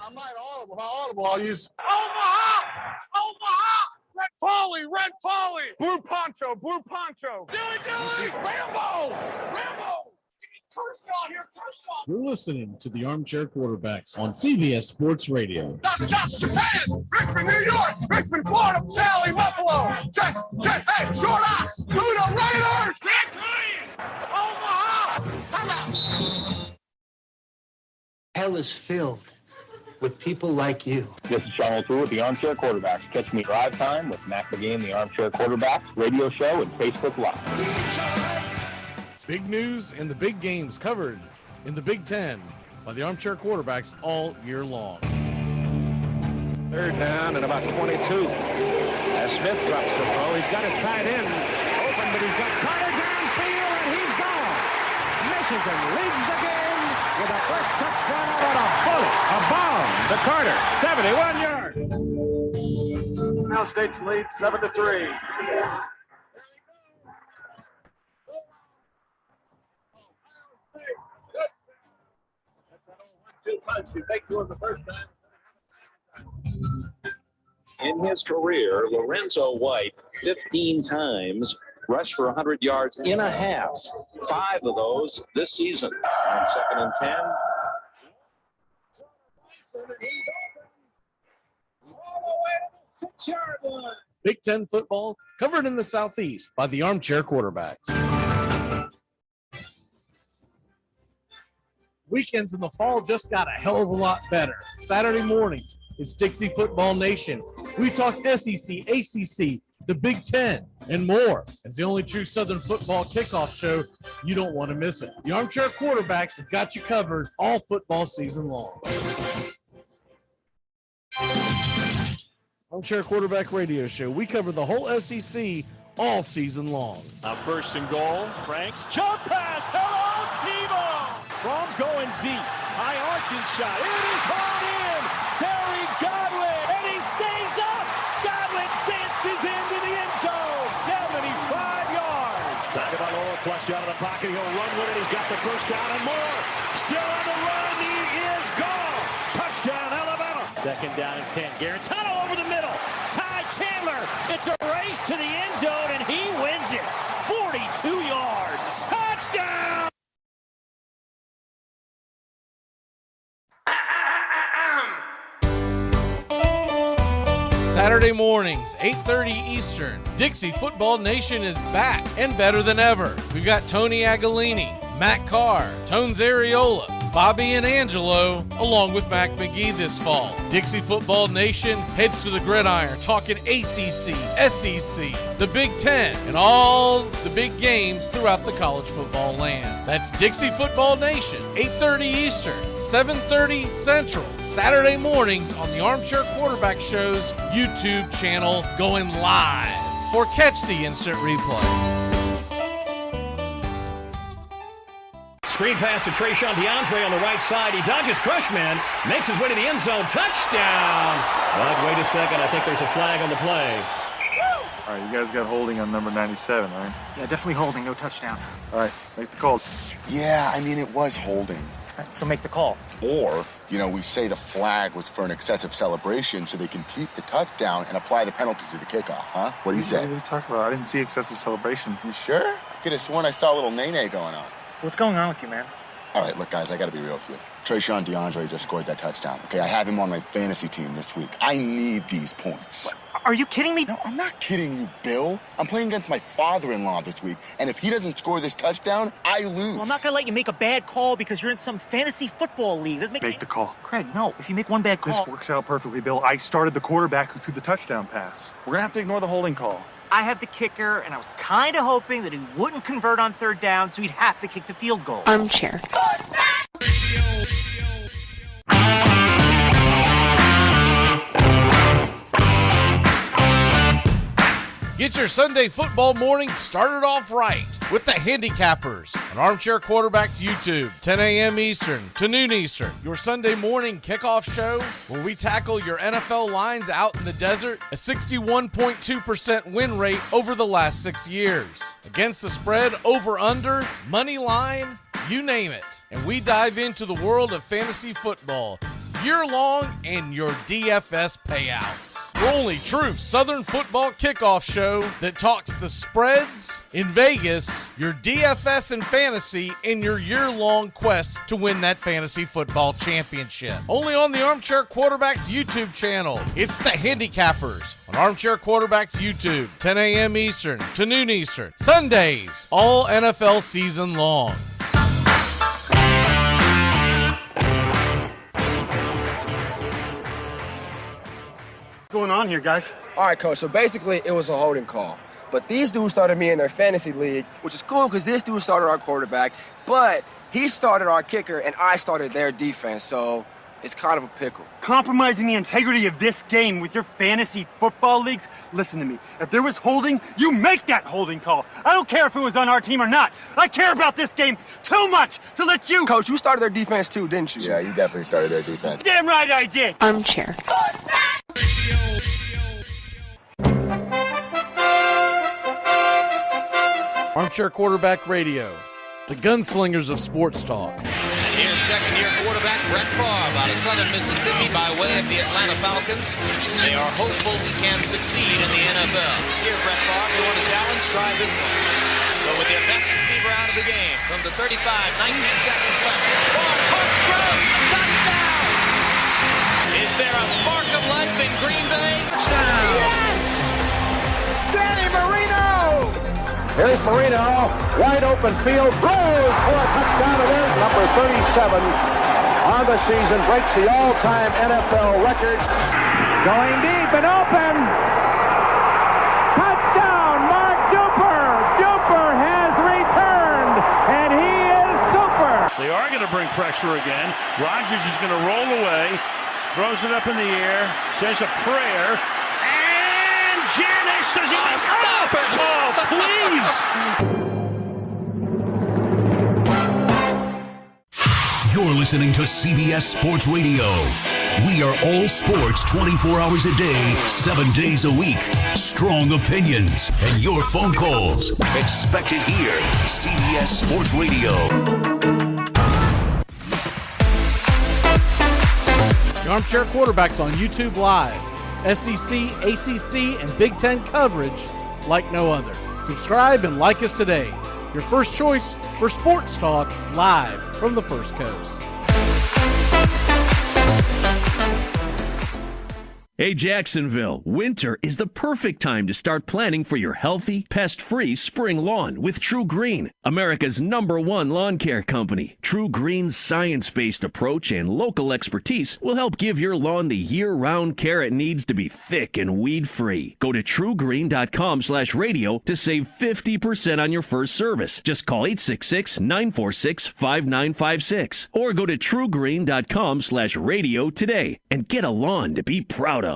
I might audible. I'll use Omaha! Red Polly! Blue poncho! Do it! Rambo! Kershaw here, Kershaw! You're listening to the Armchair Quarterbacks on CBS Sports Radio. Japan! Richmond, New York! Richmond, Florida! Sally, Buffalo! Hey, Short Ox! Ludo Raiders! Omaha! Come out! Hell is filled with people like you. This is Sean O'Toole with the Armchair Quarterbacks. Catch me Drive Time with Mac McGee and the Armchair Quarterbacks radio show and Facebook Live. Big news and the big games covered in the Big Ten by the Armchair Quarterbacks all year long. Third down and about 22. As Smith drops the throw, he's got his tight end open, but he's got Carter downfield, and he's gone. Michigan leads the game with a first touchdown on a bullet, a bomb to Carter, 71 yards. Now State's lead 7-3. You take two in the first time. In his career, Lorenzo White 15 times rushed for 100 yards in a half. 5 of those this season. On 2nd and 10. Big Ten football covered in the Southeast by the Armchair Quarterbacks. Weekends in the fall just got a hell of a lot better. Saturday mornings, it's Dixie Football Nation. We talk SEC, ACC, the Big Ten, and more. As the only true Southern football kickoff show, you don't want to miss it. The Armchair Quarterbacks have got you covered all football season long. Armchair Quarterback Radio Show. We cover the whole SEC all season long. First and goal. Franks. Jump pass. Hello, Tebow. From going deep. High arcing shot. It is hauled in. Terry Godwin. And he stays up. Godwin dances into the end zone. 75 yards. Tagovailoa flushed out of the pocket. He'll run with it. He's got the first down and more. Still on the run. He is gone. Touchdown, Alabama. Second down and 10. Garantano over the middle. Ty Chandler. It's a race to the end zone, and he wins it. 42 yards. Touchdown. Saturday mornings, 8:30 Eastern. Dixie Football Nation is back and better than ever. We've got Tony Agolini, Matt Carr, Tones Areola, Bobby and Angelo, along with Mac McGee this fall. Dixie Football Nation heads to the gridiron, talking ACC, SEC, the Big Ten, and all the big games throughout the college football land. That's Dixie Football Nation, 8:30 Eastern, 7:30 Central, Saturday mornings on the Armchair Quarterback Show's YouTube channel, going live. Or catch the instant replay. Screen pass to Trayshawn DeAndre on the right side. He dodges Crushman, makes his way to the end zone. Touchdown! But wait a second. I think there's a flag on the play. All right, you guys got holding on number 97, right? Yeah, definitely holding. No touchdown. All right, make the call. Yeah, I mean, it was holding. All right, so make the call. Or, we say the flag was for an excessive celebration so they can keep the touchdown and apply the penalty to the kickoff, huh? What do you say? What are you talking about? I didn't see excessive celebration. You sure? I could have sworn I saw a little nay-nay going on. What's going on with you, man? All right, look, guys, I got to be real with you. Trayshawn DeAndre just scored that touchdown, okay? I have him on my fantasy team this week. I need these points. What? Are you kidding me? No, I'm not kidding you, Bill. I'm playing against my father-in-law this week, and if he doesn't score this touchdown, I lose. Well, I'm not going to let you make a bad call because you're in some fantasy football league. Make the call. Craig, no. If you make one bad call... This works out perfectly, Bill. I started the quarterback who threw the touchdown pass. We're going to have to ignore the holding call. I have the kicker, and I was kind of hoping that he wouldn't convert on third down, so he'd have to kick the field goal. Armchair. Get your Sunday football morning started off right with the Handicappers on Armchair Quarterbacks YouTube, 10 a.m. Eastern to noon Eastern. Your Sunday morning kickoff show where we tackle your NFL lines out in the desert, a 61.2% win rate over the last 6 years. Against the spread, over, under, money line, you name it. And we dive into the world of fantasy football year-long and your DFS payouts. Your only true Southern football kickoff show that talks the spreads in Vegas, your DFS and fantasy, and your year-long quest to win that fantasy football championship. Only on the Armchair Quarterbacks YouTube channel. It's the Handicappers on Armchair Quarterbacks YouTube, 10 a.m. Eastern to noon Eastern. Sundays, all NFL season long. What's going on here, guys? All right, Coach, so basically it was a holding call. But these dudes started me in their fantasy league, which is cool because this dude started our quarterback, but he started our kicker and I started their defense, so it's kind of a pickle. Compromising the integrity of this game with your fantasy football leagues? Listen to me. If there was holding, you make that holding call. I don't care if it was on our team or not. I care about this game too much to let you... Coach, you started their defense too, didn't you? Yeah, you definitely started their defense. Damn right I did. Armchair. Armchair Quarterback Radio, the gunslingers of sports talk. And here's second-year quarterback Brett Favre out of Southern Mississippi by way of the Atlanta Falcons. They are hopeful he can succeed in the NFL. Here, Brett Favre, you want a challenge? Try this one. So with their best receiver out of the game, from the 35, 19 seconds left. Favre pumps, throws, touchdown! Is there a spark of life in Green Bay? Touchdown! Yes! Danny Marino! Here's Marino, wide open field, throws for a touchdown. It is number 37 on the season, breaks the all-time NFL record. Going deep and open. Touchdown, Mark Duper. Duper has returned, and he is super. They are going to bring pressure again. Rodgers is going to roll away, throws it up in the air, says a prayer. Janis, does he stop it? Oh, please! You're listening to CBS Sports Radio. We are all sports 24 hours a day, 7 days a week. Strong opinions and your phone calls. Expect it here. CBS Sports Radio. The Armchair Quarterbacks on YouTube Live. SEC, ACC, and Big Ten coverage like no other. Subscribe and like us today. Your first choice for sports talk live from the First Coast. Hey, Jacksonville, winter is the perfect time to start planning for your healthy, pest-free spring lawn with True Green, America's #1 lawn care company. True Green's science-based approach and local expertise will help give your lawn the year-round care it needs to be thick and weed-free. Go to truegreen.com/radio to save 50% on your first service. Just call 866-946-5956 or go to truegreen.com/radio today and get a lawn to be proud of.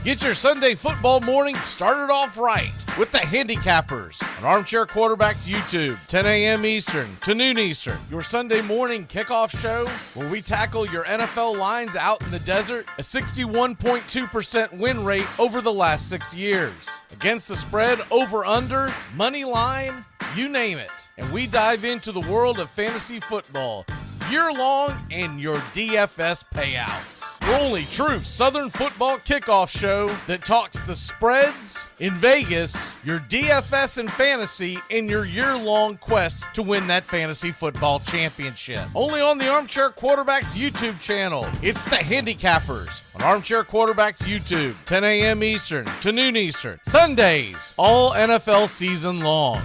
Get your Sunday football morning started off right with the Handicappers on Armchair Quarterbacks YouTube, 10 a.m. Eastern to noon Eastern. Your Sunday morning kickoff show where we tackle your NFL lines out in the desert, a 61.2% win rate over the last 6 years. Against the spread, over, under, money line, you name it. And we dive into the world of fantasy football, year-long and your DFS payouts. Your only true Southern football kickoff show that talks the spreads in Vegas, your DFS and fantasy, and your year-long quest to win that fantasy football championship. Only on the Armchair Quarterbacks YouTube channel. It's the Handicappers on Armchair Quarterbacks YouTube, 10 a.m. Eastern to noon Eastern. Sundays, all NFL season long.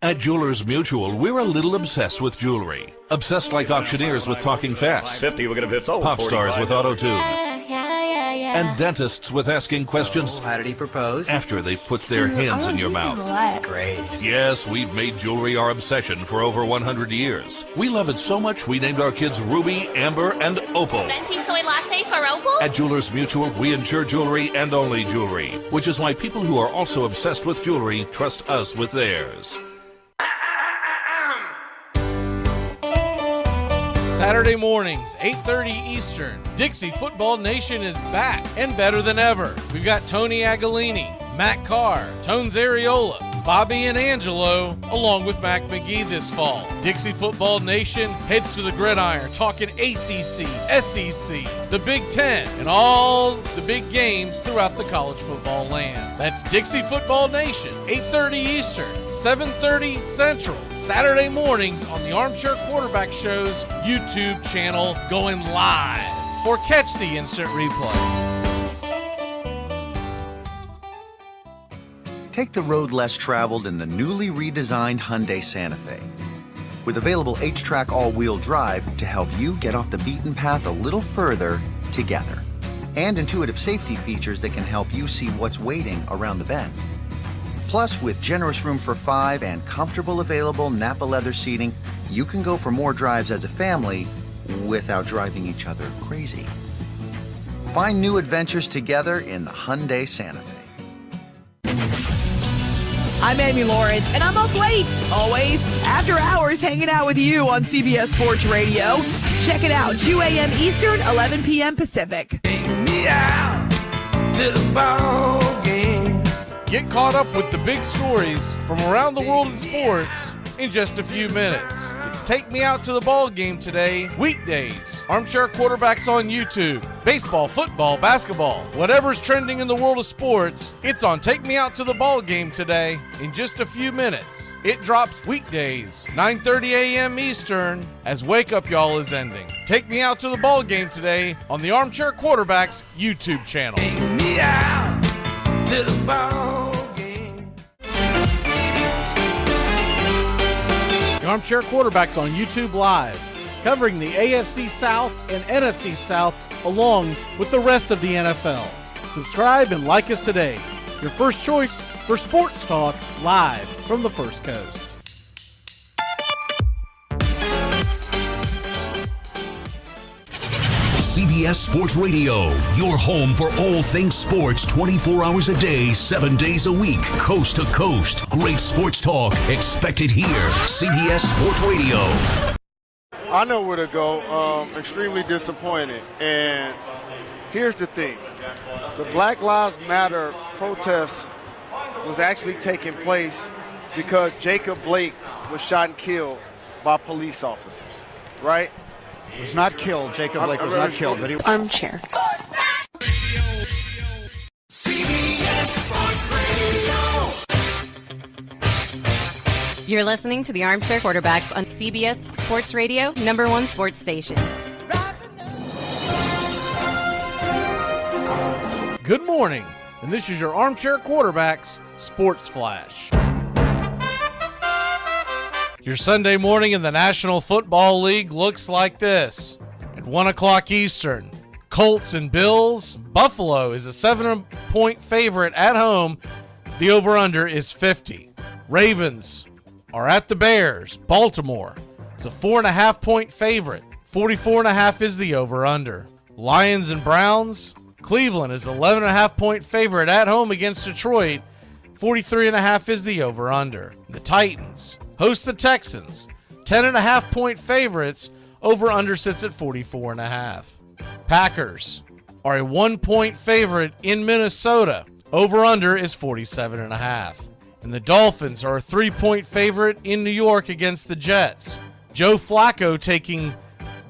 At Jewelers Mutual, we're a little obsessed with jewelry. Obsessed like auctioneers with talking fast. 50, we're going to hit sold. Pop stars with auto-tune. Yeah. And dentists with asking questions. So, how did he propose? After they've put their hands in your mouth. Great. Yes, we've made jewelry our obsession for over 100 years. We love it so much we named our kids Ruby, Amber, and Opal. Venti soy latte for Opal? At Jewelers Mutual, we insure jewelry and only jewelry, which is why people who are also obsessed with jewelry trust us with theirs. Saturday mornings, 8:30 Eastern, Dixie Football Nation is back and better than ever. We've got Tony Agolini, Matt Carr, Tones Areola, Bobby and Angelo, along with Mac McGee this fall. Dixie Football Nation heads to the gridiron, talking ACC, SEC, the Big Ten, and all the big games throughout the college football land. That's Dixie Football Nation, 8:30 Eastern, 7:30 Central, Saturday mornings on the Armchair Quarterback Show's YouTube channel, going live. Or catch the instant replay. Take the road less traveled in the newly redesigned Hyundai Santa Fe. With available H-Track all-wheel drive to help you get off the beaten path a little further together. And intuitive safety features that can help you see what's waiting around the bend. Plus, with generous room for 5 and comfortable available Napa leather seating, you can go for more drives as a family without driving each other crazy. Find new adventures together in the Hyundai Santa Fe. I'm Amy Lawrence, and I'm up late, always, after hours, hanging out with you on CBS Sports Radio. Check it out, 2 a.m. Eastern, 11 p.m. Pacific. Take me out to the ball game. Get caught up with the big stories from around the world in sports in just a few minutes. It's Take Me Out to the Ball Game today, weekdays. Armchair Quarterbacks on YouTube. Baseball, football, basketball, whatever's trending in the world of sports, it's on Take Me Out to the Ball Game today in just a few minutes. It drops weekdays, 9:30 a.m. Eastern, as Wake Up Y'all is ending. Take Me Out to the Ball Game today on the Armchair Quarterbacks YouTube channel. Take me out to the ball game. The Armchair Quarterbacks on YouTube Live, covering the AFC South and NFC South along with the rest of the NFL. Subscribe and like us today. Your first choice for sports talk live from the First Coast. CBS Sports Radio, your home for all things sports 24 hours a day, 7 days a week, coast to coast. Great sports talk expected here. CBS Sports Radio. I know where to go. Extremely disappointed. And here's the thing. The Black Lives Matter protest was actually taking place because Jacob Blake was shot and killed by police officers, right? Was not killed. Jacob Blake was not killed. But he Armchair. CBS Sports Radio. You're listening to the Armchair Quarterbacks on CBS Sports Radio, #1 sports station. Good morning, and this is your Armchair Quarterbacks Sports Flash. Your Sunday morning in the National Football League looks like this. At 1 o'clock Eastern, Colts and Bills. Buffalo is a 7-point favorite at home. The over-under is 50. Ravens are at the Bears. Baltimore is a 4.5-point favorite. 44.5 is the over-under. Lions and Browns. Cleveland is 11.5-point favorite at home against Detroit. 43.5 is the over-under. The Titans host the Texans. 10.5-point favorites. Over-under sits at 44.5. Packers are a 1-point favorite in Minnesota. Over-under is 47.5. And the Dolphins are a 3-point favorite in New York against the Jets. Joe Flacco taking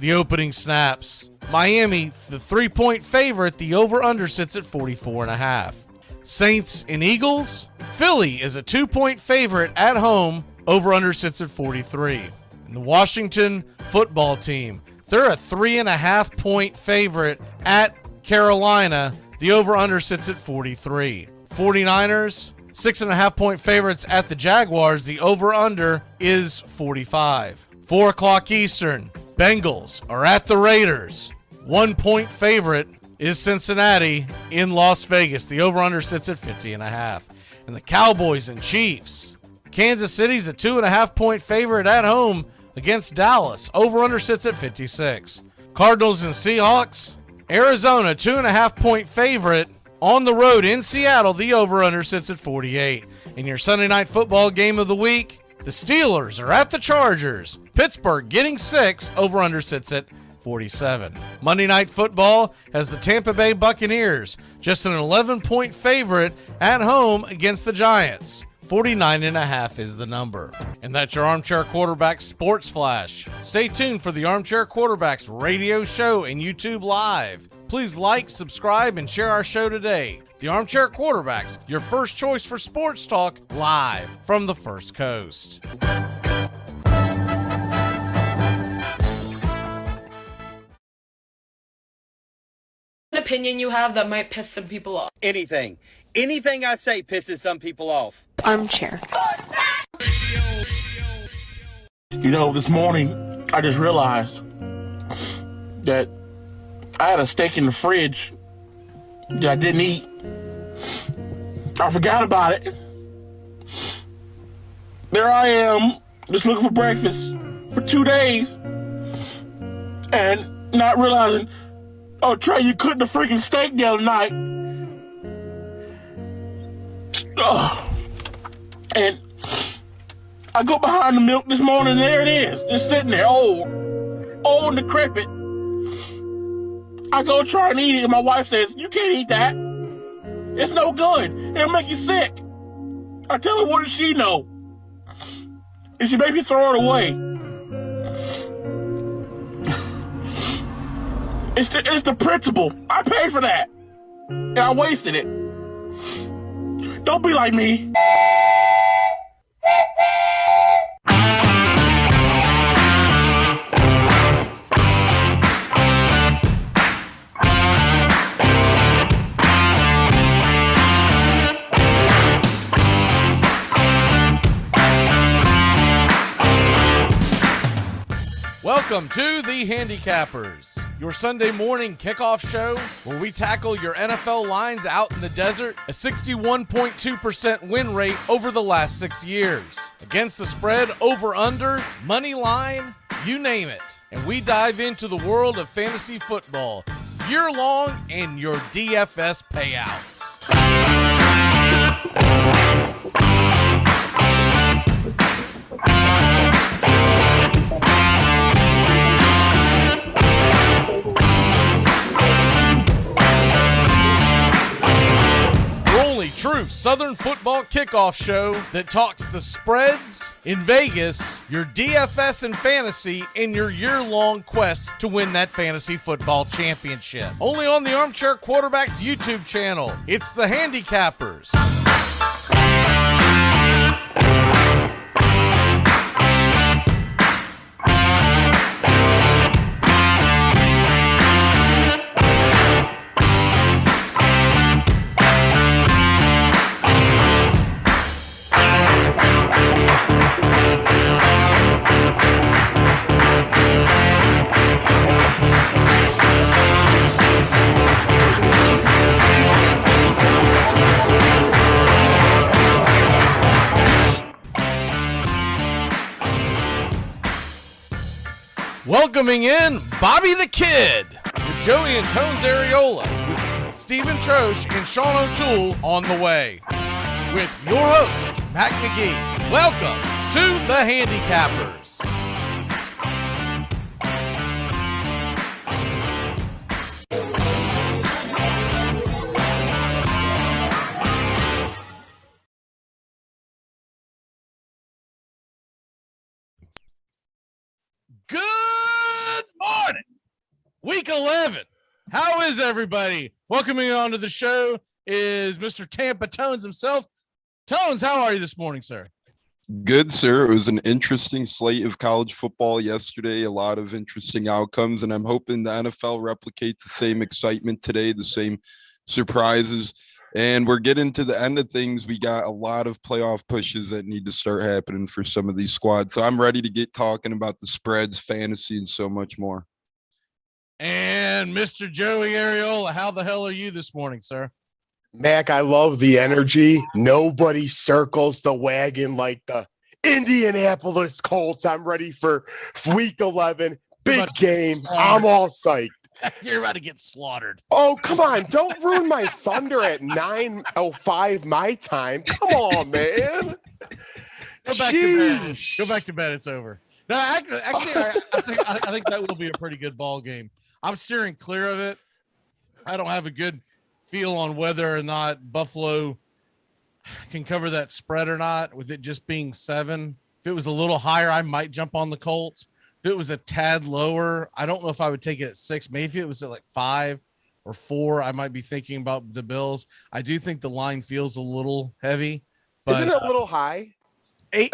the opening snaps. Miami, the 3-point favorite. The over-under sits at 44.5. Saints and Eagles. Philly is a 2-point favorite at home. Over-under sits at 43. And the Washington football team, they're a 3.5-point favorite at Carolina. The over-under sits at 43. 49ers, 6.5-point favorites at the Jaguars. The over-under is 45. 4 o'clock Eastern, Bengals are at the Raiders. 1-point favorite is Cincinnati in Las Vegas. The over-under sits at 50.5. And the Cowboys and Chiefs. Kansas City's a 2.5-point favorite at home against Dallas. Over-under sits at 56. Cardinals and Seahawks. Arizona, 2.5-point favorite on the road in Seattle. The over-under sits at 48. In your Sunday night football game of the week, The Steelers are at the Chargers. Pittsburgh getting 6. Over-under sits at 47. Monday Night Football has the Tampa Bay Buccaneers, just an 11-point favorite at home against the Giants. 49.5 is the number. And that's your Armchair Quarterback Sports Flash. Stay tuned for the Armchair Quarterbacks radio show and YouTube Live. Please like, subscribe, and share our show today. The Armchair Quarterbacks, your first choice for sports talk, live from the First Coast. An opinion you have that might piss some people off. Anything I say pisses some people off. Armchair. You know, this morning I just realized that I had a steak in the fridge that I didn't eat. I forgot about it. There I am, just looking for breakfast for 2 days and not realizing, oh, Trey, you cooked the freaking steak the other night. Oh. And I go behind the milk this morning, and there it is, just sitting there, old and decrepit. I go try and eat it, and my wife says, you can't eat that. It's no good. It'll make you sick. I tell her, what does she know? And she made me throw it away. It's the principle. I paid for that. And I wasted it. Don't be like me. Welcome to the Handicappers, your Sunday morning kickoff show where we tackle your NFL lines out in the desert, a 61.2% win rate over the last 6 years. Against the spread, over under, money line, you name it. And we dive into the world of fantasy football, year long, and your DFS payouts. True Southern football kickoff show that talks the spreads in Vegas, your DFS and fantasy, and your year-long quest to win that fantasy football championship. Only on the Armchair Quarterbacks YouTube channel. It's the Handicappers. Welcoming in Bobby the Kid with Joey and Tones Areola, with Stephen Troche and Sean O'Toole on the way. With your host, Mac McGee. Welcome to the Handicappers. Good morning. Week 11. How is everybody? Welcoming on to the show is Mr. Tampa Tones himself. Tones, how are you this morning, sir? Good, sir. It was an interesting slate of college football yesterday, a lot of interesting outcomes, and I'm hoping the NFL replicates the same excitement today, the same surprises. And we're getting to the end of things. We got a lot of playoff pushes that need to start happening for some of these squads. So I'm ready to get talking about the spreads, fantasy, and so much more. And Mr. Joey Areola, how the hell are you this morning, sir? Mac, I love the energy. Nobody circles the wagon like the Indianapolis Colts. I'm ready for week 11. Big game. I'm all psyched. You're about to get slaughtered. Oh, come on. Don't ruin my thunder at 9:05 my time. Come on, man. Go back to bed. Go back to bed. It's over. No, actually, I think that will be a pretty good ball game. I'm steering clear of it. I don't have a good feel on whether or not Buffalo can cover that spread or not, with it just being 7. If it was a little higher, I might jump on the Colts. If it was a tad lower, I don't know if I would take it at 6. Maybe if it was at like 5 or 4, I might be thinking about the Bills. I do think the line feels a little heavy. But, isn't it a little high? It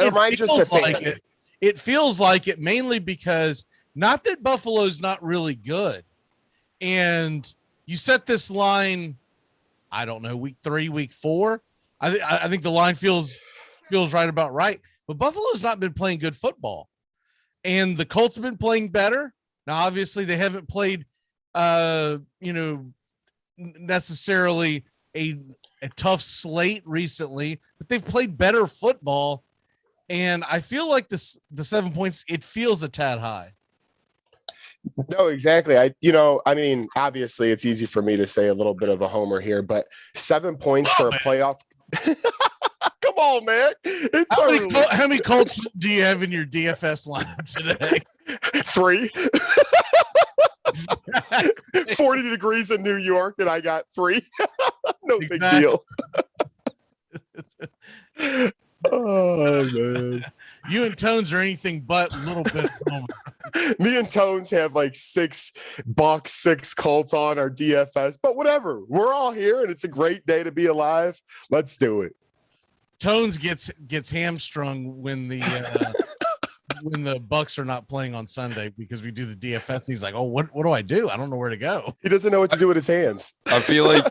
feels like it mainly because not that Buffalo's not really good. And you set this line, I don't know, week 3, week 4. I think the line feels right about right. But Buffalo's not been playing good football. And the Colts have been playing better. Now, obviously, they haven't played, necessarily a tough slate recently, but they've played better football. And I feel like the 7 points, it feels a tad high. No, exactly. Obviously it's easy for me to say a little bit of a homer here, but 7 points for a playoff. Come on, man. How many Colts do you have in your DFS lineup today? 3. 40 degrees in New York, and I got 3. No big deal. Oh, man. You and Tones are anything but a little bit. Me and Tones have like 6 Bucks, 6 Colts on our DFS, but whatever. We're all here, and it's a great day to be alive. Let's do it. Tones gets hamstrung when the Bucks are not playing on Sunday because we do the DFS. He's like, "Oh, what do I do? I don't know where to go." He doesn't know what to do with his hands. I feel like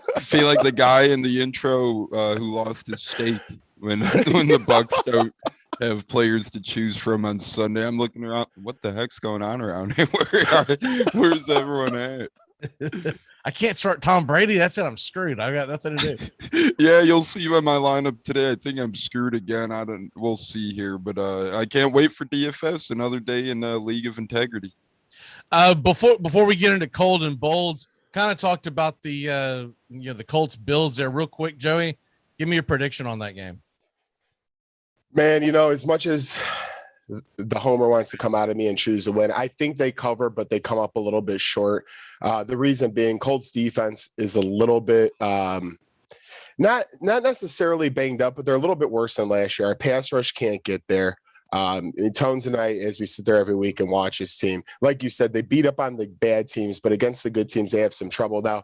the guy in the intro who lost his steak when the Bucks don't have players to choose from on Sunday. I'm looking around. What the heck's going on around here? Where's everyone at? I can't start Tom Brady. That's it. I'm screwed. I got nothing to do. Yeah, you'll see by my lineup today. I think I'm screwed again. We'll see here, but I can't wait for DFS. Another day in League of Integrity. Before we get into cold and bolds, kind of talked about the Colts Bills there real quick. Joey, give me a prediction on that game. Man, as much as the homer wants to come out of me and choose to win, I think they cover, but they come up a little bit short. The reason being, Colts defense is a little bit not necessarily banged up, but they're a little bit worse than last year. Our pass rush can't get there. Tones and I, as we sit there every week and watch his team, like you said, they beat up on the bad teams, but against the good teams, they have some trouble. Now,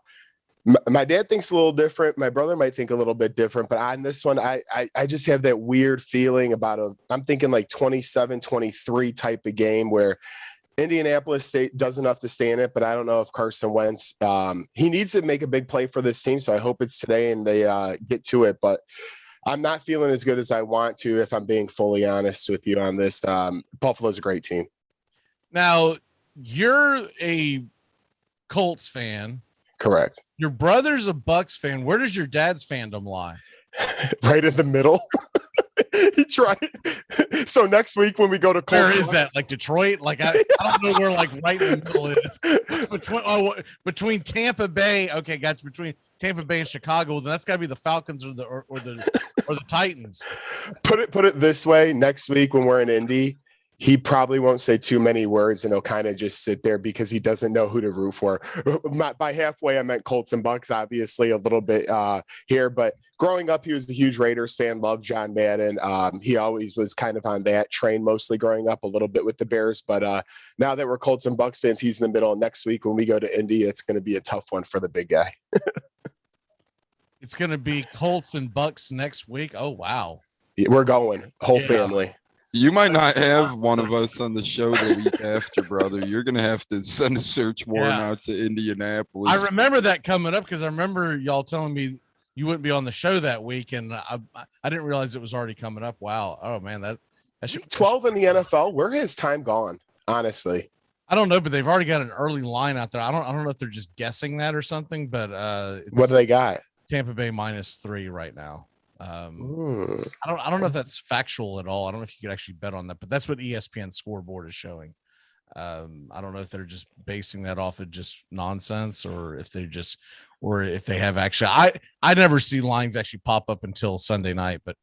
my dad thinks a little different. My brother might think a little bit different, but on this one, I just have that weird feeling about I'm thinking like 27-23 type of game where Indianapolis does enough to stay in it, but I don't know if Carson Wentz, he needs to make a big play for this team. So I hope it's today and they get to it, but I'm not feeling as good as I want to, if I'm being fully honest with you on this. Buffalo's a great team. Now, you're a Colts fan. Correct. Your brother's a Bucks fan. Where does your dad's fandom lie? Right in the middle. He tried. So next week when we go to Colts, where is that? Like Detroit? Like I don't know where like right in the middle is. Between Tampa Bay. Okay, gotcha. Between Tampa Bay and Chicago, then that's got to be the Falcons or the Titans. Put it this way: next week when we're in Indy, he probably won't say too many words, and he'll kind of just sit there because he doesn't know who to root for. By halfway, I meant Colts and Bucks, obviously a little bit here. But growing up, he was a huge Raiders fan, loved John Madden. He always was kind of on that train, mostly growing up, a little bit with the Bears. But now that we're Colts and Bucks fans, he's in the middle. And next week when we go to Indy, it's going to be a tough one for the big guy. It's going to be Colts and Bucks next week. Oh, wow. We're going, whole family. You might not have one of us on the show the week after, brother. You're going to have to send a search warrant out to Indianapolis. I remember that coming up because I remember y'all telling me you wouldn't be on the show that week, and I didn't realize it was already coming up. Wow. Oh, man. That should 12 in the NFL. Where has time gone, honestly? I don't know, but they've already got an early line out there. I don't know if they're just guessing that or something, but what do they got? Tampa Bay -3 right now. I don't know if that's factual at all. I don't know if you could actually bet on that, but that's what ESPN scoreboard is showing. I don't know if they're just basing that off of just nonsense or if they have actually, I never see lines actually pop up until Sunday night, but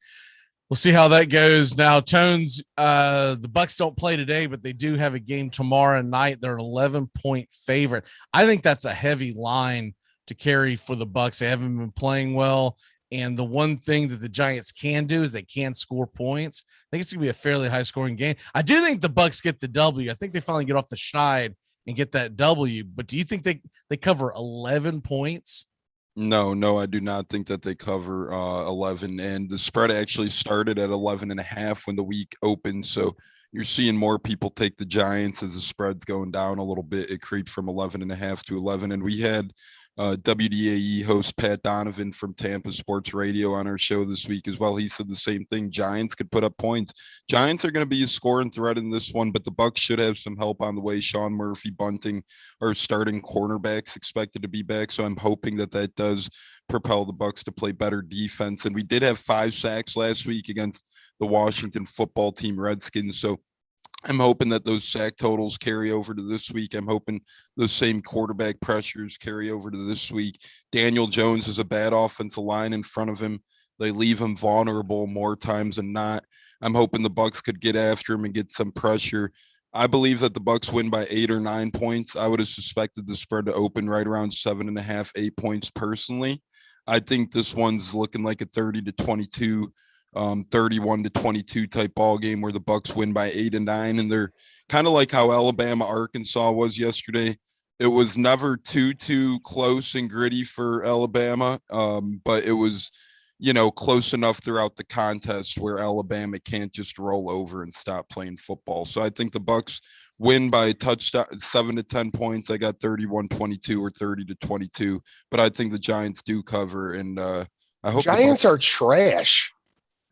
We'll see how that goes. Now, Tones, the Bucks don't play today, but they do have a game tomorrow night. They're an 11-point favorite. I think that's a heavy line to carry for the Bucks. They haven't been playing well, and the one thing that the Giants can do is they can score points. I think it's going to be a fairly high-scoring game. I do think the Bucks get the W. I think they finally get off the schneid and get that W. But do you think they cover 11 points? No, I do not think that they cover 11. And the spread actually started at 11.5 when the week opened. So you're seeing more people take the Giants as the spread's going down a little bit. It creeped from 11.5 to 11. And we had WDAE host Pat Donovan from Tampa Sports Radio on our show this week as well. He said the same thing. Giants could put up points. Giants are going to be a scoring threat in this one, but the Bucks should have some help on the way. Sean Murphy, Bunting are starting cornerbacks expected to be back, so I'm hoping that does propel the Bucks to play better defense. And we did have 5 sacks last week against the Washington football team Redskins, so I'm hoping that those sack totals carry over to this week. I'm hoping those same quarterback pressures carry over to this week. Daniel Jones is a bad offensive line in front of him. They leave him vulnerable more times than not. I'm hoping the Bucks could get after him and get some pressure. I believe that the Bucks win by 8 or 9 points. I would have suspected the spread to open right around 7.5, 8 points personally. I think this one's looking like a 30-22. 31-22 type ball game where the Bucks win by 8 and 9, and they're kind of like how Alabama-Arkansas was yesterday. It was never too close and gritty for Alabama, but it was, close enough throughout the contest where Alabama can't just roll over and stop playing football. So I think the Bucks win by a touchdown, 7 to 10 points. I got 31-22 or 30-22, but I think the Giants do cover, and I hope Giants are trash.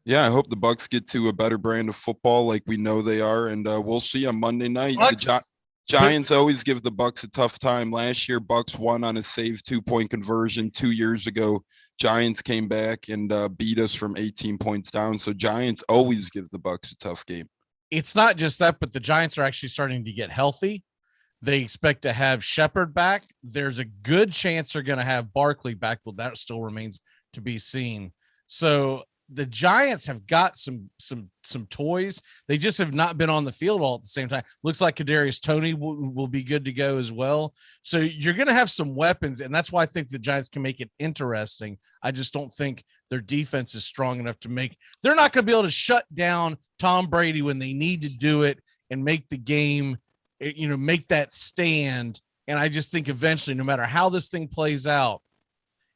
Yeah, I hope the Bucks get to a better brand of football like we know they are, and we'll see on Monday night. The Giants always give the Bucks a tough time. Last year, Bucks won on a saved 2-point conversion. 2 years ago, Giants came back and beat us from 18 points down. So Giants always give the Bucks a tough game. It's not just that, but the Giants are actually starting to get healthy. They expect to have Shepard back. There's a good chance they're going to have Barkley back, but that still remains to be seen. So the Giants have got some toys. They just have not been on the field all at the same time. Looks like Kadarius Toney will be good to go as well. So you're going to have some weapons, and that's why I think the Giants can make it interesting. I just don't think their defense is strong enough to make – they're not going to be able to shut down Tom Brady when they need to do it and make the game, make that stand. And I just think eventually, no matter how this thing plays out,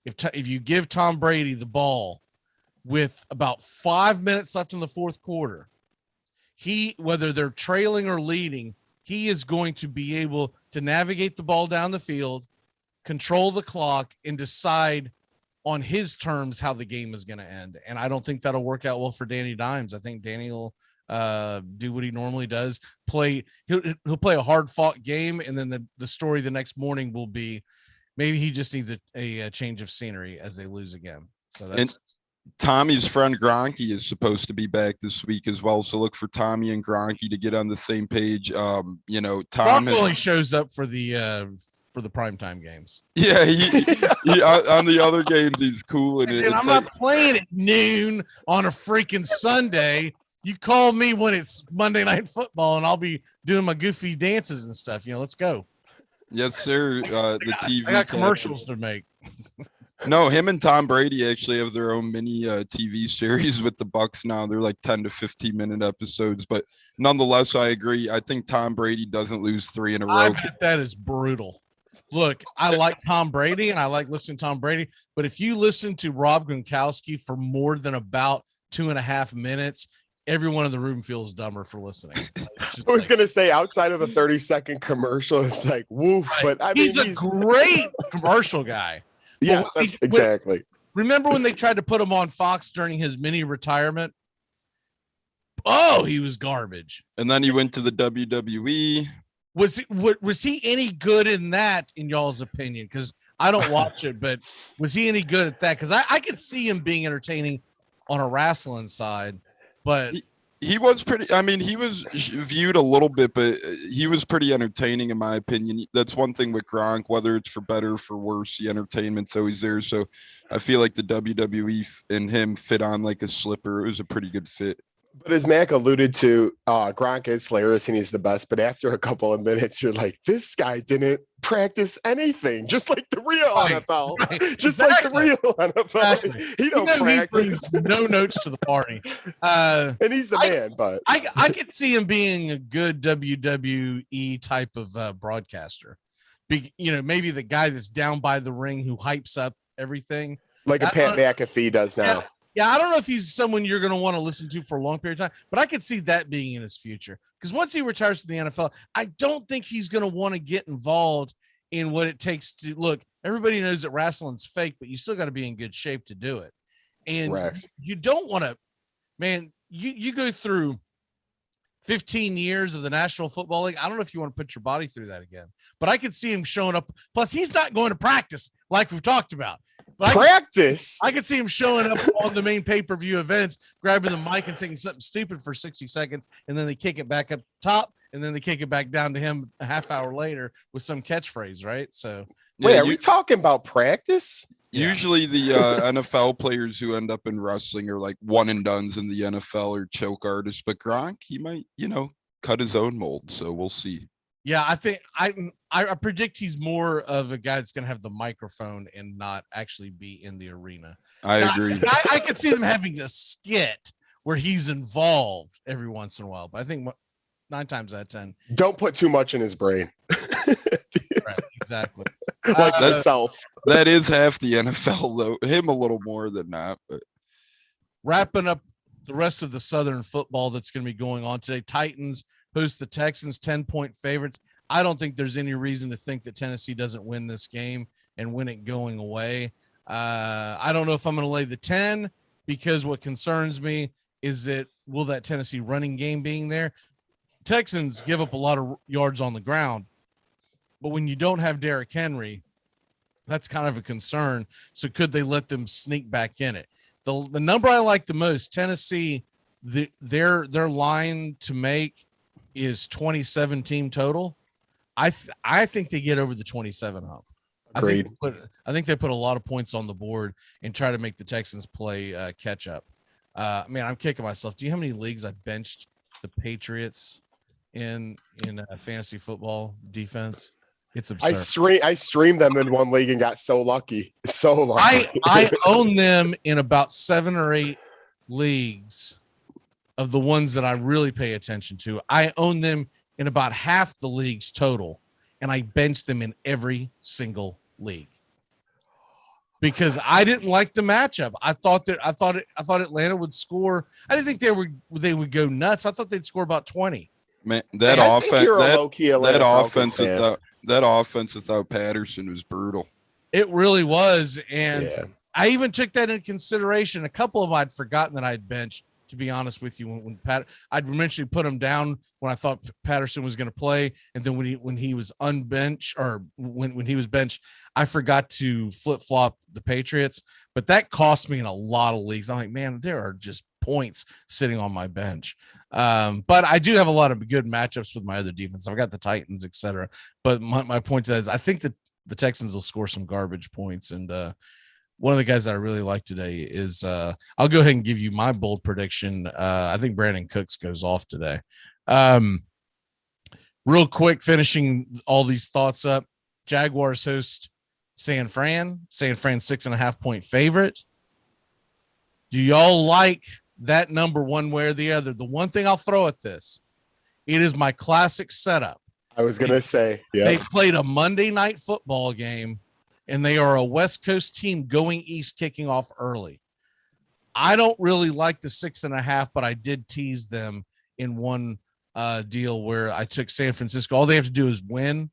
if you give Tom Brady the ball – with about 5 minutes left in the fourth quarter, whether they're trailing or leading, he is going to be able to navigate the ball down the field, control the clock, and decide on his terms how the game is going to end. And I don't think that'll work out well for Danny Dimes. I think Danny will do what he normally does. He'll play a hard-fought game, and then the story the next morning will be maybe he just needs a change of scenery as they lose again. So that's Tommy's friend Gronky is supposed to be back this week as well, so look for Tommy and Gronky to get on the same page. Tom only shows up for the primetime games. Yeah, he on the other games he's cool, and I'm not playing at noon on a freaking Sunday. You call me when it's Monday Night Football, and I'll be doing my goofy dances and stuff. Let's go. Yes, sir. The TV. I got commercials to make. No, him and Tom Brady actually have their own mini TV series with the Bucks now. They're like 10 to 15-minute episodes, but nonetheless, I agree. I think Tom Brady doesn't lose 3 in a row. I bet that is brutal. Look, I like Tom Brady and I like listening to Tom Brady, but if you listen to Rob Gronkowski for more than about 2.5 minutes, everyone in the room feels dumber for listening. I was going to say, outside of a 30-second commercial, it's like, woof. Right. But he's a great commercial guy. Yeah, exactly. Remember when they tried to put him on Fox during his mini retirement? Oh, he was garbage. And then he went to the WWE. Was he any good in that, in y'all's opinion? Because I don't watch it, but was he any good at that? Because I could see him being entertaining on a wrestling side, but He was pretty. I mean, he was viewed a little bit, but he was pretty entertaining in my opinion. That's one thing with Gronk, whether it's for better or for worse, the entertainment's always there. So I feel like the WWE and him fit on like a slipper. It was a pretty good fit. But as Mac alluded to, Gronk is hilarious and he's the best. But after a couple of minutes, you're like, this guy didn't practice anything, just like the real NFL. Right. Just Exactly. like the real NFL. Exactly. He don't He practice. brings no notes to the party. And he's the man, but I could see him being a good WWE type of broadcaster. Maybe the guy that's down by the ring who hypes up everything. like a Pat McAfee does now. Yeah, I don't know if he's someone you're going to want to listen to for a long period of time, but I could see that being in his future. Because once he retires to the NFL, I don't think he's going to want to get involved in what it takes to look. Everybody knows that wrestling's fake, but you still got to be in good shape to do it. And you don't want to, man, you go through 15 years of the National Football League. I don't know if you want to put your body through that again, but I could see him showing up. Plus, he's not going to practice like we've talked about. But I could see him showing up on the main pay-per-view events, grabbing the mic and saying something stupid for 60 seconds, and then they kick it back up top, and then they kick it back down to him a half hour later with some catchphrase, right? So, wait, are we talking about practice? Usually the NFL players who end up in wrestling are like one and dones in the NFL or choke artists, but Gronk, he might, cut his own mold. So we'll see. Yeah, I think I predict he's more of a guy that's going to have the microphone and not actually be in the arena. I agree. I could see them having a skit where he's involved every once in a while, but I think 9 times out of 10. Don't put too much in his brain. Right, exactly. Like myself. That is half the NFL, though. Him a little more than that. But wrapping up the rest of the Southern football that's going to be going on today. Titans host the Texans, 10-point favorites. I don't think there's any reason to think that Tennessee doesn't win this game and win it going away. I don't know if I'm going to lay the 10 because what concerns me is that will that Tennessee running game being there? Texans give up a lot of yards on the ground, but when you don't have Derrick Henry, that's kind of a concern. So could they let them sneak back in it? The number I like the most, Tennessee, their line to make is 27 team total. I think they get over the 27 hump. Agreed. I think they put a lot of points on the board and try to make the Texans play catch up. Man, I'm kicking myself. Do you know how many leagues I benched the Patriots in fantasy football defense? It's absurd. I streamed them in one league and got so lucky. So lucky. I own them in about 7 or 8 leagues of the ones that I really pay attention to. I own them in about half the leagues total, and I benched them in every single league because I didn't like the matchup. I thought Atlanta would score. I didn't think they would go nuts. I thought they'd score about 20. Man, that offense without Patterson was brutal. It really was, and I even took that into consideration. A couple of them I'd forgotten that I'd benched. To be honest with you, when I'd eventually put him down when I thought Patterson was going to play, and then when he was unbenched or when he was benched, I forgot to flip flop the Patriots. But that cost me in a lot of leagues. I'm like, man, there are just points sitting on my bench. But I do have a lot of good matchups with my other defense. I've got the Titans, etc. But my point to that is, I think that the Texans will score some garbage points, and one of the guys that I really like today is I'll go ahead and give you my bold prediction. I think Brandon Cooks goes off today. Real quick, finishing all these thoughts up. Jaguars host San Fran. San Fran 6.5-point favorite. Do y'all like that number one way or the other? The one thing I'll throw at this, it is my classic setup. I was going to say, They played a Monday night football game, and they are a West Coast team going east, kicking off early. I don't really like the 6.5, but I did tease them in one deal where I took San Francisco. All they have to do is win,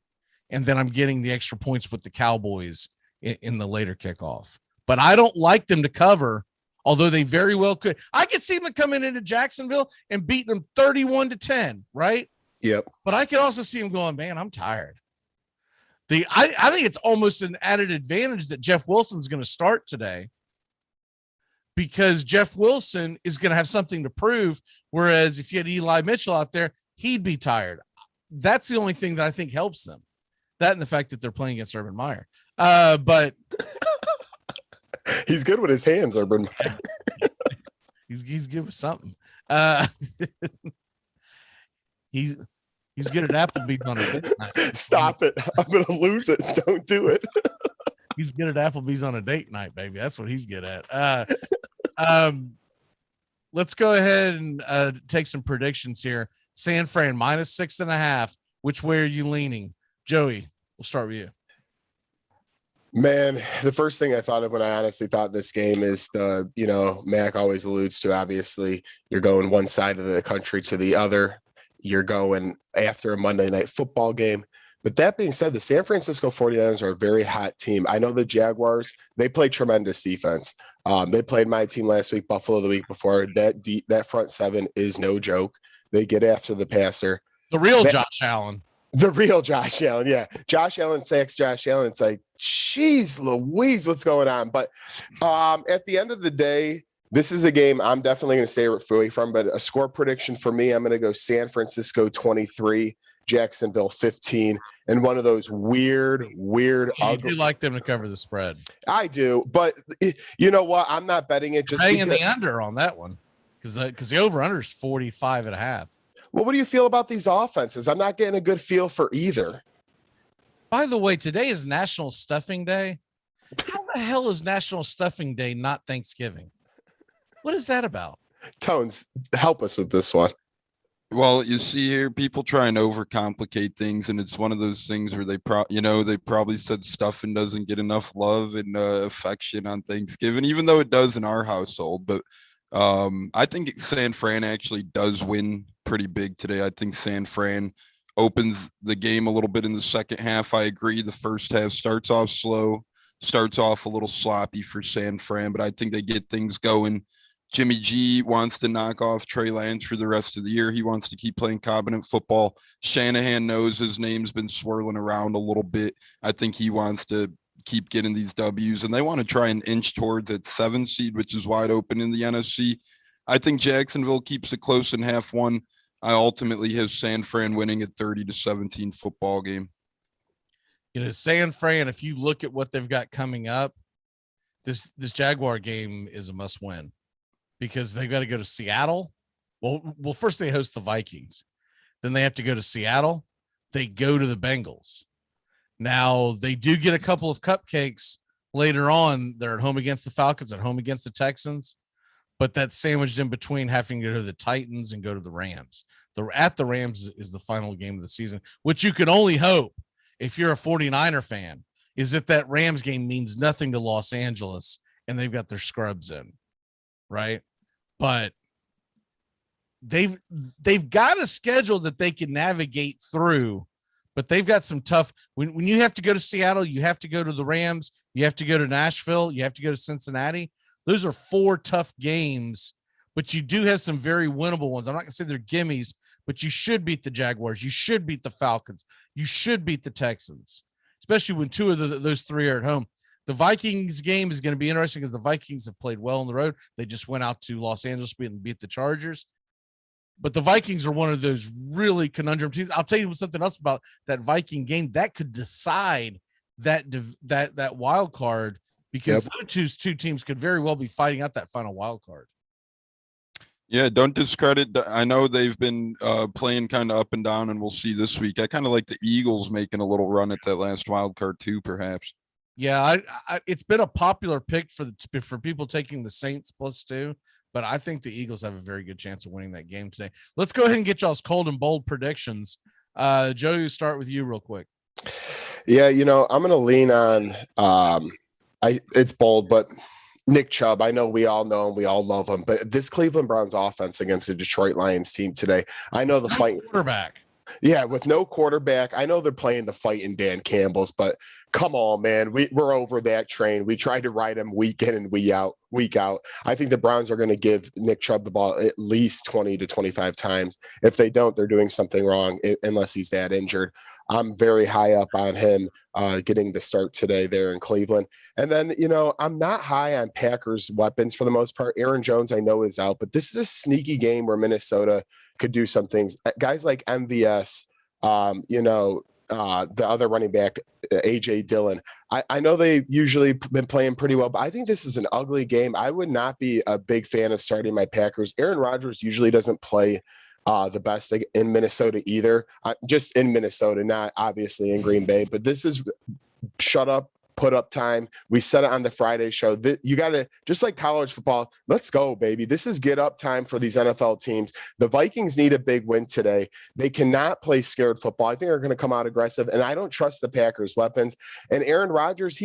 and then I'm getting the extra points with the Cowboys in the later kickoff. But I don't like them to cover, although they very well could. I could see them coming into Jacksonville and beating them 31-10, right? Yep. But I could also see them going, man, I'm tired. I think it's almost an added advantage that Jeff Wilson's going to start today because Jeff Wilson is going to have something to prove. Whereas if you had Eli Mitchell out there, he'd be tired. That's the only thing that I think helps them. That and the fact that they're playing against Urban Meyer. But he's good with his hands, Urban Meyer. he's good with something. He's good at Applebee's on a date night. Stop it. I'm going to lose it. Don't do it. He's good at Applebee's on a date night, baby. That's what he's good at. Let's go ahead and take some predictions here. San Fran -6.5. Which way are you leaning? Joey, we'll start with you. Man, the first thing I thought of when I honestly thought this game is Mac always alludes to, obviously, you're going one side of the country to the other. You're going after a Monday night football game. But that being said, the San Francisco 49ers are a very hot team. I know the Jaguars, they play tremendous defense. They played my team last week, Buffalo the week before. That front seven is no joke. They get after the passer. The real Josh Allen. The real Josh Allen, yeah. Josh Allen sacks Josh Allen. It's like, geez Louise, what's going on? But at the end of the day, this is a game I'm definitely going to stay away from. But a score prediction for me, I'm going to go San Francisco 23, Jacksonville 15, and one of those weird. You do like them to cover the spread. I do, but you know what? I'm not betting it. Just betting in the under on that one because the over/under is 45.5. Well, what do you feel about these offenses? I'm not getting a good feel for either. By the way, today is National Stuffing Day. How the hell is National Stuffing Day not Thanksgiving? What is that about? Tones, help us with this one. Well, you see here, people try and overcomplicate things, and it's one of those things where they probably said stuffing doesn't get enough love and affection on Thanksgiving, even though it does in our household. But I think San Fran actually does win pretty big today. I think San Fran opens the game a little bit in the second half. I agree. The first half starts off slow, starts off a little sloppy for San Fran, but I think they get things going. Jimmy G wants to knock off Trey Lance for the rest of the year. He wants to keep playing competent football. Shanahan knows his name's been swirling around a little bit. I think he wants to keep getting these W's, and they want to try and inch towards that 7 seed, which is wide open in the NFC. I think Jacksonville keeps it close in half one. I ultimately have San Fran winning a 30-17 football game. San Fran, if you look at what they've got coming up, this Jaguar game is a must win. Because they've got to go to Seattle. Well, first they host the Vikings. Then they have to go to Seattle. They go to the Bengals. Now, they do get a couple of cupcakes later on. They're at home against the Falcons, at home against the Texans. But that's sandwiched in between having to go to the Titans and go to the Rams. At the Rams is the final game of the season, which you can only hope if you're a 49er fan, is that Rams game means nothing to Los Angeles and they've got their scrubs in. Right. But they've got a schedule that they can navigate through, but they've got some tough when you have to go to Seattle, you have to go to the Rams, you have to go to Nashville, you have to go to Cincinnati. Those are 4 tough games, but you do have some very winnable ones. I'm not gonna say they're gimmies, but you should beat the Jaguars, you should beat the Falcons, you should beat the Texans, especially when 2 of those 3 are at home. The Vikings game is going to be interesting because the Vikings have played well on the road. They just went out to Los Angeles and beat the Chargers. But the Vikings are one of those really conundrum teams. I'll tell you something else about that Viking game that could decide that wild card because those 2 teams could very well be fighting out that final wild card. Yeah, don't discredit. I know they've been playing kind of up and down, and we'll see this week. I kind of like the Eagles making a little run at that last wild card too, perhaps. Yeah, it's been a popular pick for people taking the Saints +2, but I think the Eagles have a very good chance of winning that game today. Let's go ahead and get y'all's cold and bold predictions. Joe, start with you real quick. Yeah, I'm going to lean on it's bold, but Nick Chubb. I know we all know him, we all love him, but this Cleveland Browns offense against the Detroit Lions team today, I know the fight quarterback. Yeah, with no quarterback. I know they're playing the fight in Dan Campbell's, but come on, man. We're over that train. We tried to ride him week in and week out. I think the Browns are going to give Nick Chubb the ball at least 20 to 25 times. If they don't, they're doing something wrong, unless he's that injured. I'm very high up on him getting the start today there in Cleveland. And then, I'm not high on Packers weapons for the most part. Aaron Jones, I know, is out, but this is a sneaky game where Minnesota could do some things. Guys like MVS, the other running back, AJ Dillon. I know they've usually been playing pretty well, but I think this is an ugly game. I would not be a big fan of starting my Packers. Aaron Rodgers usually doesn't play the best in Minnesota either. Just in Minnesota, not obviously in Green Bay, but this is shut up, put up time. We said it on the Friday show that you got to, just like college football, let's go, baby. This is get up time for these NFL teams. The Vikings need a big win today. They cannot play scared football. I think they're going to come out aggressive, and I don't trust the Packers' weapons. And Aaron Rodgers,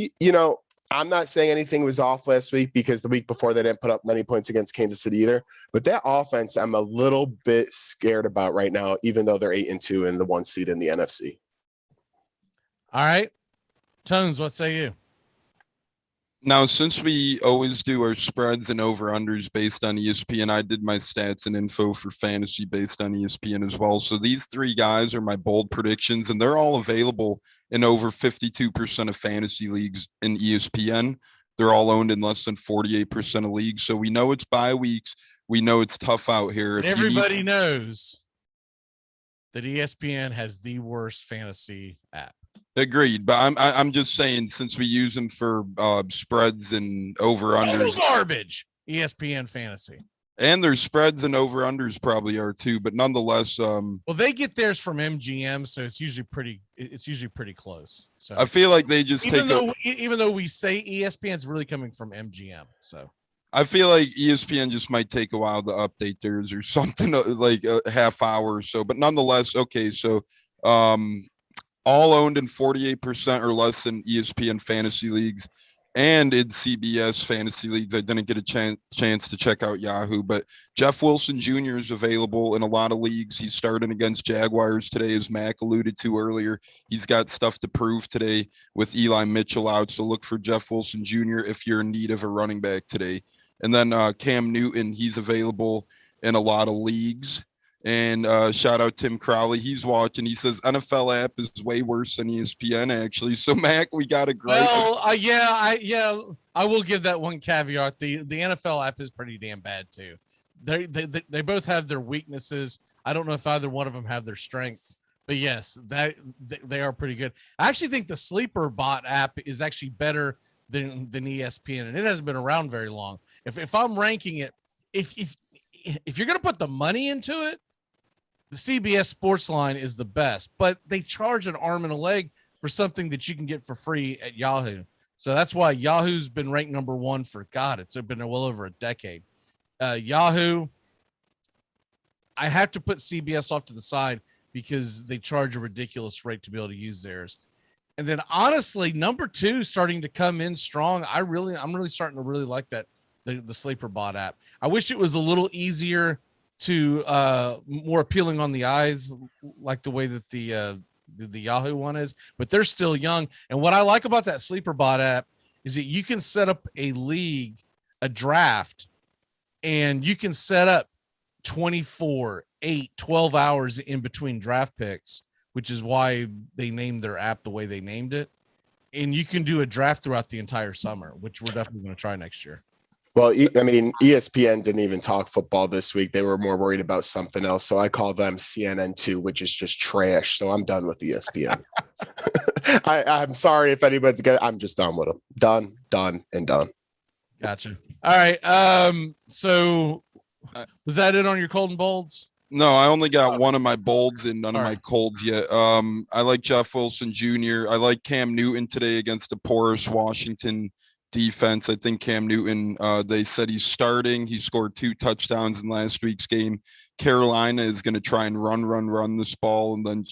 I'm not saying anything was off last week because the week before they didn't put up many points against Kansas City either. But that offense, I'm a little bit scared about right now, even though they're 8-2 and the 1 seed in the NFC. All right. Tones, what say you? Now, since we always do our spreads and over-unders based on ESPN, I did my stats and info for fantasy based on ESPN as well. So these three guys are my bold predictions, and they're all available in over 52% of fantasy leagues in ESPN. They're all owned in less than 48% of leagues. So we know it's bye weeks. We know it's tough out here. And everybody knows that ESPN has the worst fantasy app. Agreed, but I'm just saying, since we use them for spreads and over-unders. Garbage, ESPN fantasy. And their spreads and over-unders probably are too, but nonetheless. Well, they get theirs from MGM, so it's usually pretty close. So I feel like they just even though we say ESPN, it's really coming from MGM. So I feel like ESPN just might take a while to update theirs or something, like a half hour or so. But nonetheless, okay, so all owned in 48% or less in ESPN fantasy leagues and in CBS fantasy leagues. I didn't get a chance to check out Yahoo, but Jeff Wilson Jr. is available in a lot of leagues. He's starting against Jaguars today, as Mac alluded to earlier. He's got stuff to prove today with Eli Mitchell out, so look for Jeff Wilson Jr. if you're in need of a running back today. And then Cam Newton, he's available in a lot of leagues. And shout out Tim Crowley. He's watching. He says NFL app is way worse than ESPN, actually. So, Mac, we got a great. Well, I will give that one caveat. The NFL app is pretty damn bad too. They both have their weaknesses. I don't know if either one of them have their strengths, but yes, they are pretty good. I actually think the Sleeper Bot app is actually better than ESPN, and it hasn't been around very long. If I'm ranking it, if you're gonna put the money into it, the CBS Sports Line is the best, but they charge an arm and a leg for something that you can get for free at Yahoo. So that's why Yahoo's been ranked number one for it's been well over a decade. Yahoo, I have to put CBS off to the side because they charge a ridiculous rate to be able to use theirs. And then honestly, number two starting to come in strong. I'm really starting to really like that the Sleeper Bot app. I wish it was a little easier to more appealing on the eyes, like the way that the Yahoo one is, but they're still young. And what I like about that Sleeper Bot app is that you can set up a league, a draft, and you can set up 24, 8, 12 hours in between draft picks, which is why they named their app the way they named it. And you can do a draft throughout the entire summer, which we're definitely going to try next year. Well, I mean, ESPN didn't even talk football this week. They were more worried about something else. So I call them CNN2, which is just trash. So I'm done with ESPN. I'm sorry if anybody's good. I'm just done with them. Done, and done. Gotcha. All right. So was that it on your cold and bolds? No, I only got one of my bolds and none of my colds yet. I like Jeff Wilson Jr. I like Cam Newton today against the porous Washington defense. I think Cam Newton, they said he's starting. He scored 2 touchdowns in last week's game. Carolina is going to try and run this ball. And then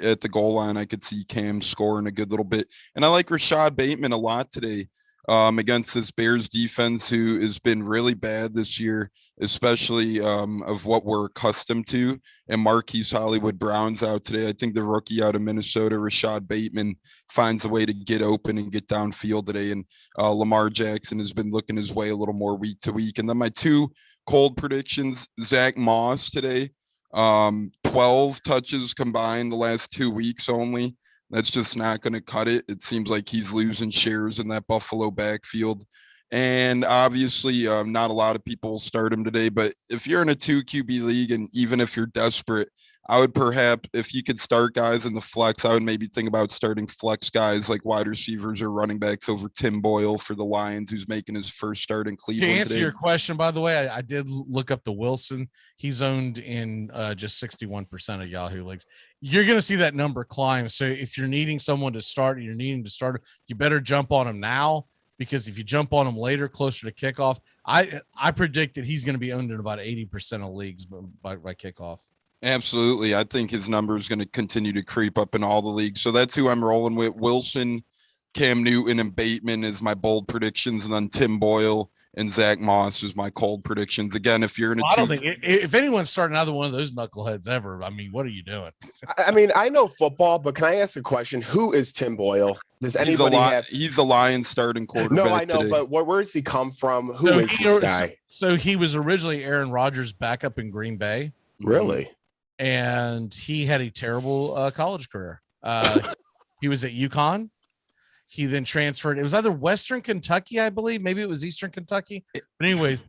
at the goal line, I could see Cam scoring a good little bit. And I like Rashad Bateman a lot today. against this Bears defense, who has been really bad this year, especially of what we're accustomed to. And Marquise Hollywood Brown's out today. I think the rookie out of Minnesota, Rashad Bateman, finds a way to get open and get downfield today. And Lamar Jackson has been looking his way a little more week to week. And then my two cold predictions, Zach Moss today, 12 touches combined the last 2 weeks only. That's just not going to cut it. It seems like he's losing shares in that Buffalo backfield. And obviously, not a lot of people will start him today. But if you're in a 2 QB league, and even if you're desperate, I would perhaps, if you could start guys in the flex, I would maybe think about starting flex guys like wide receivers or running backs over Tim Boyle for the Lions, who's making his first start in Cleveland. To answer today. your question, by the way, I did look up the Wilson. He's owned in just 61% of Yahoo leagues. You're going to see that number climb. So if you're needing someone to start, you better jump on him now, because if you jump on him later, closer to kickoff, I predict that he's going to be owned in about 80% of leagues by kickoff. Absolutely. I think his number is going to continue to creep up in all the leagues. So that's who I'm rolling with. Wilson, Cam Newton, and Bateman is my bold predictions. And then Tim Boyle and Zach Moss is my cold predictions. Again, if you're in a I don't think if anyone's starting either one of those knuckleheads ever, I mean, what are you doing? I mean, I know football, but can I ask a question? Who is Tim Boyle? Does anybody have? He's a Lions starting quarterback. No, I know, today. but where does he come from? Who is this guy? So he was originally Aaron Rodgers' backup in Green Bay. Really? And he had a terrible college career. He was at UConn. He then transferred. It was either Western Kentucky, I believe. Maybe it was Eastern Kentucky. But anyway,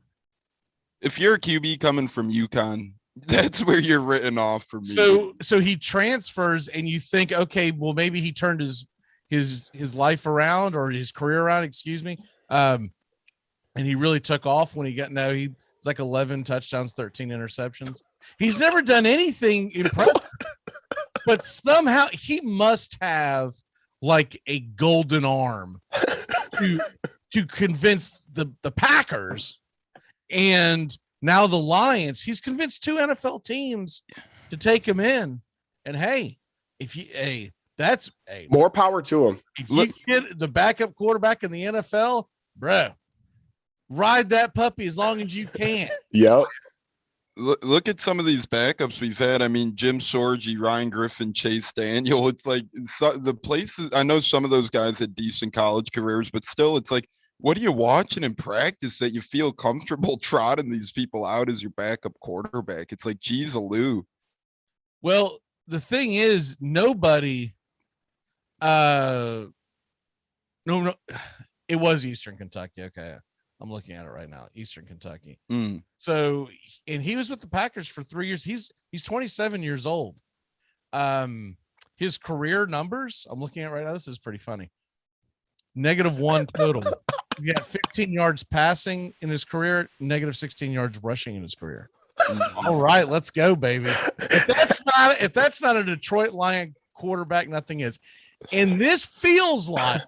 if you're a QB coming from UConn, that's where you're written off for me. So he transfers, and you think, okay, well, maybe he turned his life around, or his career around, excuse me. And he really took off when he's like 11 touchdowns, 13 interceptions. He's never done anything impressive, but somehow he must have like a golden arm to convince the Packers, and now the Lions. He's convinced 2 NFL teams to take him in. And that's more power to him. If you get the backup quarterback in the NFL, bro, ride that puppy as long as you can. Yep. Look at some of these backups we've had. I mean, Jim Sorgi, Ryan Griffin, Chase Daniel. It's like the places. I know some of those guys had decent college careers, but still, it's like, what are you watching in practice that you feel comfortable trotting these people out as your backup quarterback? It's like, geez, Lou. Well, the thing is, nobody. No, it was Eastern Kentucky. Okay. I'm looking at it right now. Eastern Kentucky. So, and he was with the Packers for 3 years. He's 27 years old. His career numbers, I'm looking at right now. This is pretty funny. -1 total. He got 15 yards passing in his career, -16 yards rushing in his career. All right, let's go, baby. If that's not a Detroit Lion quarterback, nothing is. And this feels like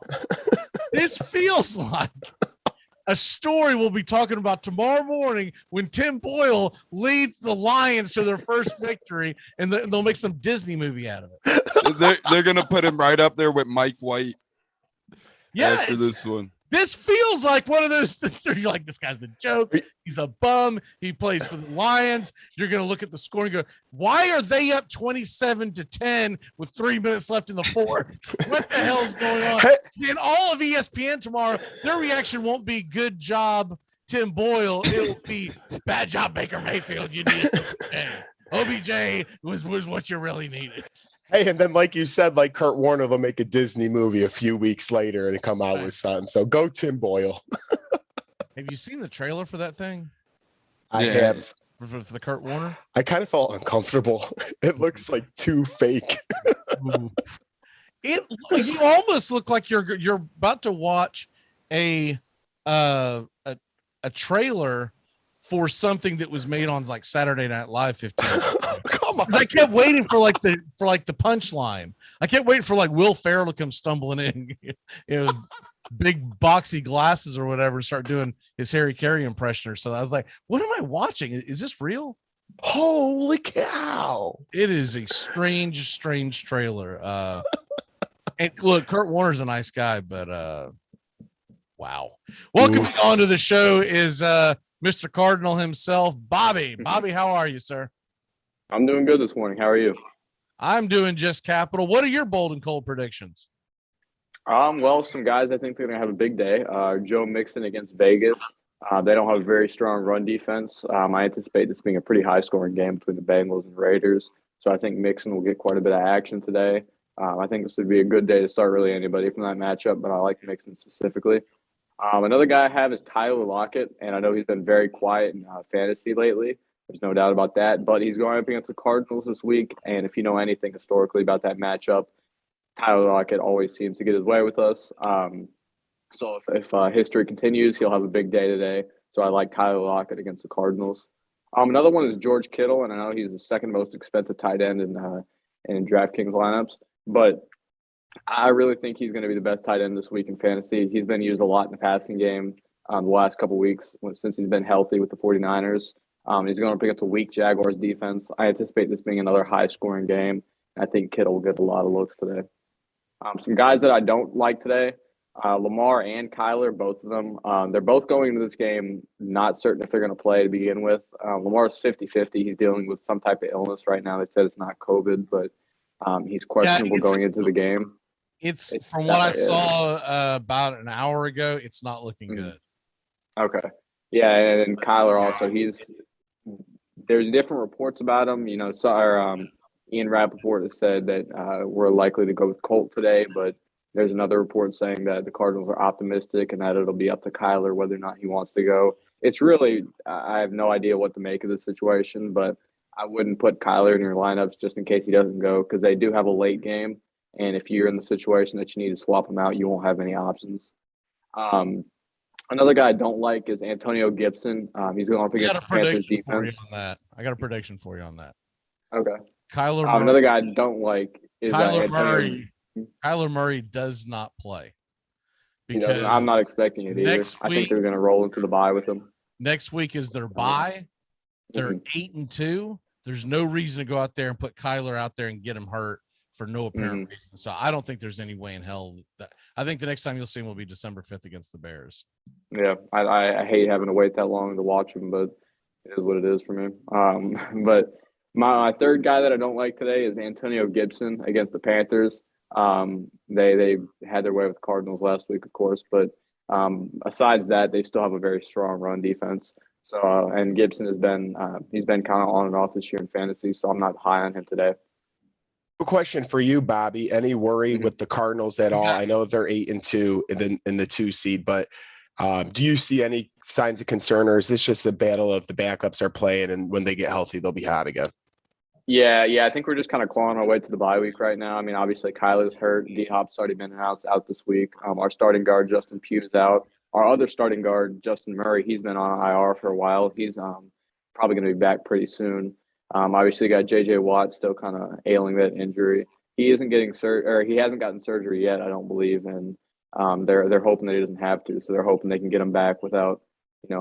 a story we'll be talking about tomorrow morning when Tim Boyle leads the Lions to their first victory, and they'll make some Disney movie out of it. They're going to put him right up there with Mike White. Yeah, after this one. This feels like one of those things where you're like, this guy's a joke. He's a bum. He plays for the Lions. You're going to look at the score and go, why are they up 27-10 with 3 minutes left in the fourth? What the hell's going on? And all of ESPN tomorrow, their reaction won't be good job, Tim Boyle. It'll be bad job, Baker Mayfield. You need OBJ was what you really needed. Hey, and then like you said, like Kurt Warner, they'll make a Disney movie a few weeks later and come out with something. So go Tim Boyle. Have you seen the trailer for that thing? I have. For the Kurt Warner? I kind of felt uncomfortable. It looks like too fake. You almost look like you're about to watch a trailer for something that was made on like Saturday Night Live 15. Come on. I kept waiting for the punchline. I kept waiting for like Will Ferrell to come stumbling in, big boxy glasses or whatever, and start doing his Harry Carey impression or so. I was like, what am I watching? Is this real? Holy cow. It is a strange trailer. And look, Kurt Warner's a nice guy, but Wow. Welcoming on to the show is Mr. Cardinal himself, Bobby. Bobby, how are you, sir? I'm doing good this morning. How are you? I'm doing just capital. What are your bold and cold predictions? Well, some guys I think they're going to have a big day. Joe Mixon against Vegas. They don't have a very strong run defense. I anticipate this being a pretty high-scoring game between the Bengals and Raiders. So I think Mixon will get quite a bit of action today. I think this would be a good day to start really anybody from that matchup, but I like Mixon specifically. Another guy I have is Tyler Lockett, and I know he's been very quiet in fantasy lately. There's no doubt about that, but he's going up against the Cardinals this week, and if you know anything historically about that matchup, Tyler Lockett always seems to get his way with us. So if history continues, he'll have a big day today. So I like Tyler Lockett against the Cardinals. Another one is George Kittle, and I know he's the second most expensive tight end in DraftKings lineups, but I really think he's going to be the best tight end this week in fantasy. He's been used a lot in the passing game the last couple of weeks since he's been healthy with the 49ers. He's going to pick up a weak Jaguars defense. I anticipate this being another high-scoring game. I think Kittle will get a lot of looks today. Some guys that I don't like today, Lamar and Kyler, both of them. They're both going into this game not certain if they're going to play to begin with. Lamar's 50-50. He's dealing with some type of illness right now. They said it's not COVID, but he's questionable going into the game. It's from what I saw about an hour ago, it's not looking good. Okay. Yeah, and Kyler also, there's different reports about him. You know, Ian Rappaport has said that we're likely to go with Colt today, but there's another report saying that the Cardinals are optimistic and that it'll be up to Kyler whether or not he wants to go. It's really, I have no idea what to make of the situation, but I wouldn't put Kyler in your lineups just in case he doesn't go because they do have a late game. And if you're in the situation that you need to swap him out, you won't have any options. Another guy I don't like is Antonio Gibson. He's going up against the Panthers defense. I got a prediction for you on that. Okay. Kyler Murray. Another guy I don't like is Kyler Murray. Kyler Murray does not play. Because I'm not expecting it either. I think they're going to roll into the bye with him. Next week is their bye. They're 8-2. There's no reason to go out there and put Kyler out there and get him hurt for no apparent reason. So I don't think there's any way in hell that I think the next time you'll see him will be December 5th against the Bears. Yeah, I hate having to wait that long to watch him, but it is what it is for me. But my third guy that I don't like today is Antonio Gibson against the Panthers. They had their way with the Cardinals last week, of course, but besides that, they still have a very strong run defense. So and Gibson has been he's been kind of on and off this year in fantasy, so I'm not high on him today. A question for you, Bobby. Any worry with the Cardinals at all? I know they're 8-2 in the 2 seed, but do you see any signs of concern, or is this just the battle of the backups are playing, and when they get healthy, they'll be hot again? Yeah. I think we're just kind of clawing our way to the bye week right now. I mean, obviously Kyler's hurt. D-Hop's already been announced out this week. Our starting guard, Justin Pugh, is out. Our other starting guard, Justin Murray, he's been on IR for a while. He's probably going to be back pretty soon. Obviously, got J.J. Watt still kind of ailing that injury. He isn't getting he hasn't gotten surgery yet, I don't believe, and they're hoping that he doesn't have to. So they're hoping they can get him back without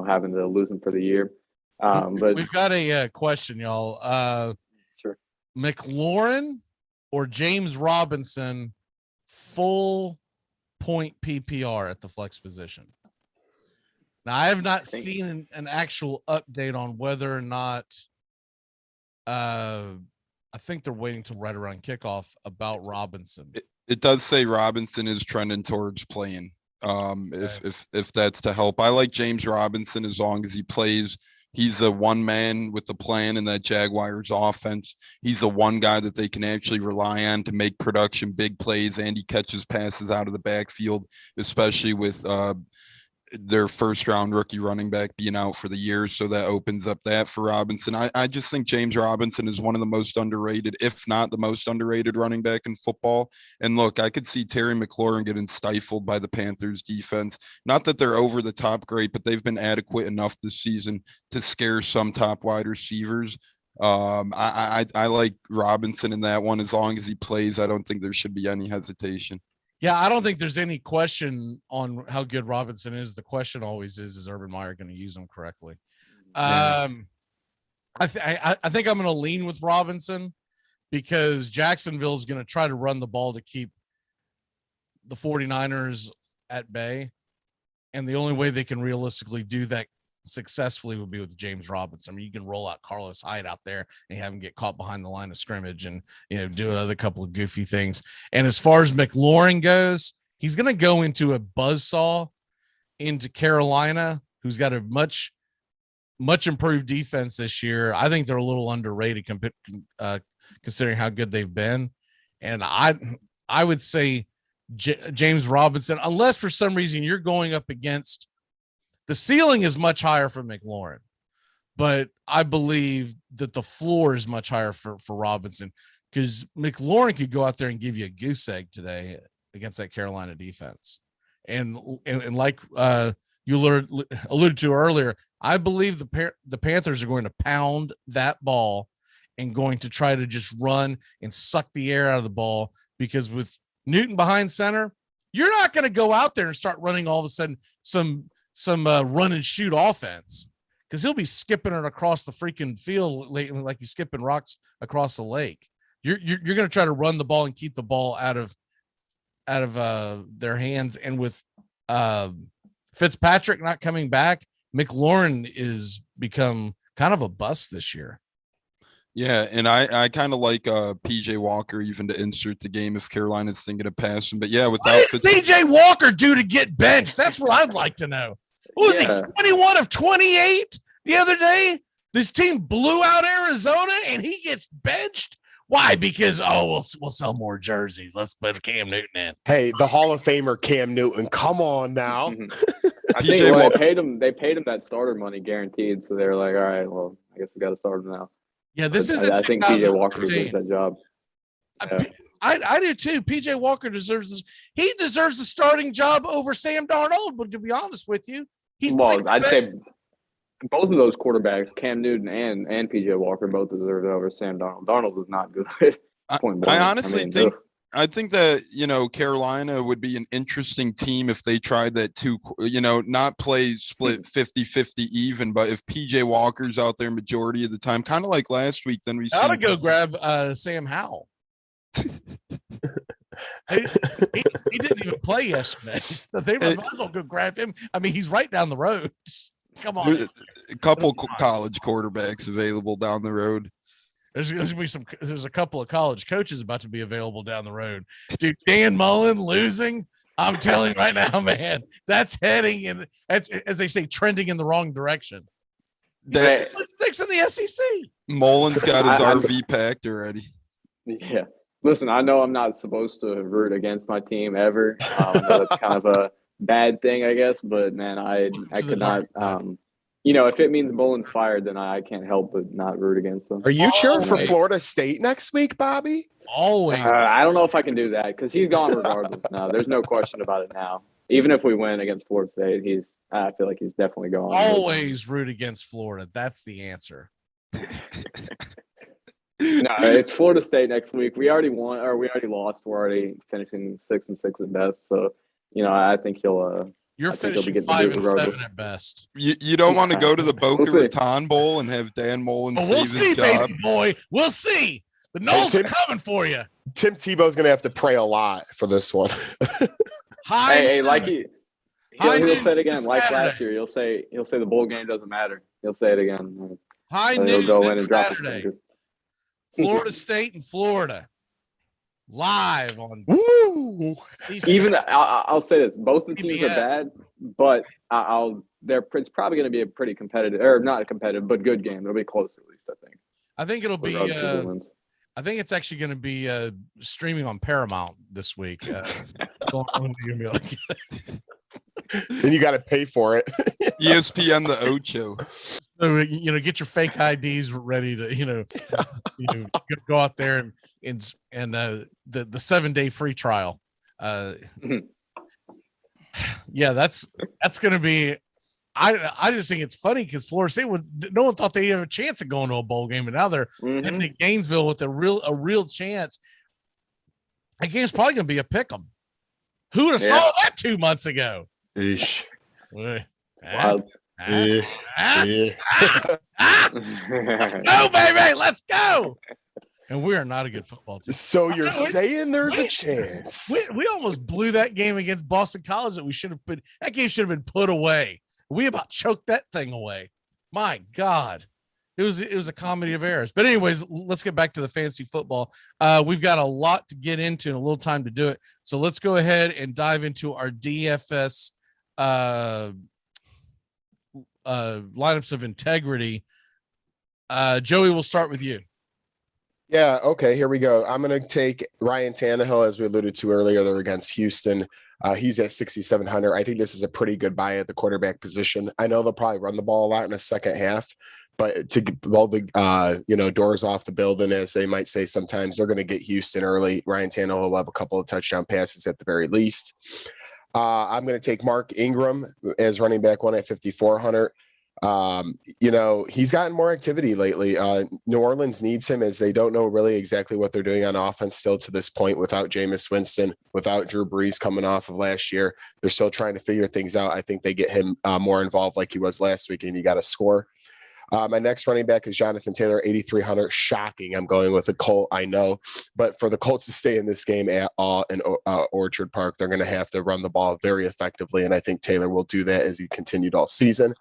having to lose him for the year. But we've got a question, y'all. Sure. McLaurin or James Robinson, full point PPR at the flex position. Now, I have not seen an actual update on whether or not. I think they're waiting till right around kickoff about Robinson. It does say Robinson is trending towards playing. If that's to help, I like James Robinson as long as he plays. He's a one man with the plan in that Jaguars offense. He's the one guy that they can actually rely on to make production, big plays, and he catches passes out of the backfield, especially with their first round rookie running back being out for the year. So that opens up that for Robinson. I just think James Robinson is one of the most underrated, if not the most underrated running back in football. And look, I could see Terry McLaurin getting stifled by the Panthers defense. Not that they're over the top great, but they've been adequate enough this season to scare some top wide receivers. I like Robinson in that one. As long as he plays, I don't think there should be any hesitation. Yeah, I don't think there's any question on how good Robinson is. The question always is Urban Meyer going to use him correctly? I think I'm going to lean with Robinson because Jacksonville is going to try to run the ball to keep the 49ers at bay. And the only way they can realistically do that successfully would be with James Robinson. I mean, you can roll out Carlos Hyde out there and have him get caught behind the line of scrimmage and, do another couple of goofy things. And as far as McLaurin goes, he's going to go into a buzzsaw into Carolina, who's got a much improved defense this year. I think they're a little underrated considering how good they've been. And I would say James Robinson, unless for some reason you're going up against the ceiling is much higher for McLaurin, but I believe that the floor is much higher for Robinson, because McLaurin could go out there and give you a goose egg today against that Carolina defense. And like you alluded to earlier, I believe the Panthers are going to pound that ball and going to try to just run and suck the air out of the ball, because with Newton behind center, you're not going to go out there and start running all of a sudden some run and shoot offense, because he'll be skipping it across the freaking field like he's skipping rocks across the lake. You're going to try to run the ball and keep the ball out of their hands. And with Fitzpatrick not coming back, McLaurin is become kind of a bust this year. Yeah, and I kind of like PJ Walker even to insert the game if Carolina's thinking of passing. But yeah, without what did PJ Walker do to get benched? That's what I'd like to know. What was he, 21 of 28 the other day? This team blew out Arizona and he gets benched. Why? Because we'll sell more jerseys. Let's put Cam Newton in. Hey, the Hall of Famer Cam Newton. Come on now. I think they paid him that starter money guaranteed, so they're like, all right, well, I guess we got to start him now. Yeah, this is. I think PJ Walker deserves that job. Yeah. I do too. PJ Walker deserves this. He deserves the starting job over Sam Darnold. But to be honest with you, I'd say both of those quarterbacks, Cam Newton and PJ Walker, both deserve it over Sam Darnold. Darnold was not good. I honestly think that, Carolina would be an interesting team if they tried that too, not play split 50-50 even, but if PJ Walker's out there majority of the time, kind of like last week, then we gotta go grab Sam Howell. he didn't even play yesterday. So they might as well go grab him. I mean, he's right down the road. Come on. A couple college quarterbacks available down the road. There's a couple of college coaches about to be available down the road. Dude, Dan Mullen losing. I'm telling you right now, man, that's heading in, as they say, trending in the wrong direction. Thanks in the SEC. Mullen's got his RV packed already. Yeah. Listen, I know I'm not supposed to root against my team ever. That's kind of a bad thing, I guess. But man, I could not. If it means Mullen's fired, then I can't help but not root against them. Are you cheering for Florida State next week, Bobby? Always. I don't know if I can do that because he's gone regardless now. There's no question about it now. Even if we win against Florida State, I feel like he's definitely gone. Always root against Florida. That's the answer. No, it's Florida State next week. We already won, or we already lost. We're already finishing 6-6 at best. So, I think he'll. You're finishing 5-7 at best. You don't want to go to the Boca Raton Bowl and have Dan Mullen save his job. Baby boy. We'll see. The Knolls are coming for you. Tim Tebow's going to have to pray a lot for this one. He'll say it again, like last year. He'll say the bowl game doesn't matter. He'll say it again. He'll go in and drop Saturday. Florida State and Florida live on. Woo! Even I'll say this: both the teams are bad, but it's probably going to be a pretty competitive, or not a competitive, but good game. It'll be close at least. I think it'll be. I think it's actually going to be streaming on Paramount this week. Then you got to pay for it. ESPN the Ocho. So, get your fake IDs ready to, go out there and the 7-day free trial. Yeah, that's going to be. I just think it's funny because Florida State no one thought they had a chance of going to a bowl game, and now they're in Gainesville with a real chance. That game's probably going to be a pick 'em. Who would have saw that 2 months ago? Eesh. Wild. Let's go, baby. Let's go. And we are not a good football team. So you're saying there's a chance. We almost blew that game against Boston College that that game should have been put away. We about choked that thing away. My God. It was a comedy of errors. But anyways, let's get back to the fantasy football. We've got a lot to get into and a little time to do it. So let's go ahead and dive into our DFS lineups of integrity. Joey, we'll start with you. Yeah, okay, here we go. I'm going to take Ryan Tannehill, as we alluded to earlier. They're against Houston. He's at 6,700. I think this is a pretty good buy at the quarterback position. I know they'll probably run the ball a lot in the second half, but to get all the doors off the building, as they might say sometimes, they're going to get Houston early. Ryan Tannehill will have a couple of touchdown passes at the very least. I'm going to take Mark Ingram as running back one at 5,400. He's gotten more activity lately. New Orleans needs him, as they don't know really exactly what they're doing on offense still to this point without Jameis Winston, without Drew Brees coming off of last year. They're still trying to figure things out. I think they get him more involved like he was last week, and he got a score. My next running back is Jonathan Taylor, 8,300. Shocking. I'm going with a Colt, I know. But for the Colts to stay in this game at all in Orchard Park, they're going to have to run the ball very effectively, and I think Taylor will do that as he continued all season.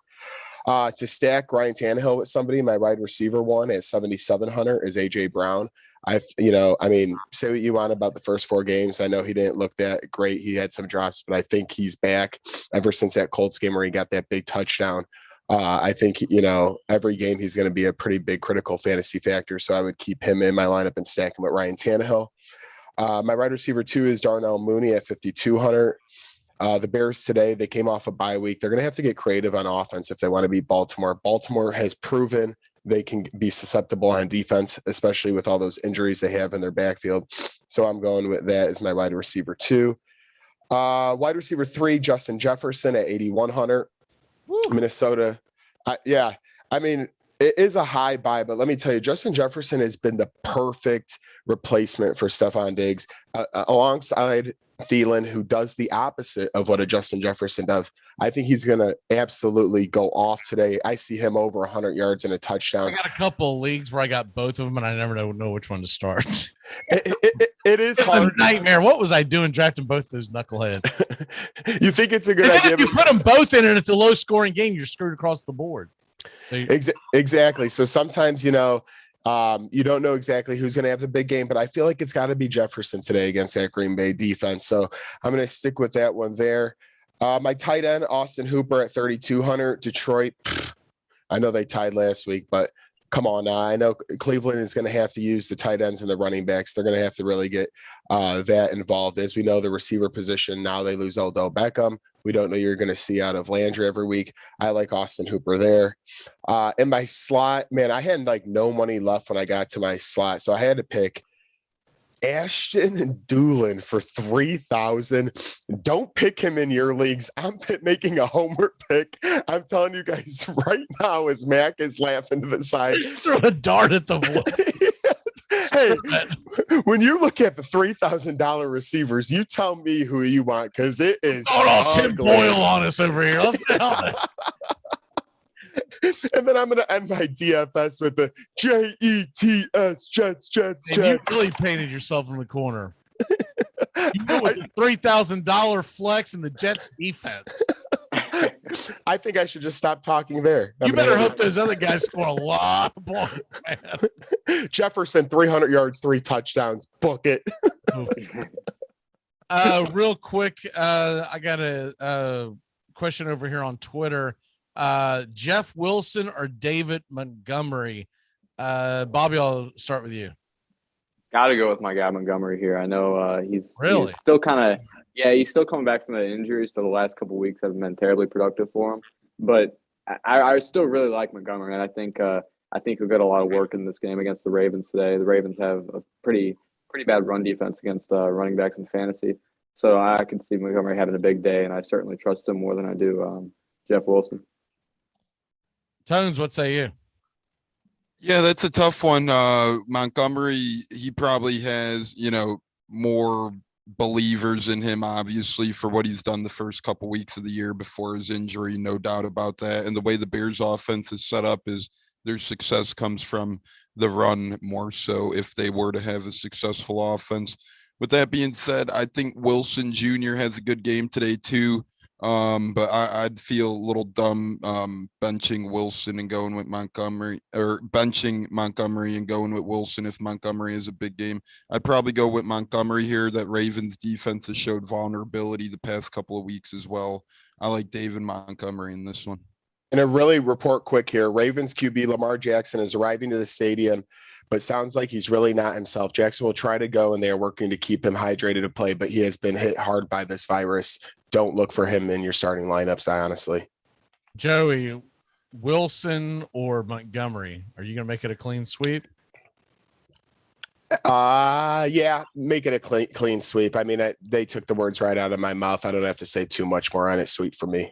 To stack Ryan Tannehill with somebody, my wide receiver one at 7,700 is A.J. Brown. Say what you want about the first 4 games. I know he didn't look that great. He had some drops, but I think he's back ever since that Colts game where he got that big touchdown. I think, every game he's going to be a pretty big critical fantasy factor. So I would keep him in my lineup and stack him with Ryan Tannehill. My wide receiver 2 is Darnell Mooney at 5,200. The Bears today, they came off a bye week. They're going to have to get creative on offense if they want to beat Baltimore. Baltimore has proven they can be susceptible on defense, especially with all those injuries they have in their backfield. So I'm going with that as my wide receiver 2. Wide receiver 3, Justin Jefferson at 8,100. Minnesota. It is a high buy, but let me tell you, Justin Jefferson has been the perfect replacement for Stephon Diggs alongside Thielen, who does the opposite of what a Justin Jefferson does. I think he's going to absolutely go off today. I see him over 100 yards and a touchdown. I got a couple of leagues where I got both of them, and I never know which one to start. It is hard. A nightmare. What was I doing drafting both those knuckleheads? You think it's a good idea? If you put them both in and it's a low-scoring game, you're screwed across the board. Exactly. So sometimes, you don't know exactly who's going to have the big game, but I feel like it's got to be Jefferson today against that Green Bay defense. So I'm going to stick with that one there. My tight end, Austin Hooper at 3,200. Detroit, I know they tied last week, but come on now. I know Cleveland is going to have to use the tight ends and the running backs. They're going to have to really get that involved. As we know, the receiver position, now they lose Odell Beckham. We don't know you're going to see out of Landry every week. I like Austin Hooper there. In my slot, man, I had no money left when I got to my slot. So I had to pick Ashton and Doolin for 3,000. Don't pick him in your leagues. I'm making a homer pick. I'm telling you guys right now, as Mac is laughing to the side. Throw a dart at the wall. Hey, when you look at the $3,000 receivers, you tell me who you want, because it is. Tim Boyle on us over here. And then I'm going to end my DFS with the JETS, Jets. You really painted yourself in the corner. You know, with the $3,000 flex and the Jets defense. I think I should just stop talking there. You better hope those other guys score a lot of points, man. Jefferson, 300 yards, 3 touchdowns. Book it. Real quick, I got a question over here on Twitter. Jeff Wilson or David Montgomery? Bobby, I'll start with you. Got to go with my guy Montgomery here. I know he's still he's still coming back from the injuries, so the last couple of weeks haven't been terribly productive for him. But I still really like Montgomery, and I think he'll get a lot of work in this game against the Ravens today. The Ravens have a pretty bad run defense against running backs in fantasy, so I can see Montgomery having a big day, and I certainly trust him more than I do Jeff Wilson. Tones, what say you? Yeah, that's a tough one. Montgomery, he probably has, more believers in him, obviously, for what he's done the first couple weeks of the year before his injury, no doubt about that. And the way the Bears offense is set up is their success comes from the run more so if they were to have a successful offense. With that being said, I think Wilson Jr. has a good game today too. But I'd feel a little dumb benching Wilson and going with Montgomery, or benching Montgomery and going with Wilson if Montgomery is a big game. I'd probably go with Montgomery here. That Ravens defense has showed vulnerability the past couple of weeks as well. I like David Montgomery in this one. And a really report quick here. Ravens QB Lamar Jackson is arriving to the stadium, but sounds like he's really not himself. Jackson will try to go, and they are working to keep him hydrated to play, but he has been hit hard by this virus. Don't look for him in your starting lineups, honestly. Joey, Wilson or Montgomery, are you going to make it a clean sweep? Yeah, make it a clean sweep. I mean, they took the words right out of my mouth. I don't have to say too much more on it. Sweep for me.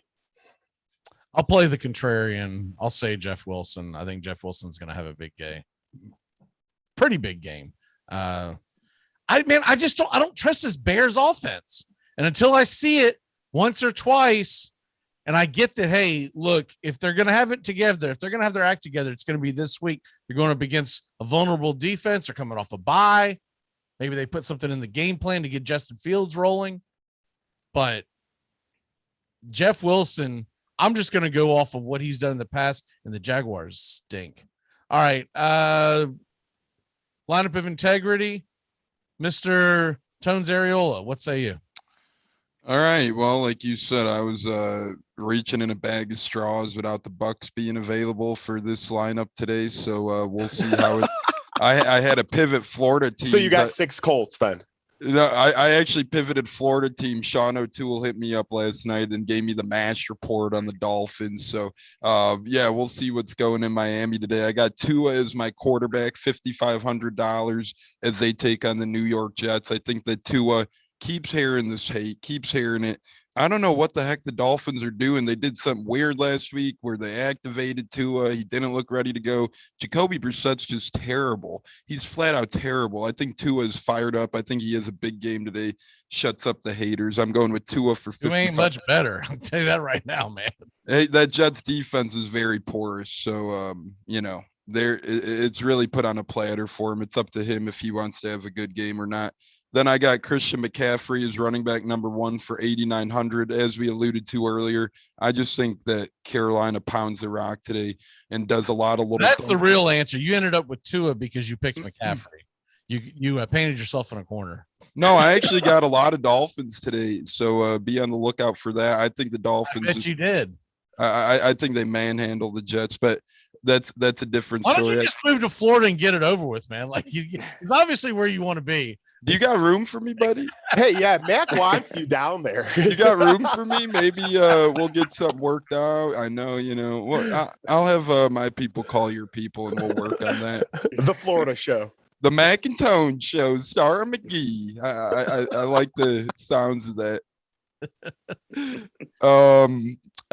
I'll play the contrarian. I'll say Jeff Wilson. I think Jeff Wilson's going to have a big game. Pretty big game. I don't trust this Bears offense. And until I see it once or twice, and I get that, hey, look, if they're going to have it together, if they're going to have their act together, it's going to be this week. They're going up against a vulnerable defense. They're coming off a bye. Maybe they put something in the game plan to get Justin Fields rolling. But Jeff Wilson, I'm just going to go off of what he's done in the past, and the Jaguars stink. All right. Lineup of integrity, Mr. Tones Areola, what say you? All right. Well, like you said, I was reaching in a bag of straws without the Bucks being available for this lineup today. So we'll see how it. I had a pivot Florida team. So you got 6 Colts then. No, I actually pivoted Florida team. Sean O'Toole hit me up last night and gave me the MASH report on the Dolphins. So, yeah, we'll see what's going in Miami today. I got Tua as my quarterback, $5,500 as they take on the New York Jets. I think that Tua keeps hearing this hate, keeps hearing it. I don't know what the heck the Dolphins are doing. They did something weird last week where they activated Tua. He didn't look ready to go. Jacoby Brissett's just terrible. He's flat out terrible. I think Tua is fired up. I think he has a big game today. Shuts up the haters. I'm going with Tua for 55. You ain't much better. I'll tell you that right now, man. Hey, that Jets defense is very porous. So, it's really put on a platter for him. It's up to him if he wants to have a good game or not. Then I got Christian McCaffrey as running back number 1 for 8,900. As we alluded to earlier, I just think that Carolina pounds the rock today and does a lot of little. That's the real answer. You ended up with Tua because you picked McCaffrey. You painted yourself in a corner. No, I actually got a lot of Dolphins today, so be on the lookout for that. I think the Dolphins. I bet you did. I think they manhandle the Jets, but that's a different story. Why don't you just move to Florida and get it over with, man? Like it's obviously where you want to be. Do you got room for me, buddy? Hey, yeah, Mac wants you down there. You got room for me? Maybe we'll get something worked out. I know, Well, I'll have my people call your people, and we'll work on that. The Florida show. The Mac and Tone show, Sarah McGee. I like the sounds of that.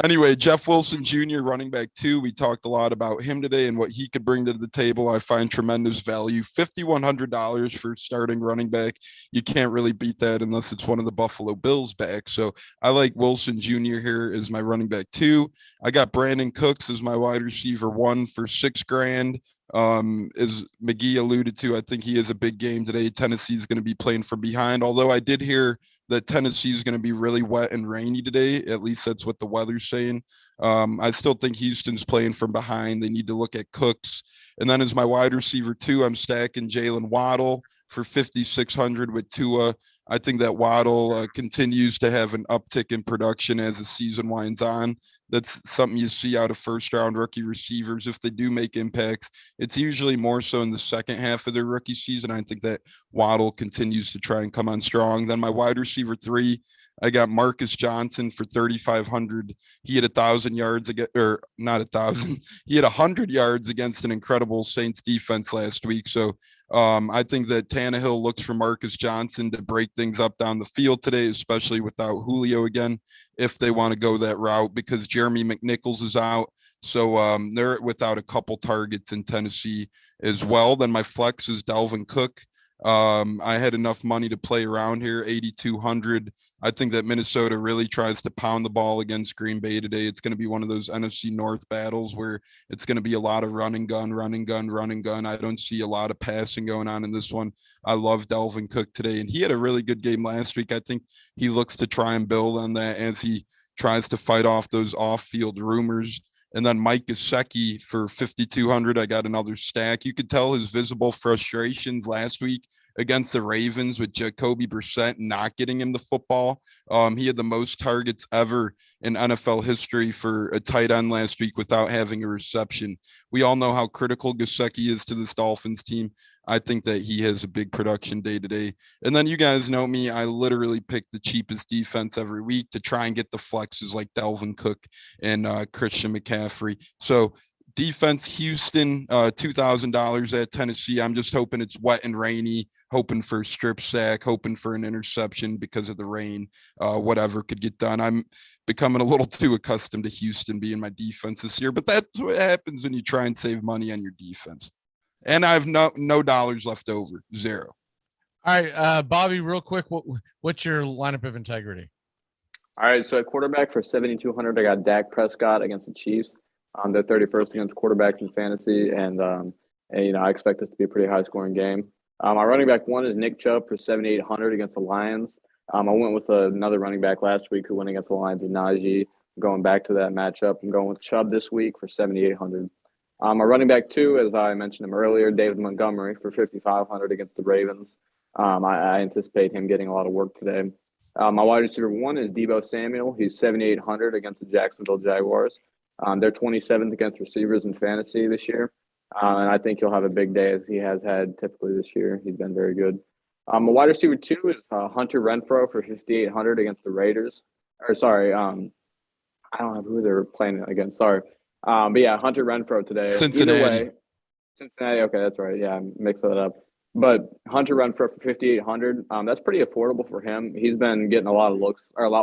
Anyway, Jeff Wilson Jr., running back 2. We talked a lot about him today and what he could bring to the table. I find tremendous value. $5,100 for starting running back. You can't really beat that unless it's one of the Buffalo Bills back. So I like Wilson Jr. here as my running back 2. I got Brandon Cooks as my wide receiver 1 for $6,000. As McGee alluded to, I think he has a big game today. Tennessee is going to be playing from behind, although I did hear that Tennessee is going to be really wet and rainy today. At least that's what the weather's saying. I still think Houston's playing from behind. They need to look at Cooks. And then as my wide receiver 2, I'm stacking Jalen Waddle for $5,600 with Tua. I think that Waddle continues to have an uptick in production as the season winds on. That's something you see out of first-round rookie receivers. If they do make impacts, it's usually more so in the second half of their rookie season. I think that Waddle continues to try and come on strong. Then my wide receiver 3, I got Marcus Johnson for $3,500. He had 1,000 yards or not 1,000. He had 100 yards against an incredible Saints defense last week. So I think that Tannehill looks for Marcus Johnson to break things up down the field today, especially without Julio again, if they want to go that route, because Jeremy McNichols is out. So they're without a couple targets in Tennessee as well. Then my flex is Dalvin Cook. I had enough money to play around here, 8,200. I think that Minnesota really tries to pound the ball against Green Bay today. It's going to be one of those NFC North battles where it's going to be a lot of run and gun. I don't see a lot of passing going on in this one. I love Dalvin Cook today, and he had a really good game last week. I think he looks to try and build on that as he tries to fight off those off-field rumors. And then Mike Gesicki for 5,200. I got another stack. You could tell his visible frustrations last week against the Ravens with Jacoby Brissett not getting him the football. He had the most targets ever in NFL history for a tight end last week without having a reception. We all know how critical Gesicki is to this Dolphins team. I think that he has a big production day today. And then you guys know me. I literally pick the cheapest defense every week to try and get the flexes like Dalvin Cook and Christian McCaffrey. So defense, Houston, $2,000 at Tennessee. I'm just hoping it's wet and rainy, hoping for a strip sack, hoping for an interception because of the rain. Whatever could get done. I'm becoming a little too accustomed to Houston being my defense this year, but that's what happens when you try and save money on your defense. And I have no dollars left over, zero. All right, Bobby, real quick, what's your lineup of integrity? All right, so at quarterback for 7,200, I got Dak Prescott against the Chiefs. They're 31st against quarterbacks in fantasy, and I expect this to be a pretty high-scoring game. My running back one is Nick Chubb for 7,800 against the Lions. I went with another running back last week who went against the Lions with Najee. I'm going back to that matchup. I'm going with Chubb this week for 7,800. My running back two, as I mentioned him earlier, David Montgomery for 5,500 against the Ravens. I anticipate him getting a lot of work today. My wide receiver one is Deebo Samuel. He's 7,800 against the Jacksonville Jaguars. They're 27th against receivers in fantasy this year. And I think he'll have a big day as he has had typically this year. He's been very good. My wide receiver two is Hunter Renfrow for 5,800 against the Raiders. I don't know who they're playing against. Sorry. But yeah, Hunter Renfrow today. Cincinnati. Cincinnati. Okay, that's right. Yeah, I mixed that up. But Hunter Renfrow for 5,800. That's pretty affordable for him. He's been getting a lot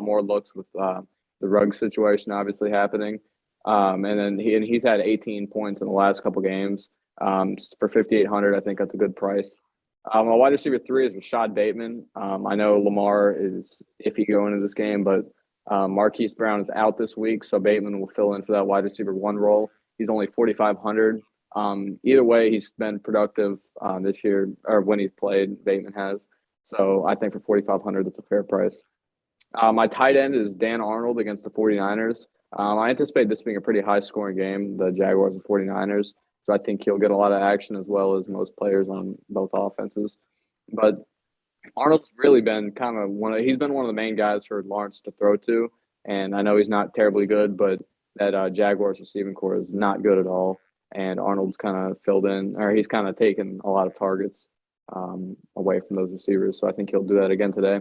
more looks with the Ruggs situation obviously happening. And then he's had 18 points in the last couple games. For 5,800, I think that's a good price. My wide receiver three is Rashad Bateman. I know Lamar is iffy going into this game, but Marquise Brown is out this week, so Bateman will fill in for that wide receiver one role. He's only 4,500. Either way, he's been productive this year, or when he's played, Bateman has. So I think for 4,500, that's a fair price. My tight end is Dan Arnold against the 49ers. I anticipate this being a pretty high-scoring game, the Jaguars and 49ers. So I think he'll get a lot of action as well as most players on both offenses. But Arnold's really been he's been one of the main guys for Lawrence to throw to. And I know he's not terribly good, but that Jaguars receiving core is not good at all. And Arnold's kind of filled in, or he's kind of taken a lot of targets away from those receivers. So I think he'll do that again today.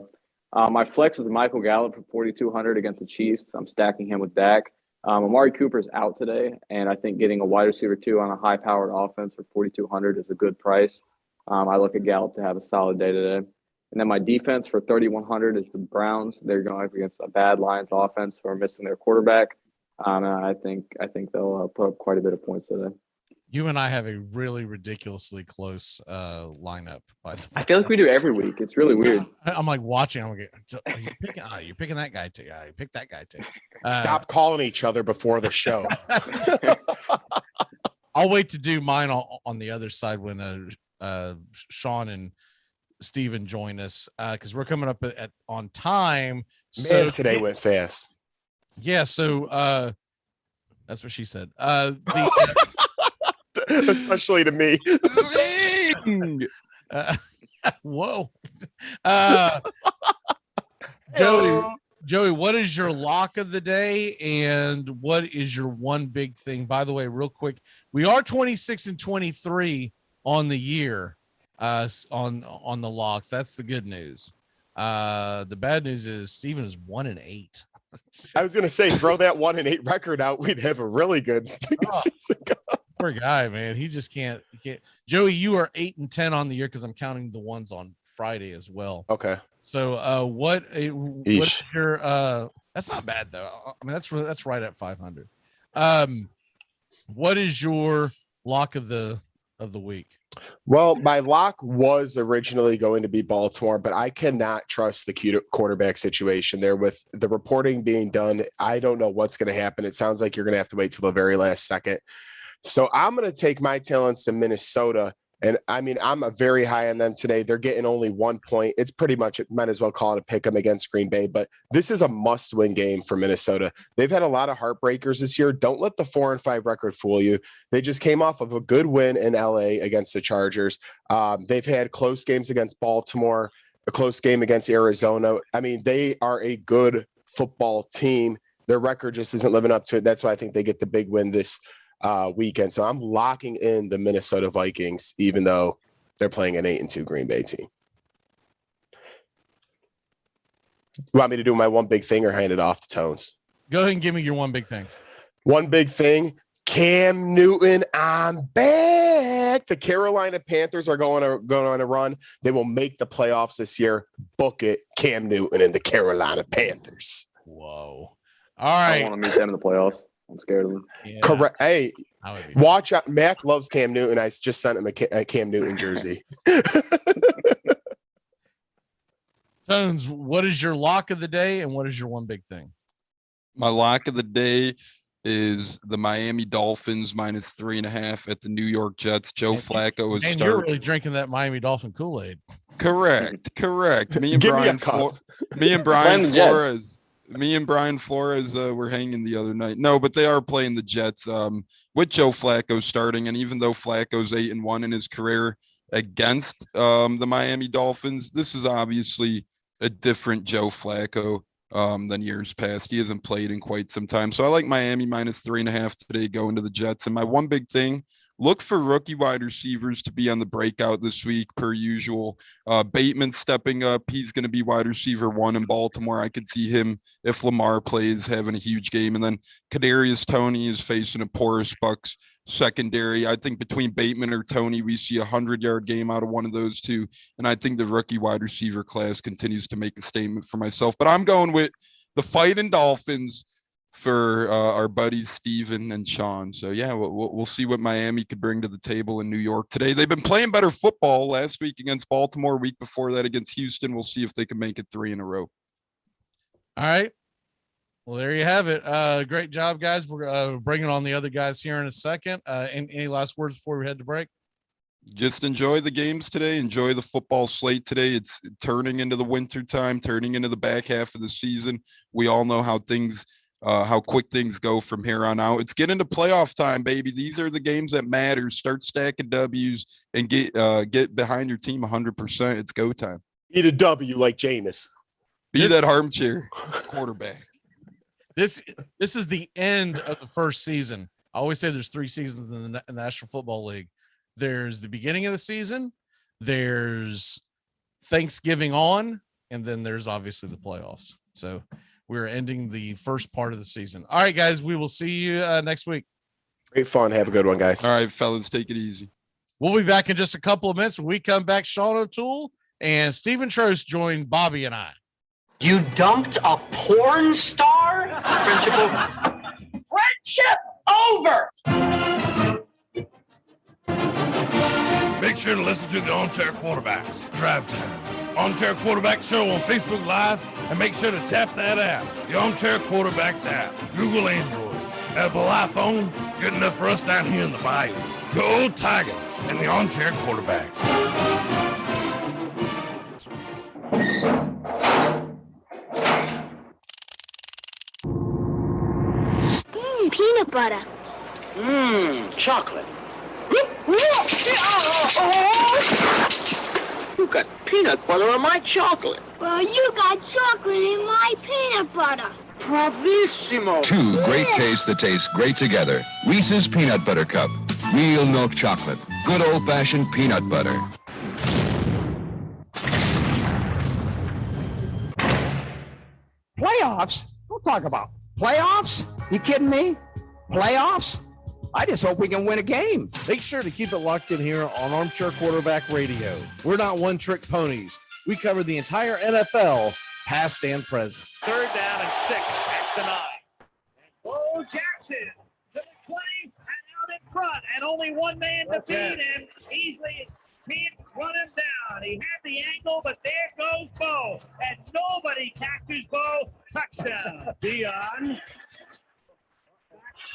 My flex is Michael Gallup for 4,200 against the Chiefs. I'm stacking him with Dak. Amari Cooper's out today, and I think getting a wide receiver two on a high-powered offense for 4,200 is a good price. I look at Gallup to have a solid day today. And then my defense for 3,100 is the Browns. They're going up against a bad Lions offense who are missing their quarterback. And I think they'll put up quite a bit of points today. You and I have a really ridiculously close lineup. By the way, I feel like we do every week. It's really weird. I'm like watching. I'm like, you're picking that guy too. You pick that guy too. Stop calling each other before the show. I'll wait to do mine on the other side when Sean and Steven join us because we're coming up on time. Man, today went fast. Yeah, so that's what she said. Especially to me. Whoa. Joey, what is your lock of the day and what is your one big thing? By the way, real quick, we are 26 and 23 on the year on the locks. That's the good news. The bad news is Steven is 1-8. I was gonna say, throw that 1-8 record out. We'd have a really good season. Poor guy, man. He just can't. Joey, you are 8-10 on the year because I'm counting the ones on Friday as well. Okay. So, what's your? That's not bad though. I mean, that's right at 500. What is your lock of the week? Well, my lock was originally going to be Baltimore, but I cannot trust the quarterback situation there with the reporting being done. I don't know what's going to happen. It sounds like you're going to have to wait till the very last second. So I'm going to take my talents to Minnesota. And I mean, I'm very high on them today. They're getting only 1 point. It's pretty much, might as well call it a pick 'em against Green Bay, but this is a must-win game for Minnesota. They've had a lot of heartbreakers this year. Don't let the 4-5 record fool you. They just came off of a good win in LA against the Chargers. They've had close games against Baltimore, a close game against Arizona. I mean, they are a good football team. Their record just isn't living up to it. That's why I think they get the big win this weekend. So I'm locking in the Minnesota Vikings, even though they're playing an 8-2 Green Bay team. You want me to do my one big thing or hand it off to Tones? Go ahead and give me your one big thing. One big thing. Cam Newton, I'm back. The Carolina Panthers are going on a run. They will make the playoffs this year. Book it, Cam Newton and the Carolina Panthers. Whoa. All right. I don't want to meet them in the playoffs. I'm scared of them. Yeah. Correct. Hey, watch out. Mac loves Cam Newton. I just sent him a Cam Newton jersey. Tones, what is your lock of the day and what is your one big thing? My lock of the day is the Miami Dolphins -3.5 at the New York Jets. Joe Flacco is And you're really drinking that Miami Dolphin Kool-Aid. Correct. Me and Brian Flores were hanging the other night. No, but they are playing the Jets with Joe Flacco starting. And even though Flacco's 8-1 in his career against the Miami Dolphins, this is obviously a different Joe Flacco than years past. He hasn't played in quite some time. So I like Miami -3.5 today going to the Jets. And my one big thing, look for rookie wide receivers to be on the breakout this week, per usual. Bateman stepping up. He's going to be wide receiver 1 in Baltimore. I could see him, if Lamar plays, having a huge game. And then Kadarius Toney is facing a porous Bucs secondary. I think between Bateman or Toney, we see a 100-yard game out of one of those two. And I think the rookie wide receiver class continues to make a statement for myself. But I'm going with the Fighting Dolphins for our buddies Steven and Sean. So yeah, we'll see what Miami could bring to the table in New York today. They've been playing better football last week against Baltimore, week before that against Houston. We'll see if they can make it 3 in a row. All right. Well, there you have it. Great job, guys. We're bringing on the other guys here in a second. Any last words before we head to break? Just enjoy the games today. Enjoy the football slate today. It's turning into the winter time, turning into the back half of the season. We all know how quick things go from here on out. It's getting to playoff time, baby. These are the games that matter. Start stacking W's and get behind your team 100%. It's go time. Eat a W like Jameis. Be that armchair quarterback. This is the end of the first season. I always say there's 3 seasons in the National Football League. There's the beginning of the season, there's Thanksgiving on, and then there's obviously the playoffs. So we're ending the first part of the season. All right, guys, we will see you next week. Great fun. Have a good one, guys. All right, fellas, take it easy. We'll be back in just a couple of minutes. When we come back, Sean O'Toole and Stephen Trost join Bobby and I. You dumped a porn star? Friendship over. Friendship over! Make sure to listen to the Armchair Quarterbacks Drive Time Armchair Quarterback Show on Facebook Live, and make sure to tap that app, the Armchair Quarterbacks app, Google Android, Apple iPhone. Good enough for us down here in the bayou. Go Tigers and the Armchair Quarterbacks. Peanut butter. Chocolate. You got peanut butter on my chocolate. Well, you got chocolate in my peanut butter. Bravissimo. 2 great tastes that taste great together. Reese's Peanut Butter Cup. Real milk chocolate. Good old-fashioned peanut butter. Playoffs? Don't talk about playoffs. You kidding me? Playoffs? I just hope we can win a game. Make sure to keep it locked in here on Armchair Quarterback Radio. We're not one-trick ponies. We cover the entire NFL, past and present. 3rd down and 6 at the 9. Bo Jackson to the 20 and out in front, and only one man to beat, and easily can't run him down. He had the angle, but there goes Bo. And nobody catches Bo. Touchdown. Dion.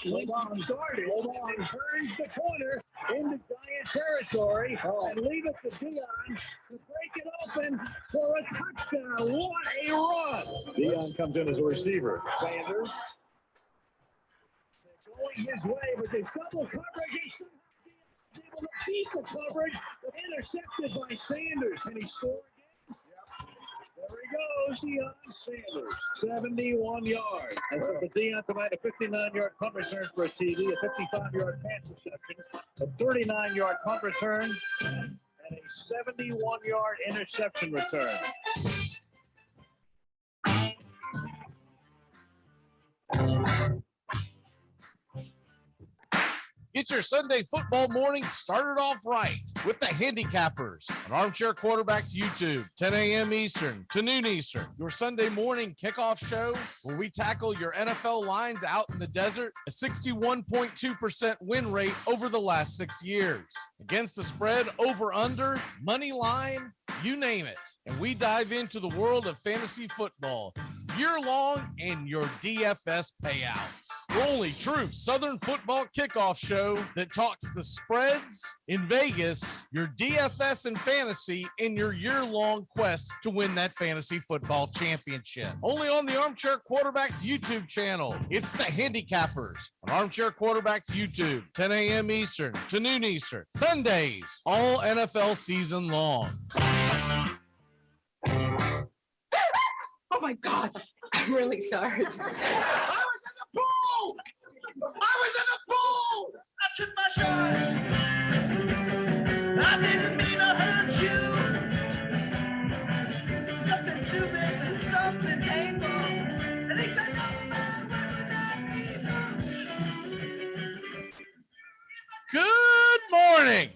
Lamar started and turns the corner into Giant territory and leave it to Dion to break it open for a touchdown. What a run! Dion comes in as a receiver. Sanders going his way, but there's double coverage. He's able to beat the coverage, but intercepted by Sanders. Can he score again? There he goes, Dion Sanders, 71 yards. And so the Dion combined a 59-yard punt return for a TD, a 55-yard pass reception, a 39-yard punt return, and a 71-yard interception return. Get your Sunday football morning started off right with the Handicappers on Armchair Quarterbacks YouTube, 10 a.m. Eastern to noon Eastern. Your Sunday morning kickoff show where we tackle your NFL lines out in the desert, a 61.2% win rate over the last 6 years. Against the spread, over, under, money line, you name it. And we dive into the world of fantasy football year long and your DFS payouts. The only true Southern football kickoff show that talks the spreads in Vegas, your DFS and fantasy, in your year-long quest to win that fantasy football championship. Only on the Armchair Quarterbacks YouTube channel. It's the Handicappers on Armchair Quarterbacks YouTube, 10 a.m. Eastern to noon Eastern. Sundays, all NFL season long. Oh my God, I'm really sorry. I was in the pool! I took my shot. I didn't mean to hurt you. Something stupid and something painful. And they said, no, man, what would that be? Good morning.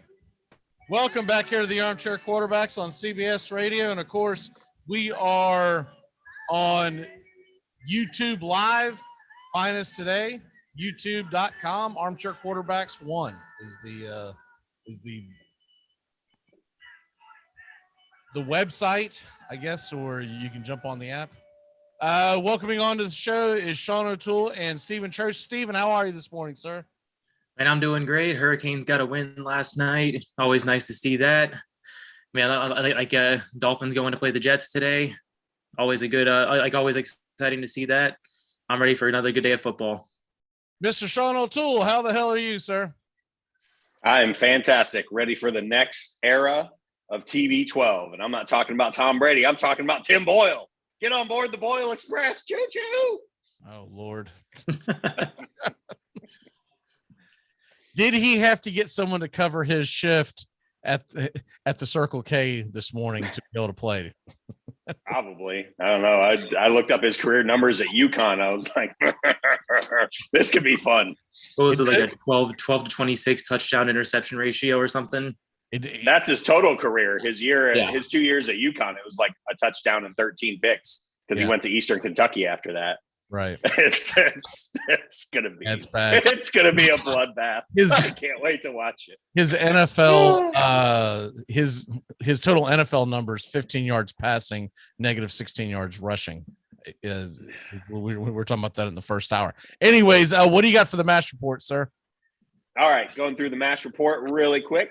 Welcome back here to the Armchair Quarterbacks on CBS Radio. And of course, we are on YouTube Live. Find us today. YouTube.com, Armchair Quarterbacks 1 is the website, I guess, or you can jump on the app. Welcoming on to the show is Sean O'Toole and Stephen Church. Stephen, how are you this morning, sir? Man, I'm doing great. Hurricanes got a win last night. Always nice to see that. Man, I like Dolphins going to play the Jets today. Always a good, always exciting to see that. I'm ready for another good day of football. Mr. Sean O'Toole, how the hell are you, sir? I am fantastic. Ready for the next era of TB12. And I'm not talking about Tom Brady. I'm talking about Tim Boyle. Get on board the Boyle Express. Choo-choo. Oh, Lord. Did he have to get someone to cover his shift at the Circle K this morning to be able to play? Probably. I don't know. I looked up his career numbers at UConn. I was like, this could be fun. What was it, like a 12 to 26 touchdown interception ratio or something? That's his total career. His 2 years at UConn, it was like a touchdown and 13 picks because he went to Eastern Kentucky after that. Right. It's gonna be. That's bad. It's gonna be a bloodbath. I can't wait to watch it. His NFL, his total NFL numbers: 15 yards passing, negative 16 yards rushing. We're talking about that in the first hour. Anyways, what do you got for the MASH report, sir? All right, going through the MASH report really quick.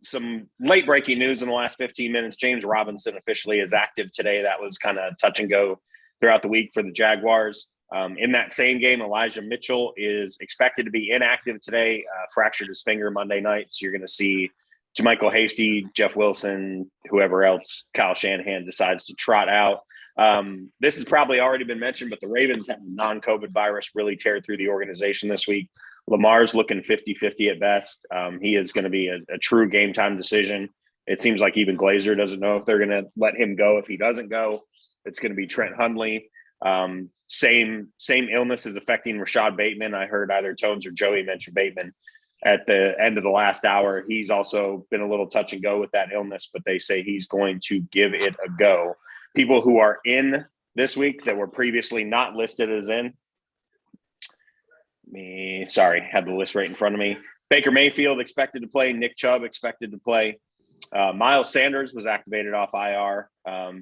Some late breaking news in the last 15 minutes. James Robinson officially is active today. That was kind of touch and go throughout the week for the Jaguars. In that same game, Elijah Mitchell is expected to be inactive today, fractured his finger Monday night. So you're going to see JaMychal Hasty, Jeff Wilson, whoever else Kyle Shanahan decides to trot out. This has probably already been mentioned, but the Ravens have a non-COVID virus really tear through the organization this week. Lamar's looking 50-50 at best. He is going to be a true game time decision. It seems like even Glazer doesn't know if they're going to let him go. If he doesn't go, it's going to be Trent Hundley. Same illness is affecting Rashad Bateman. I heard either Tones or Joey mention Bateman at the end of the last hour. He's also been a little touch and go with that illness, but they say he's going to give it a go. People who are in this week that were previously not listed as in. Had the list right in front of me. Baker Mayfield expected to play. Nick Chubb expected to play. Miles Sanders was activated off IR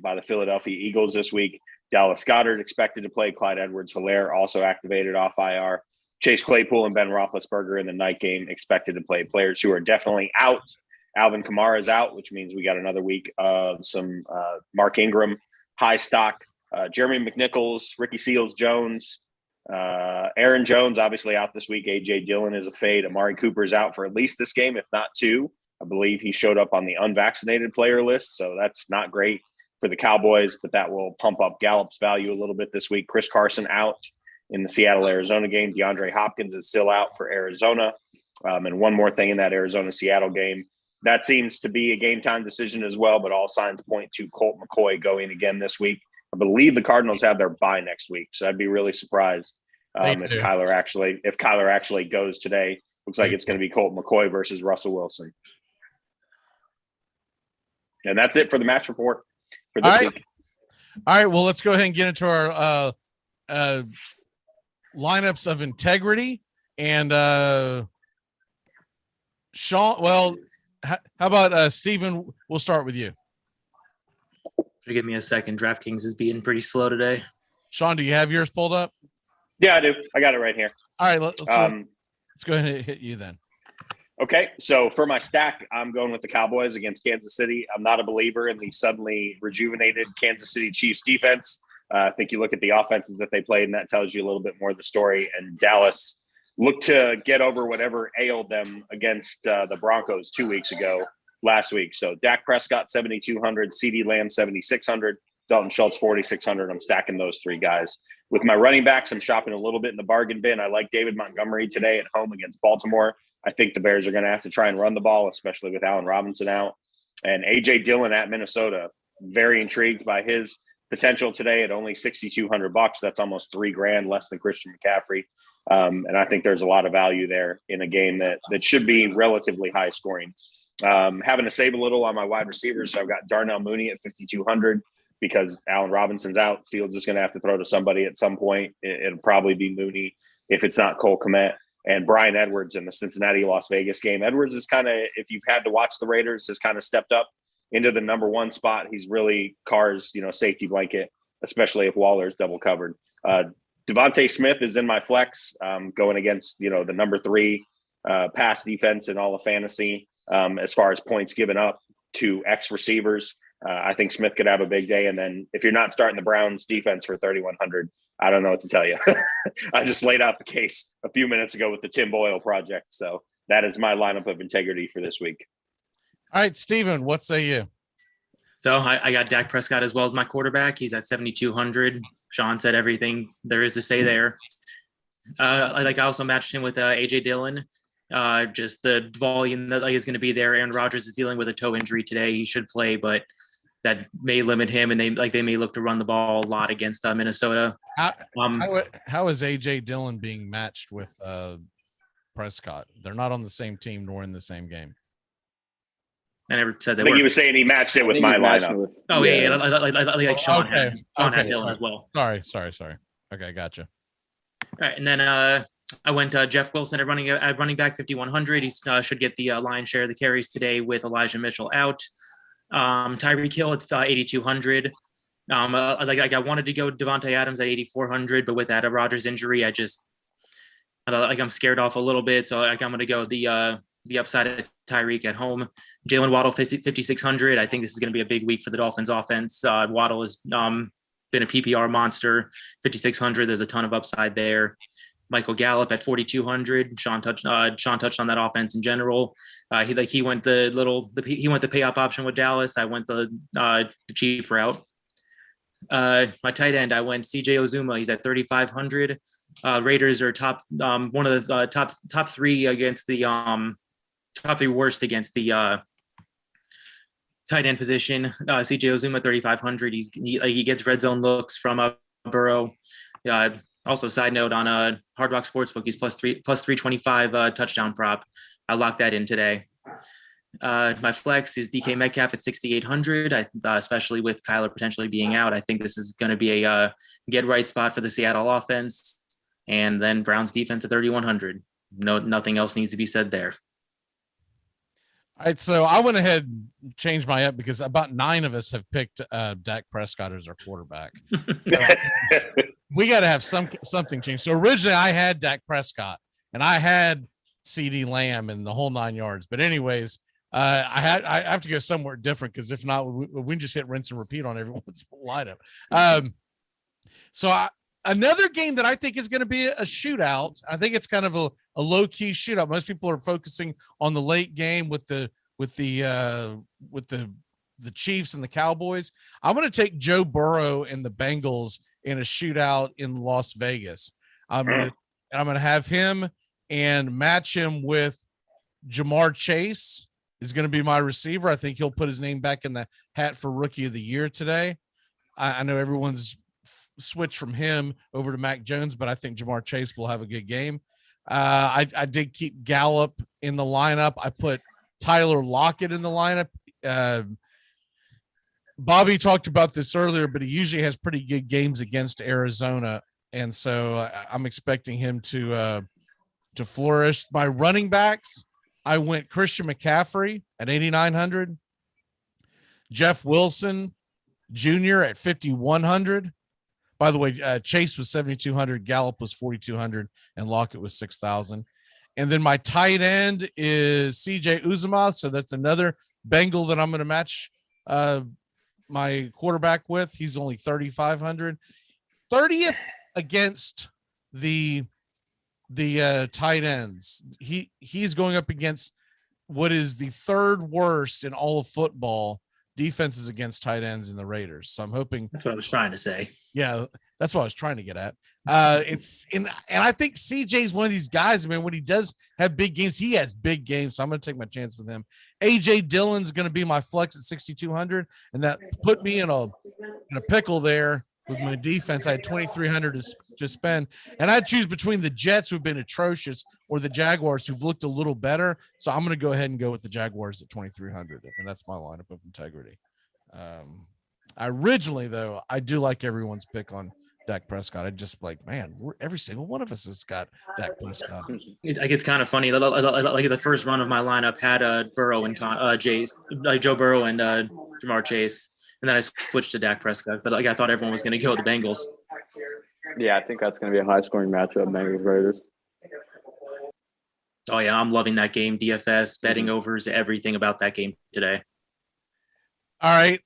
by the Philadelphia Eagles this week. Dallas Goedert expected to play. Clyde Edwards-Helaire also activated off IR. Chase Claypool and Ben Roethlisberger in the night game expected to play. Players who are definitely out. Alvin Kamara is out, which means we got another week of some Mark Ingram, high stock, Jeremy McNichols, Ricky Seals-Jones, Aaron Jones, obviously out this week. A.J. Dillon is a fade. Amari Cooper is out for at least this game, if not two. I believe he showed up on the unvaccinated player list, so that's not great for the Cowboys, but that will pump up Gallup's value a little bit this week. Chris Carson out in the Seattle-Arizona game. DeAndre Hopkins is still out for Arizona. And one more thing in that Arizona-Seattle game. That seems to be a game-time decision as well, but all signs point to Colt McCoy going again this week. I believe the Cardinals have their bye next week, so I'd be really surprised if Kyler actually goes today. Looks like it's going to be Colt McCoy versus Russell Wilson. And that's it for the match report for this week. All right, well, let's go ahead and get into our lineups of integrity. And Sean, well, how about Steven? We'll start with you. Give me a second. DraftKings is being pretty slow today. Sean, do you have yours pulled up? Yeah, I do. I got it right here. All right, let's go ahead and hit you then. Okay, so for my stack, I'm going with the Cowboys against Kansas City. I'm not a believer in the suddenly rejuvenated Kansas City Chiefs defense. I think you look at the offenses that they played, and that tells you a little bit more of the story. And Dallas looked to get over whatever ailed them against the Broncos 2 weeks ago last week. So Dak Prescott, 7,200, CeeDee Lamb, 7,600, Dalton Schultz, 4,600. I'm stacking those three guys. With my running backs, I'm shopping a little bit in the bargain bin. I like David Montgomery today at home against Baltimore. I think the Bears are going to have to try and run the ball, especially with Allen Robinson out. And A.J. Dillon at Minnesota, very intrigued by his potential today at only $6,200. That's almost $3,000 less than Christian McCaffrey. And I think there's a lot of value there in a game that should be relatively high scoring. Having to save a little on my wide receivers. So I've got Darnell Mooney at 5,200 because Allen Robinson's out. Fields is going to have to throw to somebody at some point. It'll probably be Mooney if it's not Cole Kmet. And Brian Edwards in the Cincinnati-Las Vegas game. Edwards is kind of, if you've had to watch the Raiders, has kind of stepped up into the number one spot. He's really Carr's, safety blanket, especially if Waller's double covered. Devontae Smith is in my flex, going against, the number 3 pass defense in all of fantasy as far as points given up to X receivers. I think Smith could have a big day. And then if you're not starting the Browns defense for 3,100, I don't know what to tell you. I just laid out the case a few minutes ago with the Tim Boyle project. So that is my lineup of integrity for this week. All right, Steven, what say you? So I got Dak Prescott as well as my quarterback. He's at 7,200. Sean said everything there is to say there. I also matched him with A.J. Dillon. Just the volume that is going to be there. Aaron Rodgers is dealing with a toe injury today. He should play, but that may limit him, and they may look to run the ball a lot against Minnesota. How is A.J. Dillon being matched with Prescott? They're not on the same team nor in the same game. I never said that. I think he was saying he matched it with my lineup. Like Sean had Dillon as well. Sorry. Okay, gotcha. All right, and then I went Jeff Wilson at running back 5,100. He should get the lion's share of the carries today with Elijah Mitchell out. Tyreek Hill at 8,200. I wanted to go Devontae Adams at 8,400, but with that Rodgers injury, I'm scared off a little bit. So I'm going to go the upside of Tyreek at home. Jalen Waddle 5,600. I think this is going to be a big week for the Dolphins offense. Waddle has been a PPR monster. 5,600. There's a ton of upside there. Michael Gallup at 4,200. Sean touched on that offense in general. He went the pay up option with Dallas. I went the cheap route. My tight end, I went CJ Uzomah. He's at 3,500. Raiders are one of the top 3 against the top 3 worst against the tight end position. CJ Uzomah 3,500. He gets red zone looks from Burrow. Also, side note on Hard Rock Sportsbook, he's plus 325 touchdown prop. I locked that in today. My flex is DK Metcalf at 6,800. Especially with Kyler potentially being out, I think this is going to be a get right spot for the Seattle offense. And then Browns defense at 3,100. Nothing else needs to be said there. All right, so I went ahead and changed my up because about 9 of us have picked Dak Prescott as our quarterback. So we got to have something changed. So originally I had Dak Prescott and I had CD Lamb and the whole 9 yards. But anyways, I have to go somewhere different because if not, we just hit rinse and repeat on everyone's lineup. Another game that I think is going to be a shootout. I think it's kind of a low-key shootout. Most people are focusing on the late game with the Chiefs and the Cowboys. I'm going to take Joe Burrow and the Bengals in a shootout in Las Vegas. I'm going to have him and match him with Jamar Chase is going to be my receiver. I think he'll put his name back in the hat for Rookie of the Year today. I know everyone's switch from him over to Mac Jones, but I think Jamar Chase will have a good game. I did keep Gallup in the lineup. I put Tyler Lockett in the lineup. Bobby talked about this earlier, but he usually has pretty good games against Arizona, and so I'm expecting him to flourish. My running backs, I went Christian McCaffrey at 8,900, Jeff Wilson Jr. at 5,100. By the way, Chase was 7,200, Gallup was 4,200, and Lockett was 6,000. And then my tight end is CJ Uzomah, so that's another Bengal that I'm going to match my quarterback with. He's only 3,500. 30th against the tight ends. He's going up against what is the third worst in all of football defenses against tight ends in the Raiders. So I'm hoping that's what I was trying to say. Yeah, that's what I was trying to get at. And I think CJ's one of these guys. I mean, when he does have big games, he has big games. So I'm going to take my chance with him. AJ Dillon's going to be my flex at 6,200, and that put me in a pickle there with my defense. I had 2,300 to spend, and I'd choose between the Jets, who've been atrocious, or the Jaguars, who've looked a little better. So I'm going to go ahead and go with the Jaguars at 2,300, and that's my lineup of integrity. Originally, though, I do like everyone's pick on Dak Prescott. I just like, man, every single one of us has got Dak Prescott. It's kind of funny. Like the first run of my lineup had Burrow and Chase, like Joe Burrow and Jamar Chase, and then I switched to Dak Prescott. So I thought everyone was going to go with the Bengals. Yeah, I think that's going to be a high-scoring matchup, Bengals Raiders. Oh yeah, I'm loving that game. DFS, betting overs, everything about that game today. All right,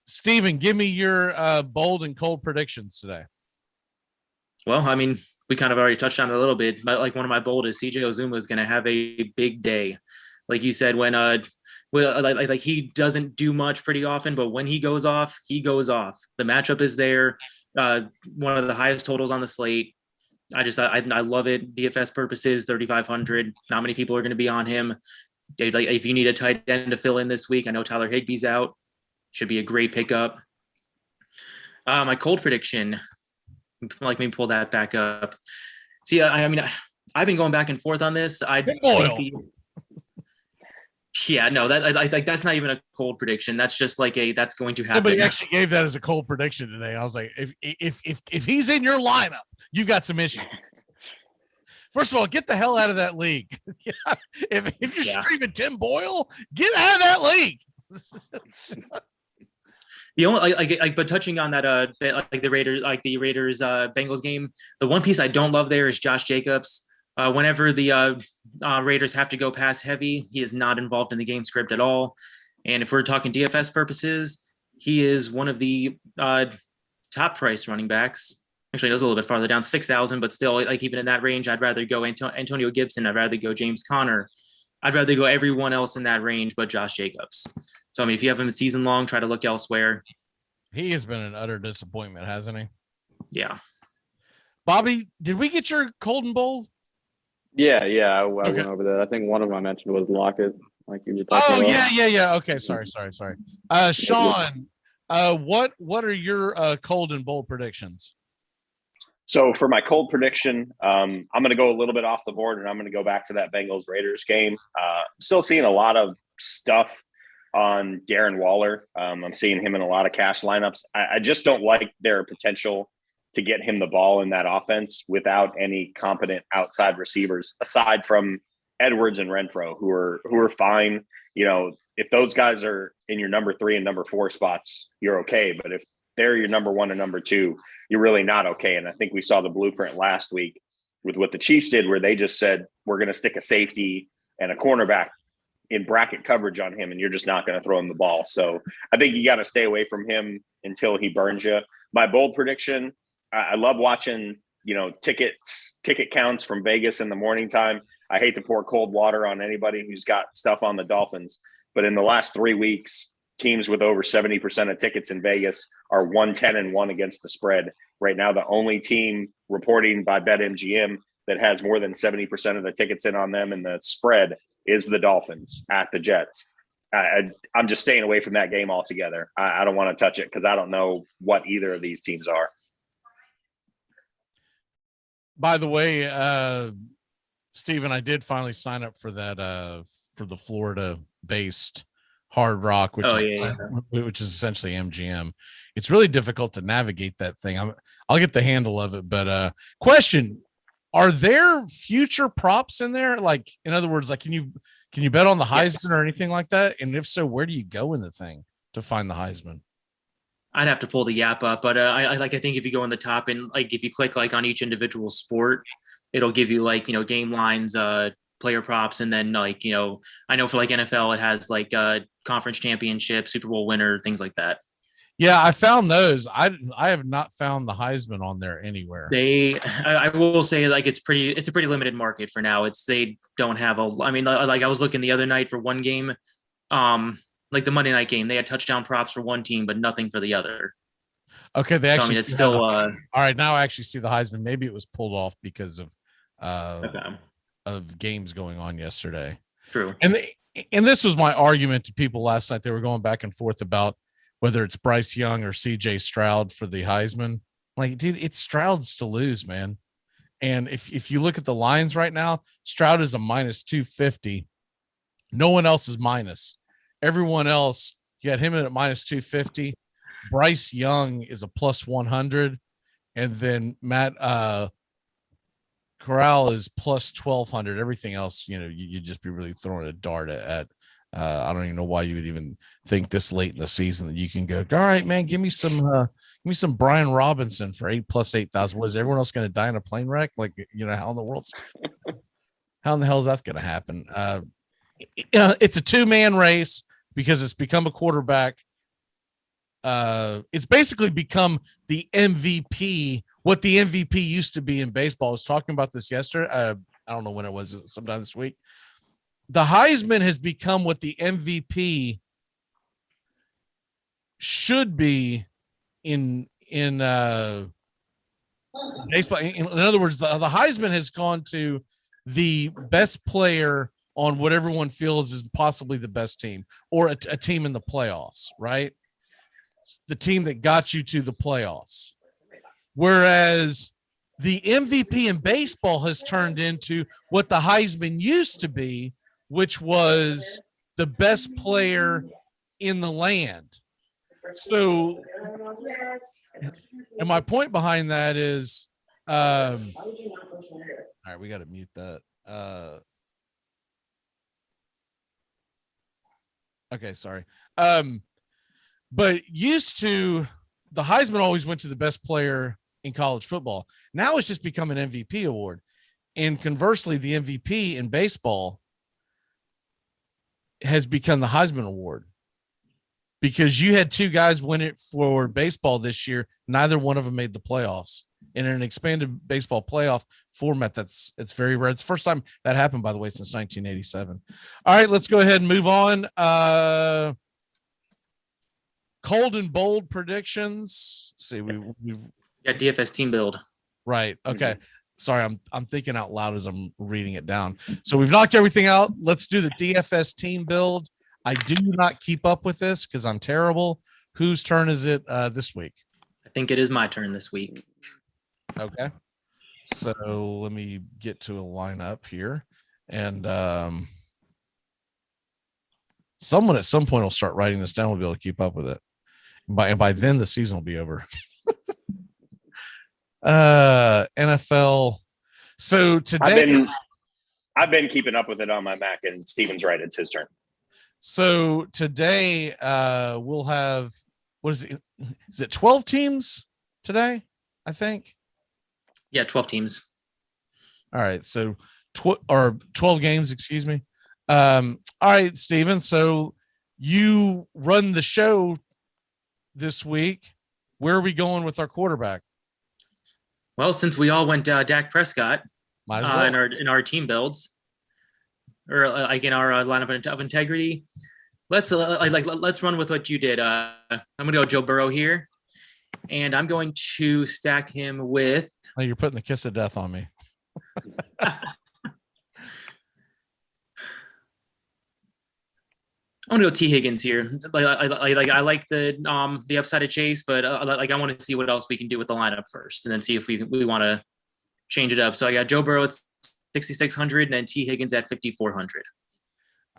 Steven, give me your bold and cold predictions today. Well, I mean, we kind of already touched on it a little bit, but like one of my bold is CJ Uzomah is going to have a big day. Like you said, when like he doesn't do much pretty often, but when he goes off, he goes off. The matchup is there. One of the highest totals on the slate. I love it. DFS purposes, 3,500. Not many people are going to be on him. Like if you need a tight end to fill in this week, I know Tyler Higbee's out. Should be a great pickup. My cold prediction, like me pull that back up. See, I mean, I've been going back and forth on this. Yeah, no, that's not even a cold prediction. That's just like that's going to happen. Somebody actually gave that as a cold prediction today. I was like, if he's in your lineup, you've got some issues. First of all, get the hell out of that league. If you're streaming Tim Boyle, get out of that league. The only but touching on that like the Raiders Bengals game, the one piece I don't love there is Josh Jacobs. Whenever the Raiders have to go pass heavy, he is not involved in the game script at all. And if we're talking DFS purposes, he is one of the top price running backs. Actually, it was a little bit farther down, 6,000, but still, like even in that range, I'd rather go Antonio Gibson. I'd rather go James Conner. I'd rather go everyone else in that range but Josh Jacobs. So, I mean, if you have him season long, try to look elsewhere. He has been an utter disappointment, hasn't he? Yeah. Bobby, did we get your cold and bold? Yeah, I went over that. I think one of them I mentioned was Lockett, like you were talking about. Yeah. Okay, sorry. Sean, what are your cold and bold predictions? So for my cold prediction, I'm going to go a little bit off the board, and I'm going to go back to that Bengals-Raiders game. Still seeing a lot of stuff on Darren Waller. I'm seeing him in a lot of cash lineups. I just don't like their potential to get him the ball in that offense without any competent outside receivers, aside from Edwards and Renfro, who are fine. You know, if those guys are in your number 3 and number 4 spots, you're okay. But if they're your number 1 and number 2, you're really not okay. And I think we saw the blueprint last week with what the Chiefs did, where they just said, we're going to stick a safety and a cornerback in bracket coverage on him, and you're just not going to throw him the ball. So I think you got to stay away from him until he burns you. My bold prediction, I love watching, you know, ticket counts from Vegas in the morning time. I hate to pour cold water on anybody who's got stuff on the Dolphins, but in the last 3 weeks, teams with over 70% of tickets in Vegas are 110-1 against the spread. Right now, the only team reporting by BetMGM that has more than 70% of the tickets in on them and the spread is the Dolphins at the Jets. I'm just staying away from that game altogether. I don't want to touch it because I don't know what either of these teams are. By the way, Steven, I did finally sign up for that for the Florida-based Hard Rock, which is essentially MGM. It's really difficult to navigate that thing. I'll get the handle of it, but question: are there future props in there? Like, in other words, like can you bet on the Heisman or anything like that? And if so, where do you go in the thing to find the Heisman? I'd have to pull the app up, but I think if you go on the top and like if you click like on each individual sport, it'll give you like, you know, game lines, player props, and then like, you know, I know for like NFL it has like conference championship, Super Bowl winner, things like that. Yeah, I found those. I have not found the Heisman on there anywhere. I will say like it's a pretty limited market for now. They don't have I mean, like I was looking the other night for one game, like the Monday night game, they had touchdown props for one team, but nothing for the other. Okay, they actually. I mean, it's still. All right, now I actually see the Heisman. Maybe it was pulled off because of games going on yesterday. True. And this was my argument to people last night. They were going back and forth about whether it's Bryce Young or CJ Stroud for the Heisman. Like, dude, it's Stroud's to lose, man. And if you look at the lines right now, Stroud is a minus 250. No one else is minus. Everyone else, you got him at minus 250. Bryce Young is a plus 100. And then Matt Corral is plus 1,200. Everything else, you know, you'd just be really throwing a dart at I don't even know why you would even think this late in the season that you can go, all right, man, give me some Brian Robinson for 8 plus 8,000. What is everyone else going to die in a plane wreck? Like, you know, how in the hell is that going to happen? It's a 2-man race because it's become a quarterback. It's basically become the MVP, what the MVP used to be in baseball. I was talking about this yesterday. I don't know when it was, sometime this week. The Heisman has become what the MVP should be in baseball. In other words, the Heisman has gone to the best player on what everyone feels is possibly the best team, or a team in the playoffs, right? The team that got you to the playoffs. Whereas the MVP in baseball has turned into what the Heisman used to be, which was the best player in the land. So, and my point behind that is, all right, we got to mute that. Okay, sorry. But used to, the Heisman always went to the best player in college football. Now it's just become an MVP award. And conversely, the MVP in baseball has become the Heisman Award, because you had 2 guys win it for baseball this year. Neither one of them made the playoffs in an expanded baseball playoff format. It's very rare. It's the first time that happened, by the way, since 1987. All right, let's go ahead and move on. Cold and bold predictions. Let's see, we got DFS team build. Right. Okay. Sorry, I'm thinking out loud as I'm reading it down. So we've knocked everything out. Let's do the DFS team build. I do not keep up with this because I'm terrible. Whose turn is it this week? I think it is my turn this week. Okay. So let me get to a lineup here. And someone at some point will start writing this down. We'll be able to keep up with it. By then the season will be over. NFL. So today I've been keeping up with it on my Mac, and Steven's right. It's his turn. So today we'll have, what is it? Is it 12 teams today? I think. Yeah, 12 teams. All right. So 12 games, excuse me. All right, Steven. So you run the show this week. Where are we going with our quarterback? Well, since we all went Dak Prescott Might as well. in our team builds, or like in our lineup of integrity, let's run with what you did. I'm gonna go Joe Burrow here, and I'm going to stack him with. Oh, you're putting the kiss of death on me. I'm gonna go T. Higgins here. I like the upside of Chase, but I want to see what else we can do with the lineup first, and then see if we want to change it up. So I got Joe Burrow at 6,600, and then T. Higgins at 5,400.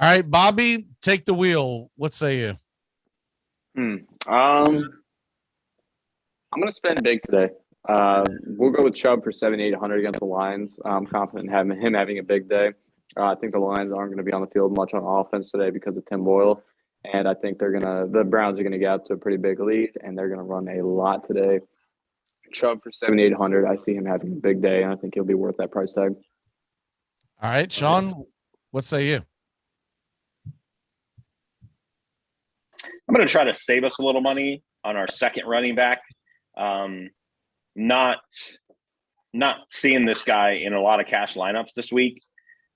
All right, Bobby, take the wheel. What say you? I'm gonna spend big today. We'll go with Chubb for 7,800 against the Lions. I'm confident in him having a big day. I think the Lions aren't going to be on the field much on offense today because of Tim Boyle, and I think the Browns are going to get out to a pretty big lead, and they're going to run a lot today. Chubb for 7,800. I see him having a big day, and I think he'll be worth that price tag. All right, Sean, what say you? I'm going to try to save us a little money on our second running back. Not seeing this guy in a lot of cash lineups this week,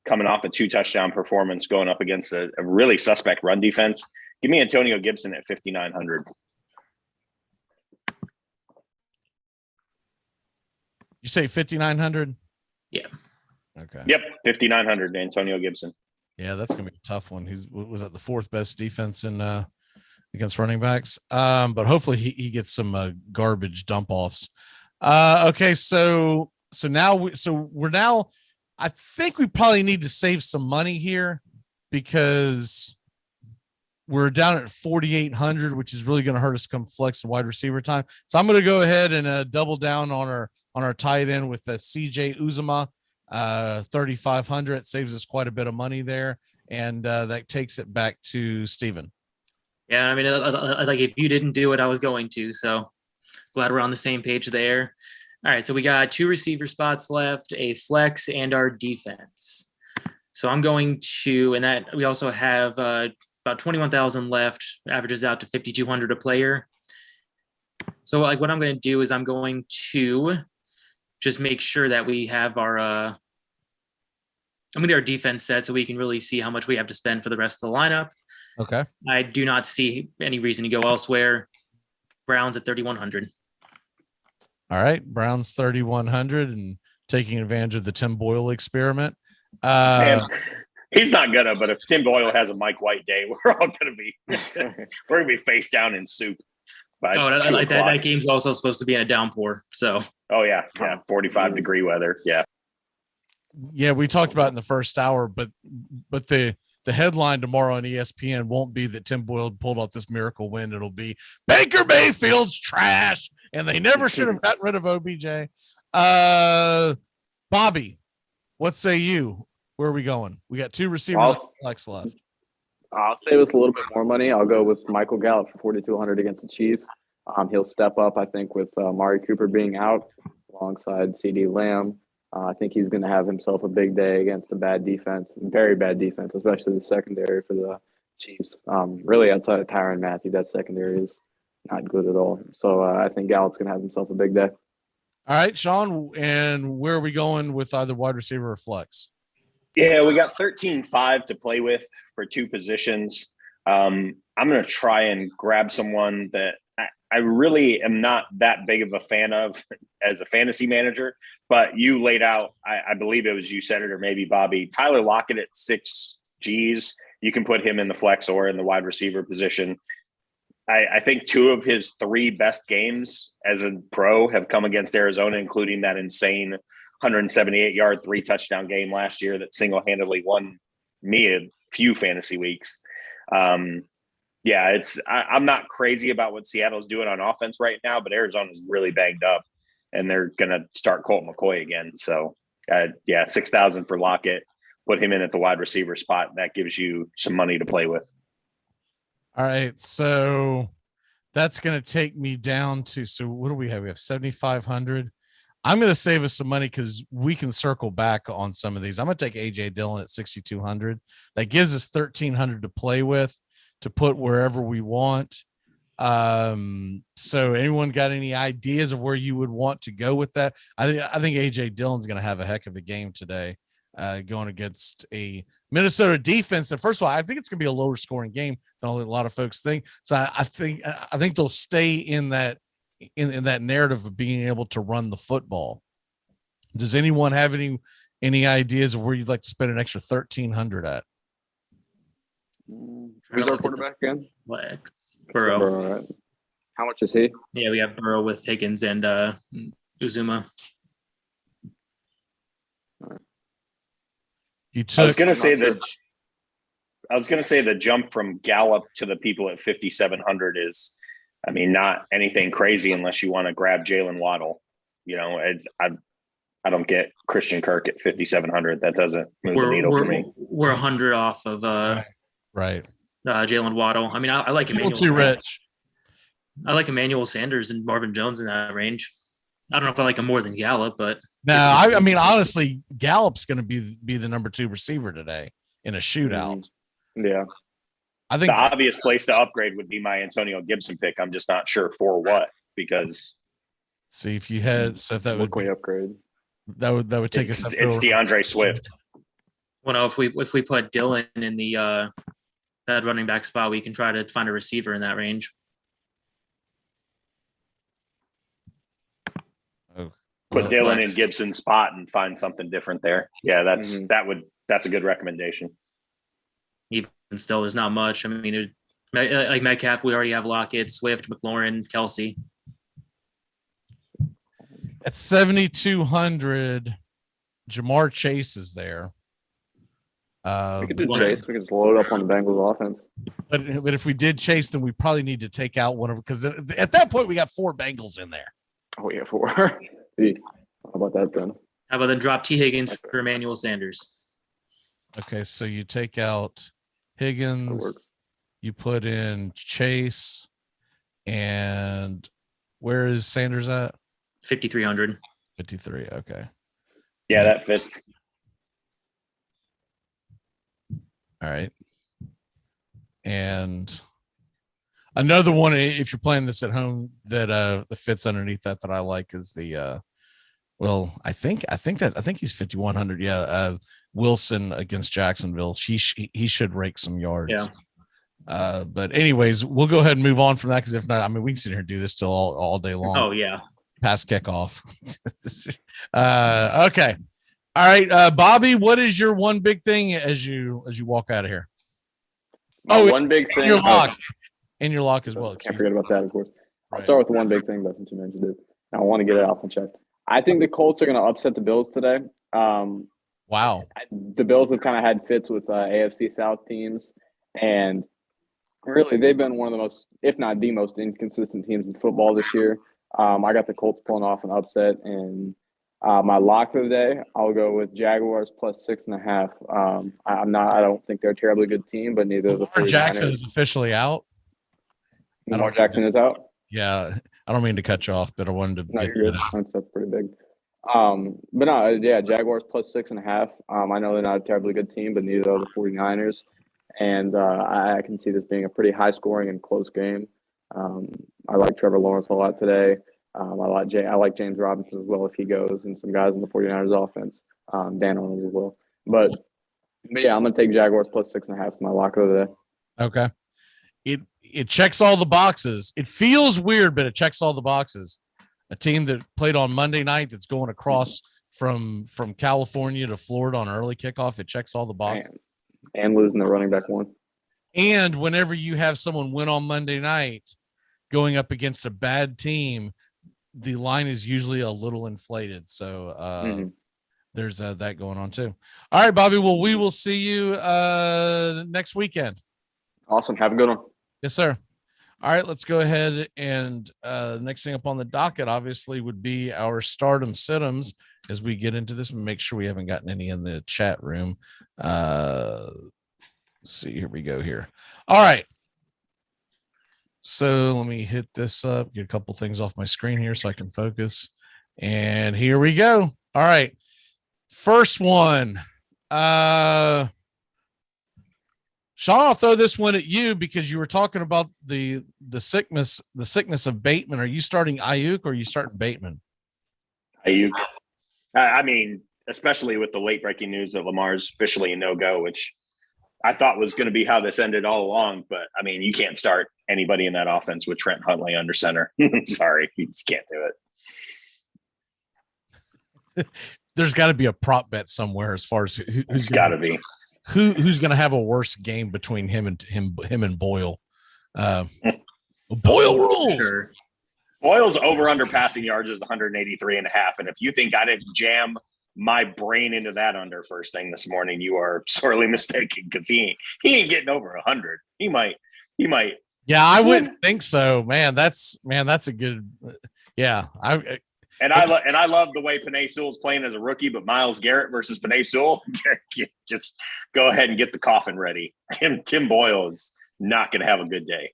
coming off a 2-touchdown performance going up against a really suspect run defense. Give me Antonio Gibson at 5,900. You say 5,900? Yeah. Okay. Yep, 5,900 Antonio Gibson. Yeah, that's going to be a tough one. Was at the fourth best defense in against running backs. But hopefully he gets some garbage dump offs. Okay, so we're now, I think we probably need to save some money here because we're down at 4,800, which is really going to hurt us come flex and wide receiver time. So I'm going to go ahead and double down on our tight end with CJ Uzomah, 3,500. It saves us quite a bit of money there, and that takes it back to Steven. Yeah, I mean, like if you didn't do it, I was going to. So glad we're on the same page there. All right, so we got 2 receiver spots left, a flex, and our defense. So I'm going to, and that we also have about 21,000 left, averages out to 5,200 a player. So like what I'm going to do is I'm going to just make sure that we have our I'm going to do our defense set so we can really see how much we have to spend for the rest of the lineup. Okay. I do not see any reason to go elsewhere. Browns at 3,100. All right, Browns 3,100 and taking advantage of the Tim Boyle experiment. Man, he's not gonna, but if Tim Boyle has a Mike White day, we're all gonna be face down in soup. That game's also supposed to be in a downpour. So 45-degree weather. Yeah, we talked about it in the first hour, but the headline tomorrow on ESPN won't be that Tim Boyle pulled off this miracle win. It'll be Baker Mayfield's trash, and they never should have gotten rid of OBJ. Bobby, what say you? Where are we going? We got 2 receivers flex left. I'll save us a little bit more money. I'll go with Michael Gallup for 4,200 against the Chiefs. He'll step up, I think, with Amari Cooper being out alongside CD Lamb. I think he's going to have himself a big day against a bad defense, very bad defense, especially the secondary for the Chiefs. Really, outside of Tyrann Mathieu, that secondary is not good at all. So I think Gallup's going to have himself a big day. All right, Sean, and where are we going with either wide receiver or flex? Yeah, we got 13.5 to play with for 2 positions. I'm going to try and grab someone that I really am not that big of a fan of as a fantasy manager, but you laid out, I believe it was you said it, or maybe Bobby, Tyler Lockett at 6 Gs. You can put him in the flex or in the wide receiver position. I think 2 of his 3 best games as a pro have come against Arizona, including that insane 178-yard, 3-touchdown game last year that single-handedly won me a few fantasy weeks. I'm not crazy about what Seattle's doing on offense right now, but Arizona's really banged up, and they're going to start Colt McCoy again. So, 6,000 for Lockett. put him in at the wide receiver spot. That gives you some money to play with. All right, so that's going to take me down to, so what do we have? We have 7,500. I'm going to save us some money because we can circle back on some of these. I'm going to take AJ Dillon at 6,200. That gives us 1,300 to play with, to put wherever we want. So anyone got any ideas of where you would want to go with that? I think AJ Dillon's going to have a heck of a game today, going against a Minnesota defense. And first of all, I think it's going to be a lower scoring game than a lot of folks think. So I think they'll stay in that narrative of being able to run the football. Does anyone have any ideas of where you'd like to spend an extra 1,300 at? Who's our quarterback again? Burrow. Burrow, right? How much is he? Yeah, we have Burrow with Higgins and Uzuma. I was gonna say the jump from Gallup to the people at 5,700 is, I mean, not anything crazy unless you want to grab Jalen Waddle. You know, I don't get Christian Kirk at 5,700. That doesn't move the needle for me. We're 100 off of right. Jalen Waddle. I mean, I like Emmanuel. Too rich. I like Emmanuel Sanders and Marvin Jones in that range. I don't know if I like him more than Gallup, but no, I mean, honestly, Gallup's going to be the number 2 receiver today in a shootout. Yeah. I think the obvious place to upgrade would be my Antonio Gibson pick. I'm just not sure for what, because see if you had, so if that would we upgrade, that would take us. It's DeAndre Swift. Well, no, if we put Dillon in the that running back spot, we can try to find a receiver in that range. Put Dillon in Gibson's spot and find something different there. Yeah, that's a good recommendation. Even still, there's not much. I mean, like Metcalf, we already have Lockett, Swift, McLaurin, Kelsey. At 7,200, Jamar Chase is there. We could do Chase. We could just load up on the Bengals offense. But if we did Chase, then we probably need to take out one of them, because at that point we got 4 Bengals in there. Oh, yeah, 4. How about that then? How about then drop T. Higgins for Emmanuel Sanders? Okay, so you take out Higgins, you put in Chase, and where is Sanders at? 5,300. 53. Okay. Yeah, that fits. All right. And another one, if you're playing this at home, that fits underneath that I like is the I think he's 5,100. Yeah, Wilson against Jacksonville. He should rake some yards. Yeah. But anyways, we'll go ahead and move on from that, because if not, I mean, we can sit here and do this till all day long. Oh yeah. Past kickoff. Okay. All right, Bobby, what is your one big thing as you walk out of here? One big thing. Your lock. And your lock as well. Can't forget about that, of course. I'll start with the one big thing, but since you mentioned it, I want to get it off my chest. I think the Colts are going to upset the Bills today. Wow. The Bills have kind of had fits with AFC South teams, and really they've been one of the most, if not the most, inconsistent teams in football this year. I got the Colts pulling off an upset, and my lock of the day, I'll go with Jaguars plus 6.5. I don't think they're a terribly good team, but neither of the 49ers. Jackson is officially out. Lamar Jackson is out. Yeah, I don't mean to cut you off, but I wanted to. No, you're good. That's pretty big. But no, yeah, Jaguars plus 6.5. I know they're not a terribly good team, but neither are the 49ers. And I can see this being a pretty high-scoring and close game. I like Trevor Lawrence a lot today. I like James Robinson as well if he goes, and some guys in the 49ers offense. Dan Arnold as well. But yeah, I'm going to take Jaguars plus 6.5 as my lock of the day. Okay. It checks all the boxes. It feels weird, but it checks all the boxes. A team that played on Monday night that's going across from California to Florida on early kickoff. It checks all the boxes. And losing the running back one. And whenever you have someone win on Monday night going up against a bad team, the line is usually a little inflated. So there's that going on too. All right, Bobby. Well, we will see you next weekend. Awesome. Have a good one. Yes, sir. All right, let's go ahead and next thing up on the docket, obviously, would be our stardom situms as we get into this and make sure we haven't gotten any in the chat room. Let's see, here we go here. All right. So let me hit this up, get a couple things off my screen here so I can focus. And here we go. All right. First one. Sean, I'll throw this one at you because you were talking about the sickness of Bateman. Are you starting Ayuk or are you starting Bateman? Ayuk. I mean, especially with the late breaking news that Lamar's officially a no-go, which I thought was going to be how this ended all along. But I mean, you can't start anybody in that offense with Trent Huntley under center. Sorry, you just can't do it. There's got to be a prop bet somewhere as far as who's got to be. Who's going to have a worse game between him and Boyle? Boyle rules. Sure. Boyle's over under passing yards is 183.5. And if you think I didn't jam my brain into that under first thing this morning, you are sorely mistaken because he ain't getting over 100. He might. Yeah, I wouldn't think so, man. That's a good. Yeah, I love the way Penei Sewell's playing as a rookie, but Myles Garrett versus Penei Sewell, just go ahead and get the coffin ready. Tim Boyle is not going to have a good day.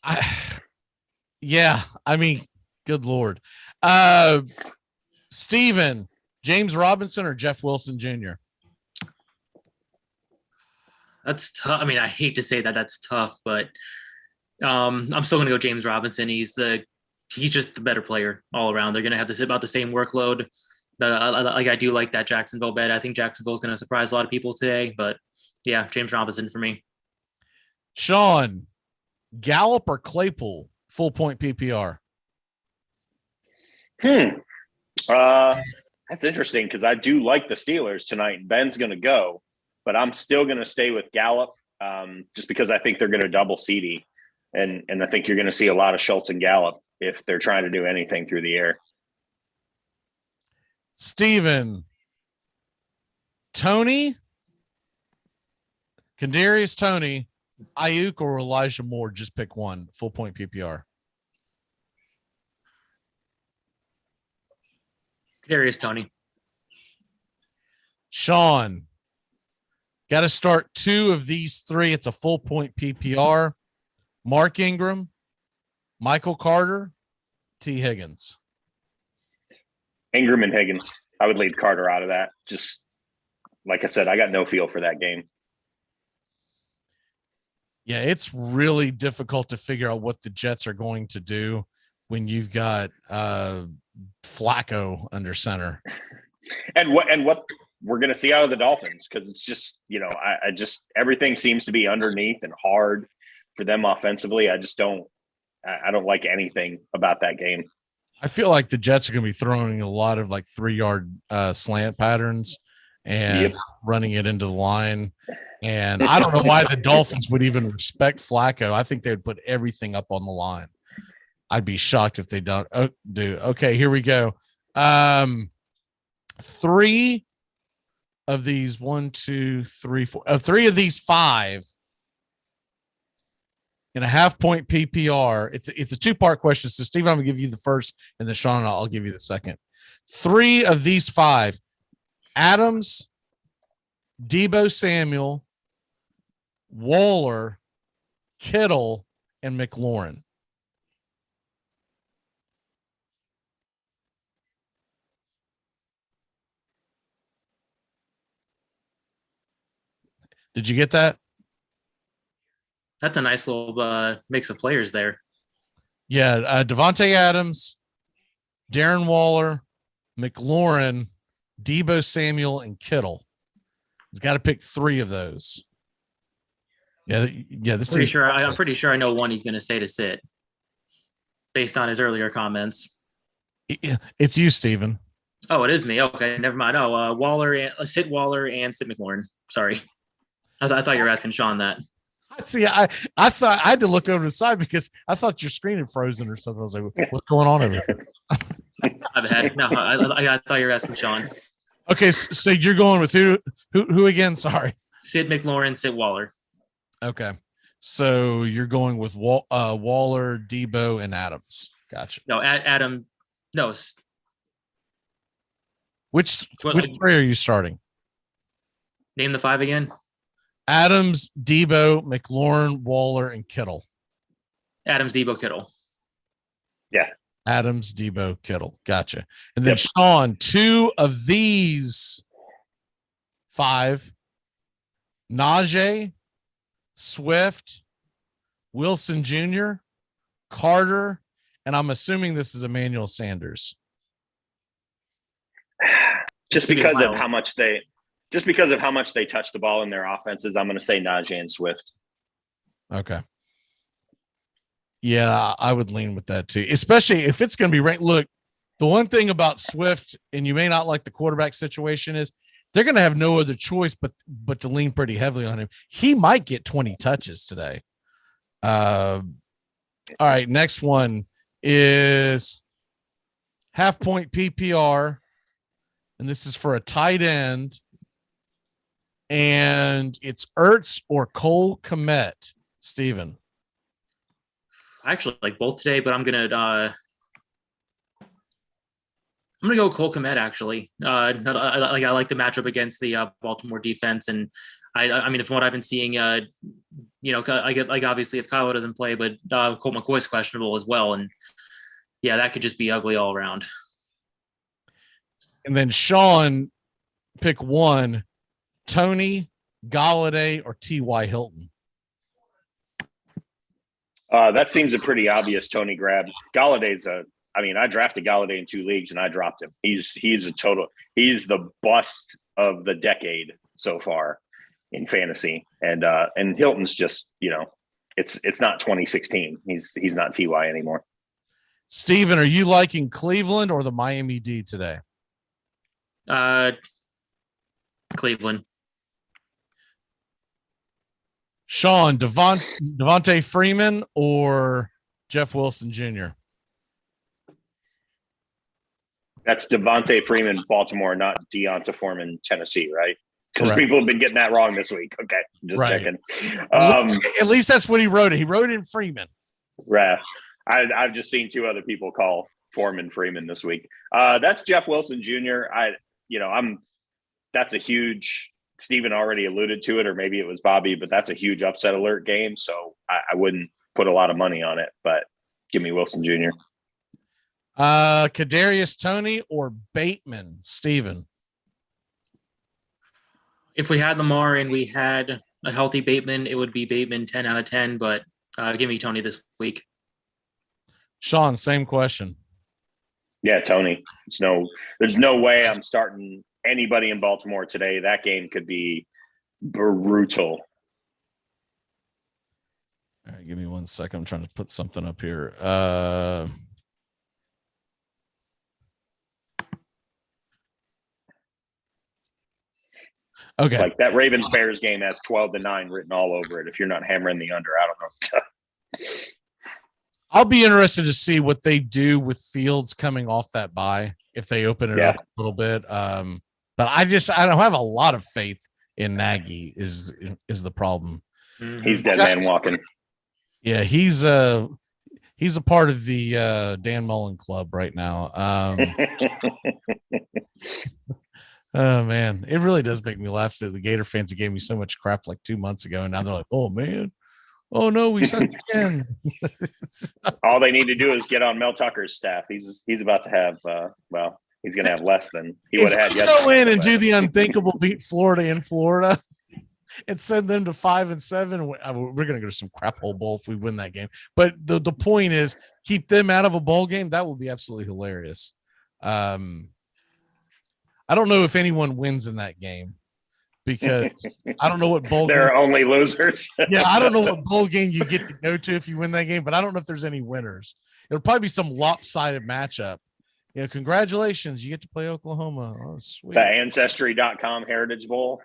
I mean, good Lord. Steven, James Robinson or Jeff Wilson Jr.? That's tough. I mean, I hate to say that that's tough, but I'm still going to go James Robinson. He's just the better player all around. They're going to have about the same workload. I do like that Jacksonville bet. I think Jacksonville is going to surprise a lot of people today, but yeah, James Robinson for me. Sean, Gallup or Claypool, full point PPR? That's interesting because I do like the Steelers tonight. Ben's going to go, but I'm still going to stay with Gallup just because I think they're going to double CD. And I think you're going to see a lot of Schultz and Gallup if they're trying to do anything through the air. Steven, Tony, Kadarius Toney, Ayuk or Elijah Moore? Just pick one. Full point PPR. Kadarius Toney. Sean, got to start two of these three. It's a full point PPR. Mark Ingram, Michael Carter, T. Higgins. Ingram and Higgins. I would leave Carter out of that. Just like I said, I got no feel for that game. Yeah, it's really difficult to figure out what the Jets are going to do when you've got Flacco under center. And what we're going to see out of the Dolphins, because it's just, I just everything seems to be underneath and hard for them offensively. I don't like anything about that game. I feel like the Jets are going to be throwing a lot of 3-yard slant patterns and running it into the line. And I don't know why the Dolphins would even respect Flacco. I think they would put everything up on the line. I'd be shocked if they don't do. Okay, here we go. 3 of these, 1, 2, 3, 4. 3 of these 5 in a half-point PPR. It's a 2-part question. So, Steven, I'm going to give you the first, and then Sean, I'll give you the second. 3 of these 5, Adams, Deebo Samuel, Waller, Kittle, and McLaurin. Did you get that? That's a nice little mix of players there. Yeah, Devontae Adams, Darren Waller, McLaurin, Deebo Samuel, and Kittle. He's got to pick 3 of those. Yeah. I'm pretty sure I know one he's going to say to sit, based on his earlier comments. It's you, Steven. Oh, it is me. Okay, never mind. Oh, Waller and sit McLaurin. Sorry, I thought you were asking Sean that. See, I thought I had to look over to the side because I thought your screen had frozen or something. I was like, what's going on over here? I thought you were asking Sean. Okay, so you're going with who again? Sorry. Sid McLaurin, Sid Waller. Okay. So you're going with Waller, Debo, and Adams. Gotcha. No, Adam. No. Which three are you starting? Name the 5 again. Adams, Debo, McLaurin, Waller, and Kittle. Adams, Debo, Kittle. Yeah. Adams, Debo, Kittle. Gotcha. And then Sean, 2 of these 5, Najee, Swift, Wilson Jr., Carter, and I'm assuming this is Emmanuel Sanders. Just because of how much they touch the ball in their offenses, I'm going to say Najee and Swift. Okay. Yeah, I would lean with that too, especially if it's going to be ranked. Look, the one thing about Swift, and you may not like the quarterback situation, is they're going to have no other choice but to lean pretty heavily on him. He might get 20 touches today. All right, next one is half-point PPR, and this is for a tight end, and it's Ertz or Cole Kmet. Steven. I actually like both today, but I'm gonna go Cole Kmet actually. I like the matchup against the Baltimore defense, and I mean, from what I've been seeing, I get like obviously if Kylo doesn't play, but Colt McCoy's questionable as well, and yeah, that could just be ugly all around. And then Sean, pick one: Tony, Galladay, or T.Y. Hilton. That seems a pretty obvious Tony grab. Galladay's I drafted Galladay in 2 leagues and I dropped him. He's the bust of the decade so far in fantasy. And Hilton's just, it's not 2016. He's not TY anymore. Steven, are you liking Cleveland or the Miami D today? Cleveland. Sean, Devontae Freeman or Jeff Wilson Jr.? That's Devontae Freeman, Baltimore, not Deonta Foreman, Tennessee, right? Because Correct. people have been getting that wrong this week. Okay, just checking. At least that's what he wrote. He wrote in Freeman. Right. I've just seen 2 other people call Foreman Freeman this week. That's Jeff Wilson Jr. That's a huge. Stephen already alluded to it, or maybe it was Bobby, but that's a huge upset alert game. So I wouldn't put a lot of money on it, but give me Wilson Jr. Kadarius Toney or Bateman, Stephen? If we had Lamar and we had a healthy Bateman, it would be Bateman 10 out of 10, but give me Toney this week. Sean, same question. Yeah, Toney. There's no way I'm starting anybody in Baltimore today. That game could be brutal. All right, give me 1 second. I'm trying to put something up here. Okay. Like that Ravens Bears game has 12-9 written all over it. If you're not hammering the under, I don't know. I'll be interested to see what they do with Fields coming off that bye, if they open it up a little bit. But I don't have a lot of faith in Nagy is the problem. He's dead man walking. Yeah, he's a part of the Dan Mullen club right now. Oh man, it really does make me laugh that the Gator fans that gave me so much crap like 2 months ago, and now they're like, "Oh man, oh no, we suck again." All they need to do is get on Mel Tucker's staff. He's about to have he's going to have less than he would have had yesterday. Go in and do the unthinkable, beat Florida in Florida, and send them to 5-7. We're going to go to some crap hole bowl if we win that game. But the point is, keep them out of a bowl game. That would be absolutely hilarious. I don't know if anyone wins in that game because I don't know what bowl there game. are only losers. Yeah, I don't know what bowl game you get to go to if you win that game, but I don't know if there's any winners. It'll probably be some lopsided matchup. Congratulations, you get to play Oklahoma. Oh, sweet. The Ancestry.com Heritage Bowl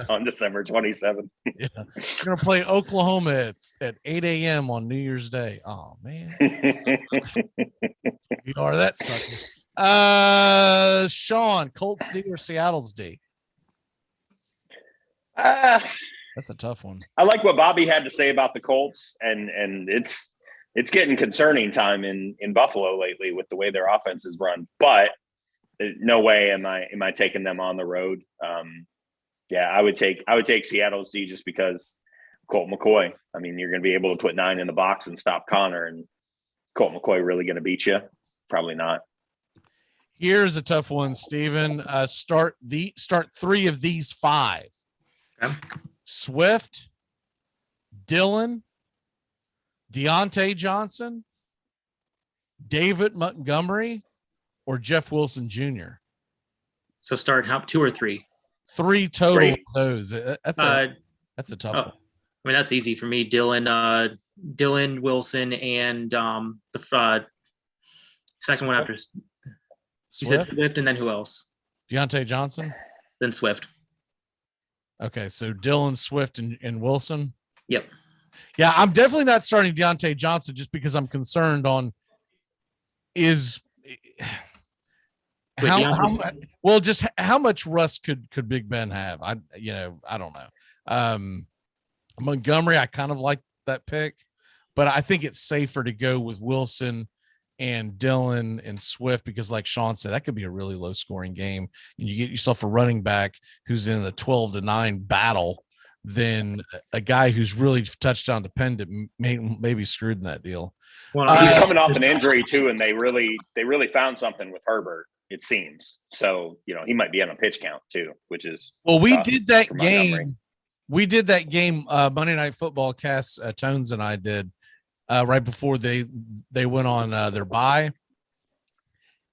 on December 27th. Yeah. We're going to play Oklahoma at 8 a.m. on New Year's Day. Oh, man. You are that sucker. Sean, Colts D or Seattle's D? That's a tough one. I like what Bobby had to say about the Colts, and it's getting concerning time in Buffalo lately with the way their offense is run. But no way am I taking them on the road. I would take Seattle's D just because Colt McCoy. I mean, you're going to be able to put 9 in the box and stop Connor, and Colt McCoy really going to beat you? Probably not. Here's a tough one, Steven. Start 3 of these 5. Okay. Swift, Dillon, Deontay Johnson, David Montgomery, or Jeff Wilson Jr. So start 2 or 3? 3 total of those. That's a tough one. I mean, that's easy for me. Dillon, Wilson, and the second one after. You said Swift, and then who else? Deontay Johnson. Then Swift. Okay, so Dillon, Swift, and Wilson. Yep. Yeah, I'm definitely not starting Deontay Johnson just because I'm concerned on how much rust could Big Ben have? I don't know. Montgomery, I kind of like that pick, but I think it's safer to go with Wilson and Dillon and Swift because, like Sean said, that could be a really low scoring game, and you get yourself a running back who's in a 12-9 battle. Then a guy who's really touchdown dependent may be screwed in that deal. He's coming off an injury too, and they really found something with Herbert, it seems. So he might be on a pitch count too, which is we did that game. We did that game Monday Night Football cast. Tones and I did right before they went on their bye,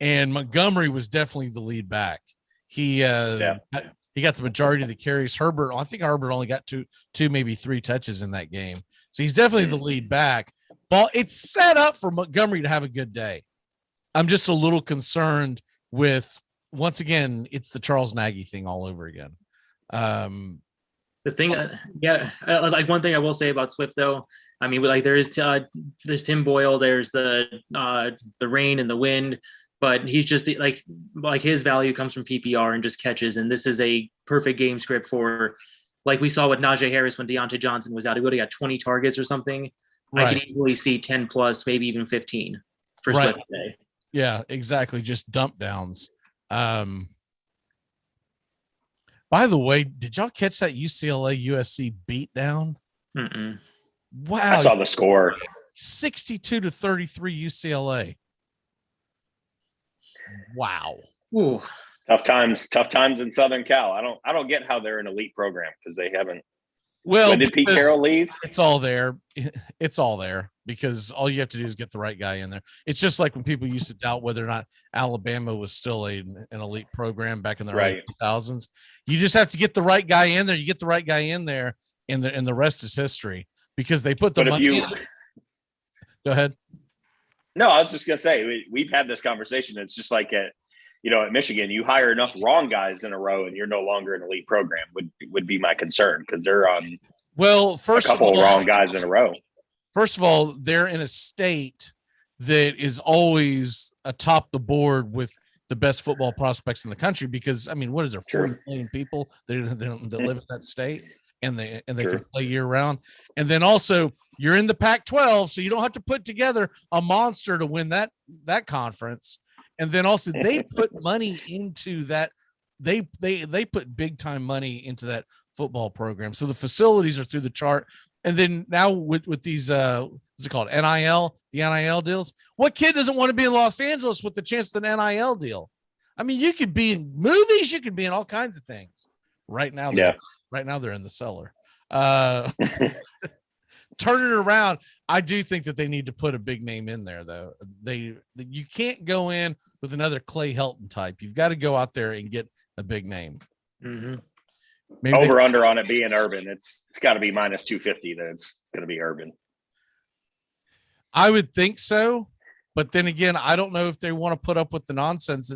and Montgomery was definitely the lead back. He got the majority of the carries. I think Herbert only got two, maybe 3 touches in that game. So he's definitely the lead back. But it's set up for Montgomery to have a good day. I'm just a little concerned with, once again, it's the Charles Nagy thing all over again. The thing, like one thing I will say about Swift though, I mean, like there's Tim Boyle, there's the rain and the wind, but he's just like his value comes from PPR and just catches. And this is a perfect game script for, like we saw with Najee Harris when Deontay Johnson was out. He would have got 20 targets or something. Right. I could easily see 10 plus, maybe even 15 for Swift today. Yeah, exactly. Just dump downs. By the way, did y'all catch that UCLA USC beat down? Mm-mm. Wow. I saw the score. 62-33 UCLA. Wow. Ooh. Tough times in Southern Cal. I don't get how they're an elite program because they haven't. Well, when did Pete Carroll leave? It's all there. It's all there because all you have to do is get the right guy in there. It's just like when people used to doubt whether or not Alabama was still an elite program back in the early 2000s. You just have to get the right guy in there. You get the right guy in there, and the rest is history because they put the money. Go ahead. No, I was just gonna say we've had this conversation. It's just like at Michigan, you hire enough wrong guys in a row, and you're no longer an elite program. Would be my concern because they're on a couple of wrong guys in a row. First of all, they're in a state that is always atop the board with the best football prospects in the country because, I mean, what is there, 40 million people that live in that state and they can play year round. And then also you're in the Pac-12, so you don't have to put together a monster to win that conference. And then also they put money into that. They put big time money into that football program. So the facilities are through the chart. And then now with these, what's it called? the NIL deals. What kid doesn't want to be in Los Angeles with the chance of an NIL deal? I mean, you could be in movies, you could be in all kinds of things. Right now, they're in the cellar. Turn it around. I do think that they need to put a big name in there, though. You can't go in with another Clay Helton type. You've got to go out there and get a big name. Mm-hmm. Over under on it being Urban. It's got to be minus 250 that it's going to be Urban. I would think so, but then again, I don't know if they want to put up with the nonsense.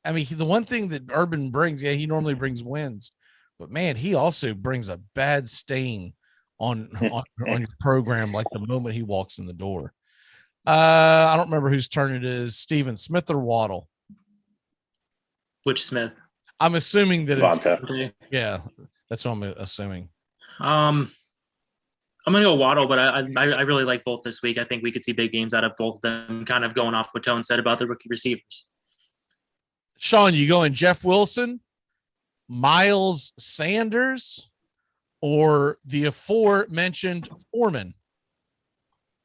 I mean, the one thing that Urban brings, he normally brings wins, but man, he also brings a bad stain on your program like the moment he walks in the door. I don't remember whose turn it is. Steven, Smith or Waddle? Which Smith? I'm assuming that Vonta. Yeah, that's what I'm assuming. I'm going to go Waddle, but I really like both this week. I think we could see big games out of both of them, kind of going off what Tone said about the rookie receivers. Sean, you going Jeff Wilson, Miles Sanders, or the aforementioned Foreman?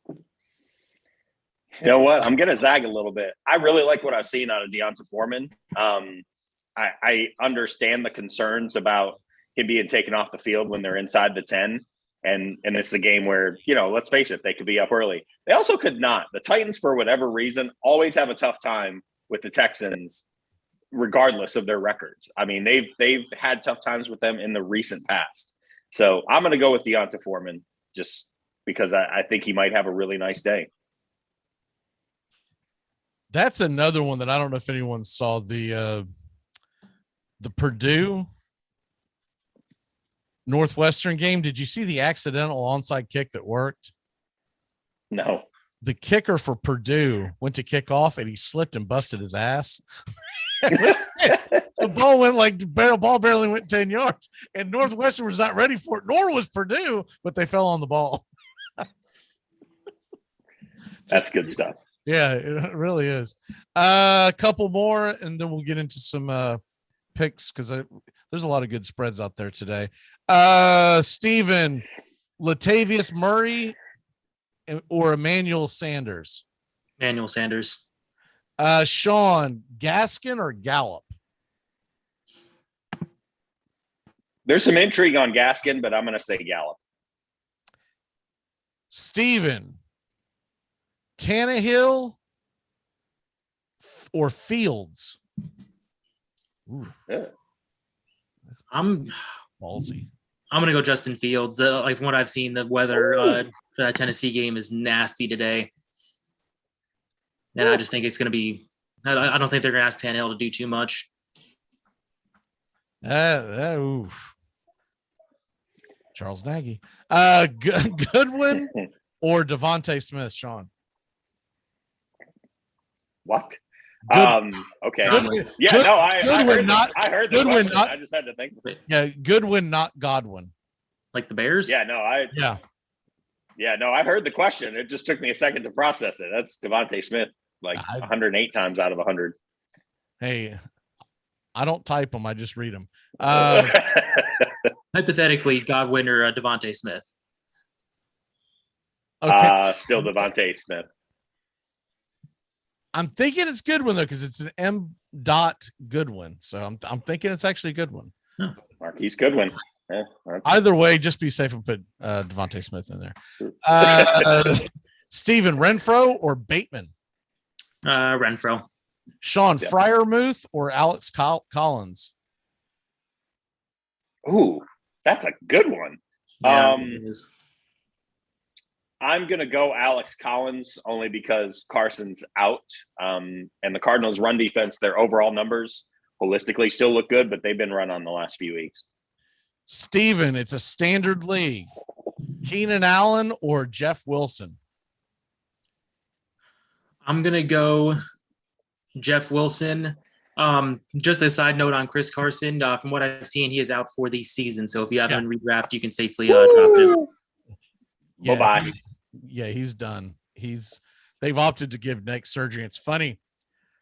You know what? I'm going to zag a little bit. I really like what I've seen out of Deonta Foreman. I understand the concerns about him being taken off the field when they're inside the 10. And it's a game where, let's face it, they could be up early. They also could not. The Titans, for whatever reason, always have a tough time with the Texans, regardless of their records. I mean, they've had tough times with them in the recent past. So I'm going to go with Deonta Foreman just because I think he might have a really nice day. That's another one that I don't know if anyone saw, the Purdue Northwestern game. Did you see the accidental onside kick that worked? No. The kicker for Purdue went to kick off and he slipped and busted his ass. The ball went ball barely went 10 yards, and Northwestern was not ready for it, nor was Purdue, but they fell on the ball. That's good stuff. Yeah, it really is. A couple more, and then we'll get into some picks because there's a lot of good spreads out there today. Steven, Latavius Murray or Emmanuel Sanders? Emmanuel Sanders. Sean, Gaskin or Gallup? There's some intrigue on Gaskin, but I'm going to say Gallup. Steven, Tannehill or Fields? Yeah. I'm ballsy. I'm going to go Justin Fields. Like from what I've seen, the weather for that Tennessee game is nasty today. And I just think it's going to be – I don't think they're going to ask Tannehill to do too much. Oof. Charles Nagy. Goodwin or Devontae Smith, Sean? What? Okay. Goodwin, I heard the question. I just had to think of it. Yeah, Goodwin, not Godwin. Like the Bears? Yeah, no, I heard the question. It just took me a second to process it. That's Devontae Smith, 108 times out of 100. Hey, I don't type them. I just read them. Hypothetically, Godwin or Devontae Smith. Okay. Still Devontae Smith. I'm thinking it's Goodwin though, because it's an M. Goodwin. So I'm thinking it's actually a good one. Marquise Goodwin. Yeah, either way, just be safe and put Devontae Smith in there. Steven, Renfro or Bateman? Renfro. Sean, Freiermuth or Alex Collins? Ooh, that's a good one. Yeah, I'm going to go Alex Collins only because Carson's out. And the Cardinals' run defense, their overall numbers holistically still look good, but they've been run on the last few weeks. Steven, it's a standard league. Keenan Allen or Jeff Wilson? I'm going to go Jeff Wilson. Just a side note on Chris Carson. From what I've seen, he is out for the season. So if you haven't rewrapped, you can safely drop him. Yeah, bye-bye. Yeah, he's done. They've opted to give neck surgery. It's funny.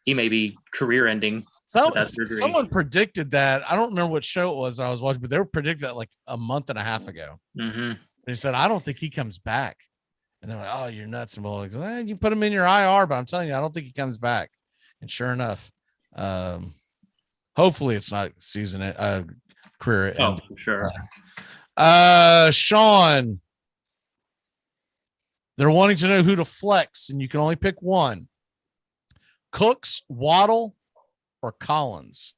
He may be career ending. Someone predicted that. I don't remember what show it was I was watching, but they were predicting that like a month and a half ago. Mm-hmm. They said, I don't think he comes back. And they're like, oh, you're nuts. And we're like, you put him in your IR, but I'm telling you, I don't think he comes back. And sure enough, hopefully it's not career end. For sure. Sean, they're wanting to know who to flex, and you can only pick one. Cooks, Waddle, or Collins?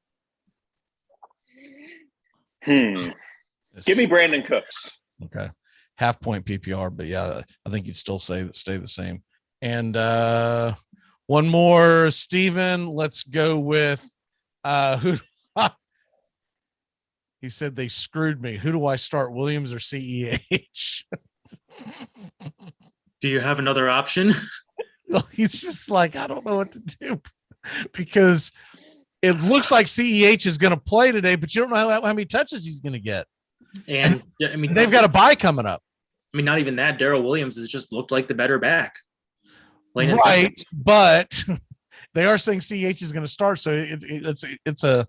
Give me Brandon Cooks. Okay. Half-point PPR, but yeah, I think you'd still stay the same. And one more, Steven. Let's go with who. He said they screwed me. Who do I start, Williams or CEH? Do you have another option? He's just like, I don't know what to do because it looks like CEH is going to play today, but you don't know how many touches he's going to get. And I mean, they've got a bye coming up. I mean, not even that. Darrell Williams has just looked like the better back. Right, but they are saying CH is going to start, so it's a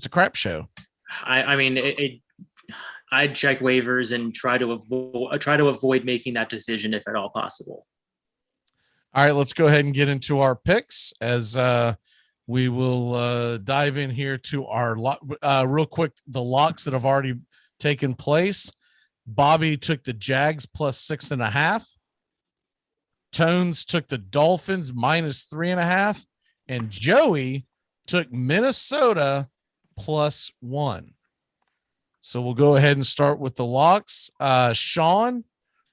crap show. I mean, I'd check waivers and try to avoid making that decision if at all possible. All right, let's go ahead and get into our picks as we will dive in here to our real quick, the locks that have already taken place. Bobby took the Jags plus 6.5. Tones took the Dolphins minus 3.5. And Joey took Minnesota plus 1. So we'll go ahead and start with the locks. Sean,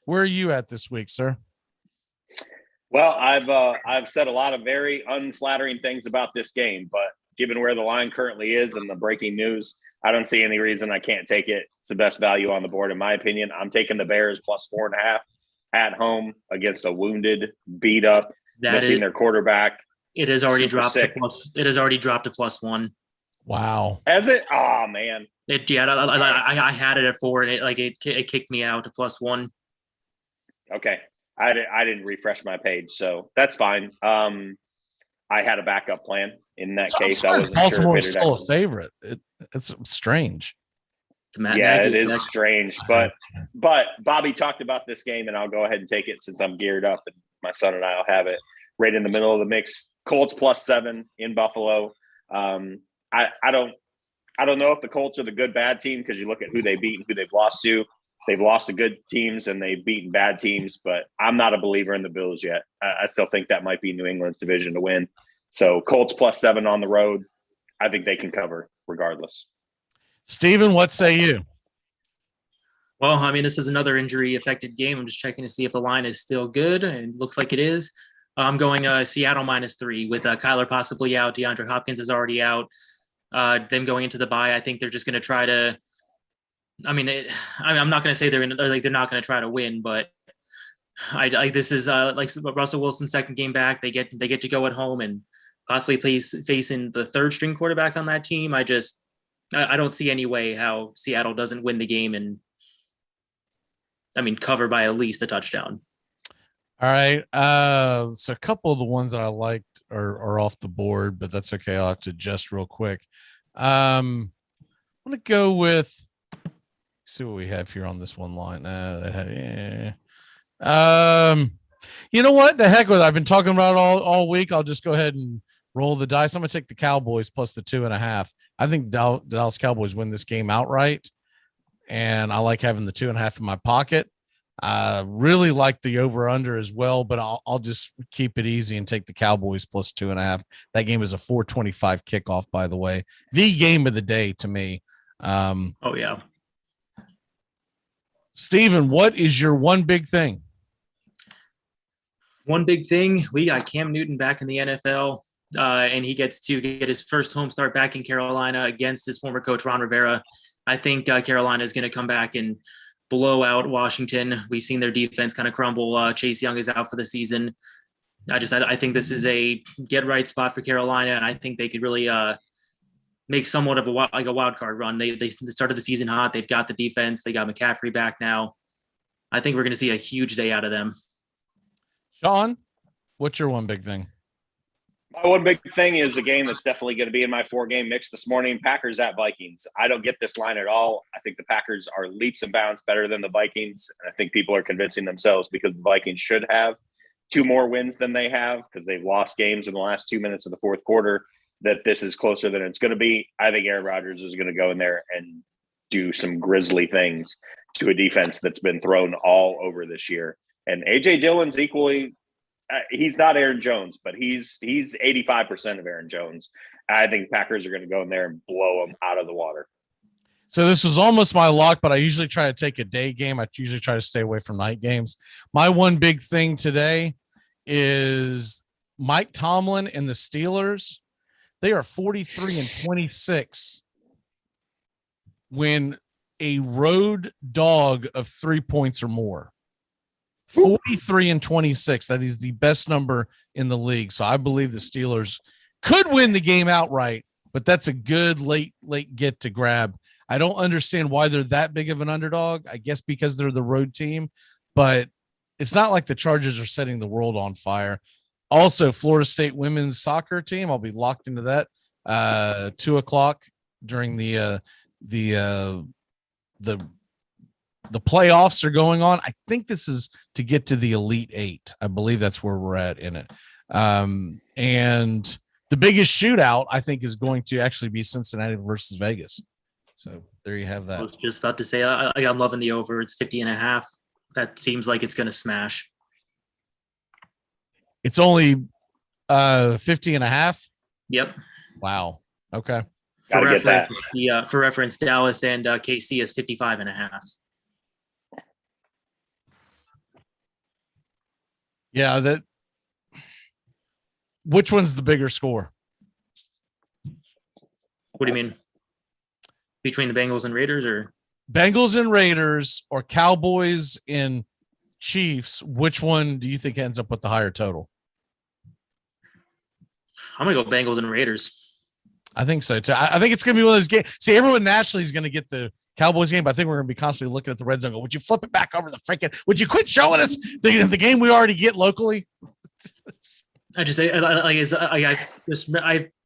where are you at this week, sir? Well, I've said a lot of very unflattering things about this game, but given where the line currently is and the breaking news, I don't see any reason I can't take it. It's the best value on the board, in my opinion. I'm taking the Bears plus 4.5 at home against a wounded, beat up, missing their quarterback. It has already dropped to plus 1. Wow. Has it? Oh man. I had it at 4 and it kicked me out to plus 1. Okay. I didn't refresh my page, so that's fine. I had a backup plan in that case. I wasn't Baltimore sure is still a favorite. It's strange. It is strange, but Bobby talked about this game, and I'll go ahead and take it since I'm geared up, and my son and I will have it right in the middle of the mix. Colts plus 7 in Buffalo. I don't know if the Colts are the good bad team because you look at who they beat and who they've lost to. They've lost to good teams and they've beaten bad teams, but I'm not a believer in the Bills yet. I still think that might be New England's division to win. So Colts plus 7 on the road. I think they can cover regardless. Steven, what say you? Well, I mean, this is another injury-affected game. I'm just checking to see if the line is still good, and it looks like it is. I'm going Seattle minus 3 with Kyler possibly out. DeAndre Hopkins is already out. Them going into the bye, I think they're just going to try to – I'm not going to say they're not going to try to win, but this is like Russell Wilson's second game back. They get to go at home and possibly facing the third string quarterback on that team. I don't see any way how Seattle doesn't win the game and cover by at least a touchdown. All right. So a couple of the ones that I liked are off the board, but that's okay. I'll have to adjust real quick. I'm going to go with, see what we have here on this one line. You know what? The heck with it. I've been talking about it all week. I'll just go ahead and roll the dice. I'm going to take the Cowboys plus the 2.5. I think the Dallas Cowboys win this game outright, and I like having the 2.5 in my pocket. Really like the over-under as well, but I'll just keep it easy and take the Cowboys plus 2.5. That game is a 4:25 kickoff, by the way. The game of the day to me. Oh, yeah. Steven, what is your one big thing? One big thing, we got Cam Newton back in the NFL, and he gets to get his first home start back in Carolina against his former coach, Ron Rivera. I think Carolina is going to come back and blow out Washington. We've seen their defense kind of crumble. Chase Young is out for the season. I think this is a get-right spot for Carolina, and I think they could really make somewhat of a wild card run. They started the season hot. They've got the defense. They got McCaffrey back now. I think we're going to see a huge day out of them. Sean, what's your one big thing? My one big thing is a game that's definitely going to be in my 4-game mix this morning. Packers at Vikings. I don't get this line at all. I think the Packers are leaps and bounds better than the Vikings. And I think people are convincing themselves because the Vikings should have 2 more wins than they have because they've lost games in the last 2 minutes of the fourth quarter, that this is closer than it's going to be. I think Aaron Rodgers is going to go in there and do some grisly things to a defense that's been thrown all over this year. And A.J. Dillon's equally he's not Aaron Jones, but he's 85% of Aaron Jones. I think Packers are going to go in there and blow them out of the water. So this was almost my lock, but I usually try to take a day game. I usually try to stay away from night games. My one big thing today is Mike Tomlin and the Steelers. They are 43-26 when a road dog of 3 points or more. 43-26. That is the best number in the league. So I believe the Steelers could win the game outright, but that's a good late get to grab. I don't understand why they're that big of an underdog. I guess because they're the road team, but it's not like the Chargers are setting the world on fire. Also, Florida State women's soccer team. I'll be locked into that 2:00 during the playoffs are going on. I think this is to get to the Elite Eight. I believe that's where we're at in it. And the biggest shootout, I think, is going to actually be Cincinnati versus Vegas. So there you have that. I was just about to say, I'm loving the over. It's 50.5. That seems like it's going to smash. It's only 50.5. Yep. Wow. Okay. For reference, Dallas and KC is 55.5. Yeah. Which one's the bigger score? What do you mean? Between the Bengals and Raiders, or Bengals and Raiders, or Cowboys and Chiefs? Which one do you think ends up with the higher total? I'm gonna go Bengals and Raiders. I think so too. I think it's gonna be one of those games. See, everyone nationally is gonna get the Cowboys game, but I think we're gonna be constantly looking at the red zone. Go, would you flip it back over the freaking? Would you quit showing us the game we already get locally? I just say,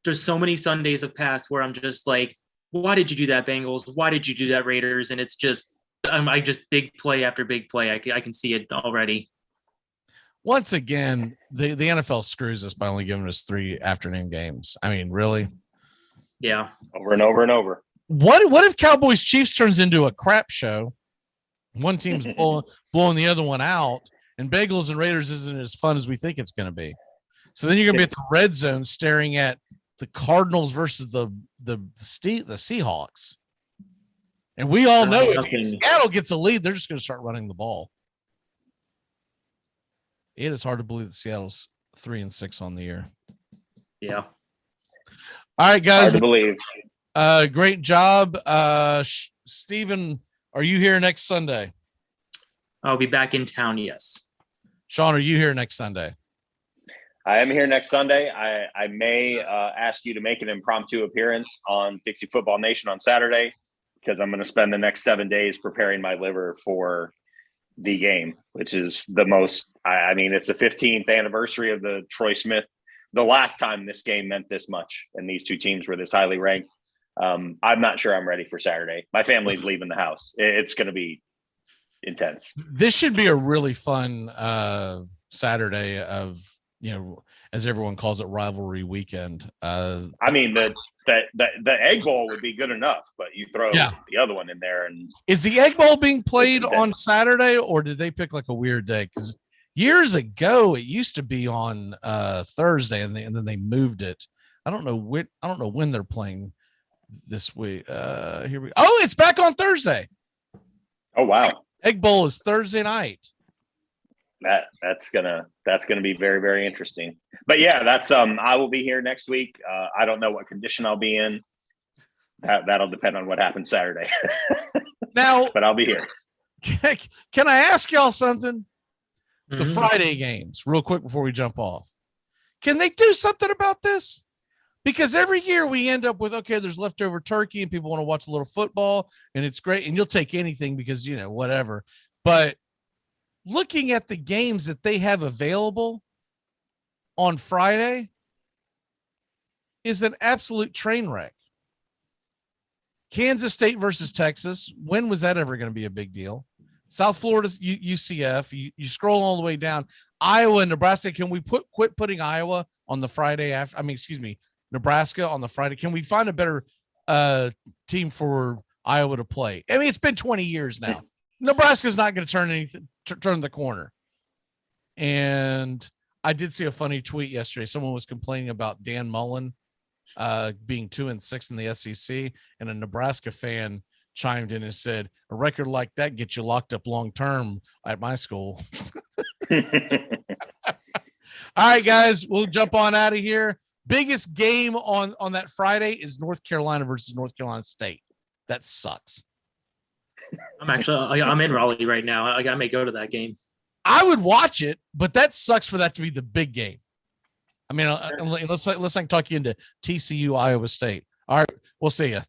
there's so many Sundays have passed where I'm just like, why did you do that, Bengals? Why did you do that, Raiders? And it's just, I just big play after big play. I can see it already. Once again, the NFL screws us by only giving us 3 afternoon games. I mean, really? Yeah. Over and over and over. What if Cowboys Chiefs turns into a crap show? One team's blowing the other one out, and Bengals and Raiders isn't as fun as we think it's going to be. So then you're going to be at the red zone staring at the Cardinals versus the Seahawks. And we all know if Seattle gets a lead, they're just going to start running the ball. It is hard to believe that Seattle's 3-6 on the year. Yeah. All right, guys. Hard to believe. Great job. Steven, are you here next Sunday? I'll be back in town, yes. Sean, are you here next Sunday? I am here next Sunday. I may ask you to make an impromptu appearance on Dixie Football Nation on Saturday, because I'm going to spend the next 7 days preparing my liver for the game, which is the most, I mean, it's the 15th anniversary of the Troy Smith. The last time this game meant this much and these two teams were this highly ranked. I'm not sure I'm ready for Saturday. My family's leaving the house. It's going to be intense. This should be a really fun Saturday of, as everyone calls it, rivalry weekend. I mean, the Egg Bowl would be good enough, but you throw the other one in there. And is the Egg Bowl being played on Saturday, or did they pick like a weird day? Because years ago it used to be on Thursday, and then they moved it. I don't know when they're playing this week. Here we. Oh, it's back on Thursday. Oh wow! Egg Bowl is Thursday night. That's gonna be very, very interesting. But yeah, that's I will be here next week. I don't know what condition I'll be in. That'll depend on what happens Saturday. Now, but I'll be here. Can I ask y'all something? The Friday games, real quick before we jump off. Can they do something about this? Because every year we end up with, okay, there's leftover turkey and people want to watch a little football and it's great. And you'll take anything because, whatever. But looking at the games that they have available on Friday is an absolute train wreck. Kansas State versus Texas. When was that ever going to be a big deal? South Florida, UCF. You scroll all the way down. Iowa and Nebraska. Can we quit putting Iowa on the Friday after? Nebraska on the Friday. Can we find a better team for Iowa to play? I mean, it's been 20 years now. Nebraska's not going to turn the corner. And I did see a funny tweet yesterday. Someone was complaining about Dan Mullen being 2-6 in the SEC, and a Nebraska fan chimed in and said, a record like that gets you locked up long term at my school. All right, guys, we'll jump on out of here. Biggest game on that Friday is North Carolina versus North Carolina State. That sucks. I'm in Raleigh right now. I may go to that game. I would watch it, but that sucks for that to be the big game. I mean, let's talk you into TCU, Iowa State. All right, we'll see you.